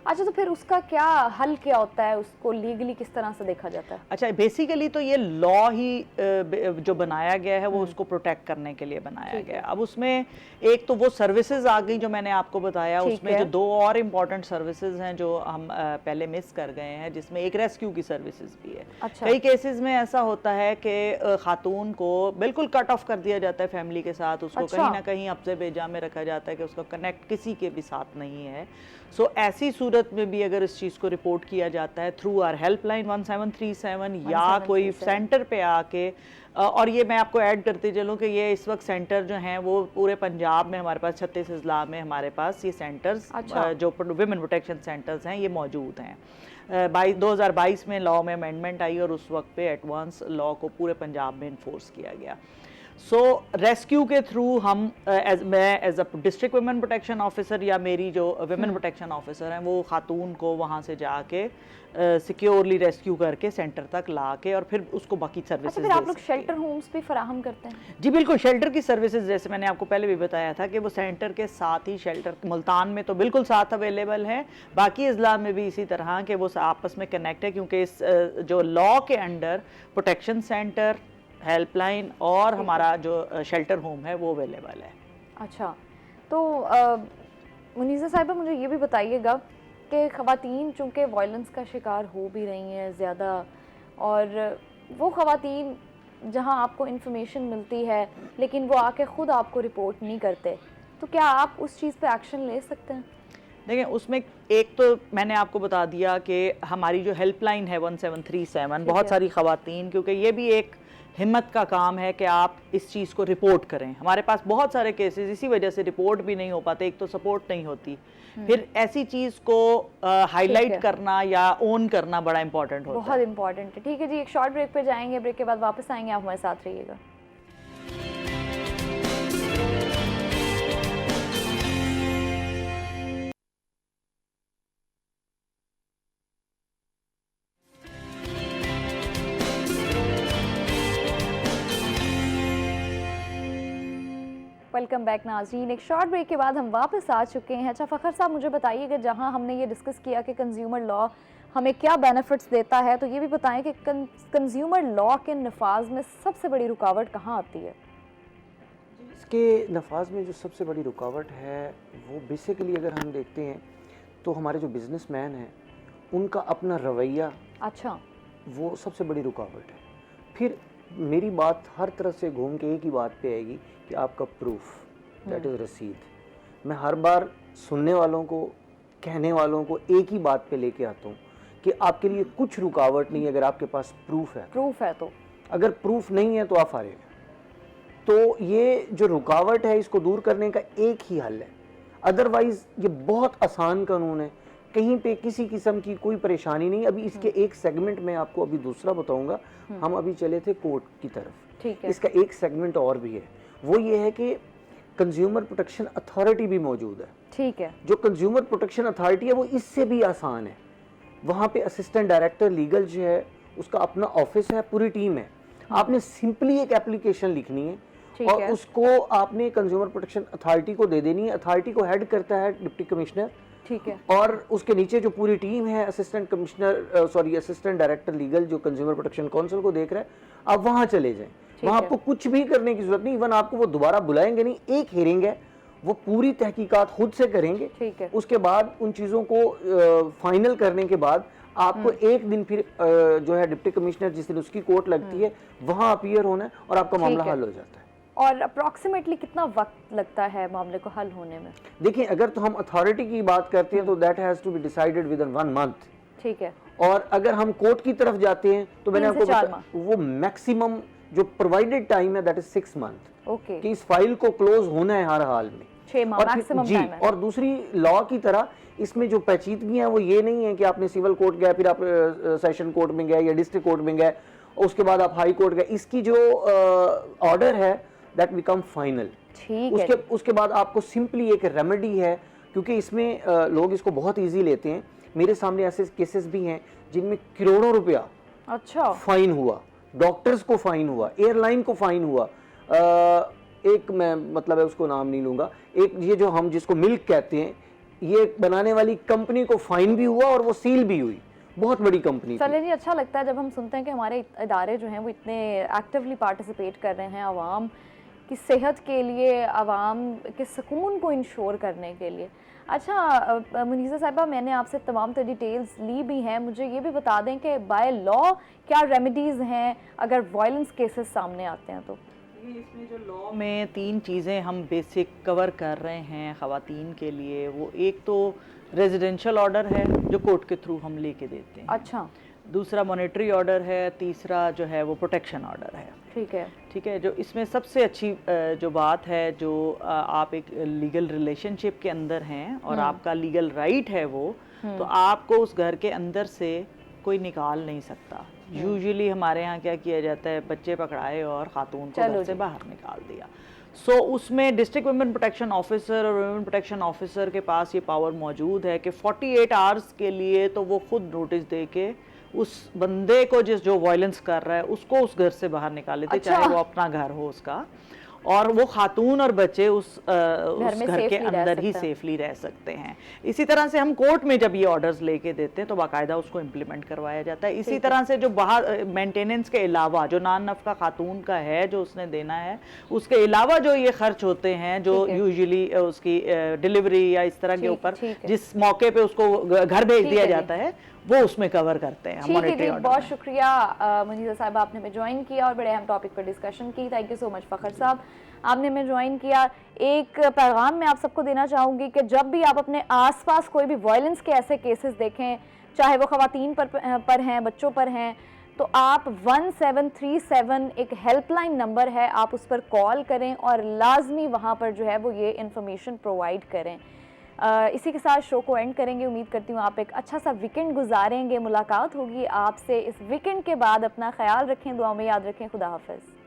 Speaker 1: अच्छा, तो फिर उसका क्या हल क्या होता है, उसको लीगली किस तरह से देखा जाता है?
Speaker 5: अच्छा, बेसिकली तो ये लॉ ही जो बनाया गया है वो उसको प्रोटेक्ट करने के लिए बनाया गया है। अब उसमें एक तो वो सर्विसेज आ गई जो मैंने आपको बताया, उसमें जो दो और इम्पॉर्टेंट सर्विसेज हैं जो हम पहले मिस कर गए हैं, जिसमें एक रेस्क्यू की सर्विसेज भी है।
Speaker 1: अच्छा।
Speaker 5: कई केसेस में ऐसा होता है कि खातून को बिल्कुल कट ऑफ कर दिया जाता है फैमिली के साथ, उसको कहीं ना कहीं अब्ज़े बेजा में रखा जाता है कि उसका कनेक्ट किसी के भी साथ नहीं है। सो ऐसी सूरत में भी अगर इस चीज़ को रिपोर्ट किया जाता है थ्रू आर हेल्पलाइन 1737 या कोई सेंटर पे आके, और ये मैं आपको ऐड करते चलूँ कि ये इस वक्त सेंटर जो हैं वो पूरे पंजाब में हमारे पास 36 अजला में हमारे पास ये सेंटर्स जो वुमेन प्रोटेक्शन सेंटर्स हैं ये मौजूद हैं। 2022 में लॉ में अमेंडमेंट आई और उस वक्त पे एडवांस लॉ को पूरे पंजाब में इन्फोर्स किया गया। सो रेस्क्यू के थ्रू हम मैं as a district women protection officer या मेरी जो वुमेन प्रोटेक्शन ऑफिसर हैं वो खातून को वहाँ से जाके सिक्योरली रेस्क्यू करके सेंटर तक ला के और फिर उसको बाकी सर्विसेज।
Speaker 1: अच्छा, फिर आप लोग शेल्टर होम्स भी फराहम करते हैं?
Speaker 5: जी बिल्कुल, शेल्टर की सर्विसेज जैसे मैंने आपको पहले भी बताया था कि वो सेंटर के साथ ही शेल्टर मुल्तान में तो बिल्कुल साथ अवेलेबल है, बाकी अजला में भी इसी तरह के वो आपस में कनेक्ट है, क्योंकि इस जो लॉ के अंडर प्रोटेक्शन सेंटर, हेल्पलाइन और हमारा जो शेल्टर होम है वो अवेलेबल है।
Speaker 1: अच्छा, तो मुनीज़ा साहिबा मुझे ये भी बताइएगा कि ख़वातीन चूँकि वायलेंस का शिकार हो भी रही हैं ज़्यादा, और वो ख़वातीन जहाँ आपको इन्फॉर्मेशन मिलती है लेकिन वो आके ख़ुद आपको रिपोर्ट नहीं करते, तो क्या आप उस चीज़ पे एक्शन ले सकते हैं?
Speaker 5: देखिए, उसमें एक तो मैंने आपको बता दिया कि हमारी जो हेल्पलाइन है 1737, बहुत सारी ख़वातीन, क्योंकि ये भी एक हिम्मत का काम है कि आप इस चीज़ को रिपोर्ट करें। हमारे पास बहुत सारे केसेस इसी वजह से रिपोर्ट भी नहीं हो पाते, एक तो सपोर्ट नहीं होती, फिर ऐसी चीज़ को हाईलाइट करना या ओन करना बड़ा इंपॉर्टेंट होता है।
Speaker 1: बहुत इंपॉर्टेंट है। ठीक है जी, एक शॉर्ट ब्रेक पे जाएंगे, ब्रेक के बाद वापस आएंगे, आप हमारे साथ रहिएगा। वेलकम बैक नाज़रीन। एक शॉर्ट ब्रेक के बाद हम वापस आ चुके हैं। अच्छा फ़खर साहब, मुझे बताइए कि जहां हमने ये डिस्कस किया कि कंज्यूमर लॉ हमें क्या बेनिफिट्स देता है, तो ये भी बताएं कि कंज्यूमर लॉ के नफाज में सबसे बड़ी रुकावट कहाँ आती है?
Speaker 4: इसके नफाज में जो सबसे बड़ी रुकावट है वो बेसिकली अगर हम देखते हैं तो हमारे जो बिजनेसमैन हैं उनका अपना रवैया,
Speaker 1: अच्छा,
Speaker 4: वो सबसे बड़ी रुकावट है। फिर मेरी बात हर तरफ से घूम के एक ही बात पे आएगी कि आपका प्रूफ, दैट इज़ रसीद। मैं हर बार सुनने वालों को, कहने वालों को एक ही बात पे लेके आता हूँ कि आपके लिए कुछ रुकावट नहीं अगर आपके पास प्रूफ है।
Speaker 1: प्रूफ है तो
Speaker 4: अगर प्रूफ नहीं है तो आप हारे हैं। तो ये जो रुकावट है इसको दूर करने का एक ही हल है, अदरवाइज ये बहुत आसान कानून है, कहीं पे किसी किस्म की कोई परेशानी नहीं। अभी इसके एक सेगमेंट में आपको अभी दूसरा बताऊंगा। हम अभी चले थे कोर्ट की तरफ,
Speaker 1: ठीक है।
Speaker 4: इसका एक सेगमेंट और भी है, वो ये है कि कंज्यूमर प्रोटेक्शन अथॉरिटी भी मौजूद है।
Speaker 1: ठीक है।
Speaker 4: जो कंज्यूमर प्रोटेक्शन अथॉरिटी है वो इससे भी आसान है। वहाँ पे असिस्टेंट डायरेक्टर लीगल जो है उसका अपना ऑफिस है, पूरी टीम है। आपने सिंपली एक एप्लीकेशन लिखनी है और उसको आपने कंज्यूमर प्रोटेक्शन अथॉरिटी को दे देनी है। अथॉरिटी को हेड करता है डिप्टी कमिश्नर,
Speaker 1: ठीक है।
Speaker 4: और उसके नीचे जो पूरी टीम है, असिस्टेंट डायरेक्टर लीगल जो कंज्यूमर प्रोटेक्शन काउंसिल को देख रहा है, आप वहाँ चले जाएं। वहाँ आपको कुछ भी करने की जरूरत नहीं, इवन आपको वो दोबारा बुलाएंगे नहीं। एक हियरिंग है, वो पूरी तहकीकात खुद से करेंगे।
Speaker 1: ठीक है।
Speaker 4: उसके बाद उन चीज़ों को फाइनल करने के बाद आपको एक दिन फिर जो है डिप्टी कमिश्नर जिस दिन उसकी कोर्ट लगती है वहाँ अपीयर होना है और आपका मामला हल हो जाता है।
Speaker 1: और अप्रॉक्सीमेटली कितना वक्त लगता है मामले को हल होने में?
Speaker 4: देखिए, अगर तो हम अथॉरिटी की बात करते हैं तो that has to be decided within 1 month.
Speaker 1: ठीक है।
Speaker 4: और अगर हम कोर्ट की तरफ जाते हैं तो मैंने आपको वो मैक्सिमम जो प्रोवाइडेड टाइम है दैट इज 6 मंथ।
Speaker 1: ओके।
Speaker 4: कि इस फाइल को क्लोज होना है हर हाल में
Speaker 1: 6 माह मैक्सिमम
Speaker 4: जी।
Speaker 1: टाइम है।
Speaker 4: और दूसरी लॉ की तरह इसमें जो पेचीदगियां वो ये नहीं है कि आपने सिविल कोर्ट गए, फिर आप सेशन कोर्ट में गए या डिस्ट्रिक्ट कोर्ट में गए, उसके बाद आप हाई कोर्ट गए। इसकी जो ऑर्डर है दैट बिकम फाइनल।
Speaker 1: ठीक है।
Speaker 4: उसके बाद आपको सिंपली एक रेमेडी है, क्योंकि इसमें लोग इसको बहुत ईजी लेते हैं। मेरे सामने ऐसे केसेस भी हैं जिनमें करोड़ों रुपया
Speaker 1: अच्छा
Speaker 4: फाइन हुआ, डॉक्टर्स को फाइन हुआ, एयरलाइन को फाइन हुआ। एक मैं मतलब है उसको नाम नहीं लूंगा, एक ये जो हम जिसको मिल्क कहते हैं, ये बनाने वाली कंपनी को फाइन भी हुआ और वो सील भी हुई, बहुत बड़ी कंपनी।
Speaker 1: चलिए जी, अच्छा लगता है जब हम सुनते हैं कि हमारे इदारे जो हैं वो इतने एक्टिवली पार्टिसिपेट कर रहे हैं आवाम की सेहत के लिए, आवाम के सुकून को इंश्योर करने के लिए। अच्छा मुनीज़ा साहिबा, मैंने आपसे तमाम तो डिटेल्स ली भी हैं, मुझे ये भी बता दें कि बाय लॉ क्या रेमेडीज़ हैं अगर वायलेंस केसेस सामने आते हैं तो?
Speaker 5: इसमें जो लॉ में 3 चीज़ें हम बेसिक कवर कर रहे हैं ख़वातीन के लिए। वो एक तो रेजिडेंशियल ऑर्डर है जो कोर्ट के थ्रू हम लेके देते हैं।
Speaker 1: अच्छा।
Speaker 5: दूसरा मॉनेटरी ऑर्डर है, तीसरा जो है वो प्रोटेक्शन ऑर्डर है।
Speaker 1: ठीक है।
Speaker 5: ठीक है। जो इसमें सबसे अच्छी जो बात है, जो आप एक लीगल रिलेशनशिप के अंदर हैं और आपका लीगल राइट है वो, तो आपको उस घर के अंदर से कोई निकाल नहीं सकता। यूजुअली हमारे यहाँ क्या किया जाता है, बच्चे पकड़ाए और खातून को घर से बाहर निकाल दिया। सो उसमें डिस्ट्रिक्ट वुमेन प्रोटेक्शन ऑफिसर और वुमेन प्रोटेक्शन ऑफिसर के पास ये पावर मौजूद है कि 48 आवर्स के लिए तो वो खुद नोटिस दे के उस बंदे को जो वायलेंस कर रहा है उसको उस घर से बाहर निकाल लेते। अच्छा। चाहे वो अपना घर हो उसका, और वो खातून और बच्चे उस घर के अंदर ही सेफली रह सकते हैं। इसी तरह से हम कोर्ट में जब ये ऑर्डर्स लेके देते हैं तो बाकायदा उसको इम्प्लीमेंट करवाया जाता है। इसी तरह से जो बाहर मेंटेनेंस के अलावा जो नान नफ़का खातून का है जो उसने देना है, उसके अलावा जो ये खर्च होते हैं जो यूजुअली उसकी डिलीवरी या इस तरह के ऊपर जिस मौके पे उसको घर भेज दिया जाता है वो उसमें कवर करते हैं मॉनेटरी ऑर्डर।
Speaker 1: बहुत शुक्रिया मुनीज़ा साहब, आपने हमें ज्वाइन किया और बड़े अहम टॉपिक पर डिस्कशन की। Thank you so much Fakhar साहब, आपने हमें ज्वाइन किया। एक पैगाम मैं आप सबको देना चाहूँगी कि जब भी आप अपने आसपास कोई भी वायलेंस के ऐसे केसेस देखें, चाहे वो ख़वातीन पर हैं, बच्चों पर हैं, तो आप 1737 एक हेल्पलाइन नंबर है, आप उस पर कॉल करें और लाजमी वहाँ पर जो है वो ये इन्फॉर्मेशन प्रोवाइड करें। इसी के साथ शो को एंड करेंगे। उम्मीद करती हूँ आप एक अच्छा सा वीकेंड गुजारेंगे। मुलाकात होगी आपसे इस वीकेंड के बाद। अपना ख्याल रखें, दुआ में याद रखें। खुदा हाफिज़।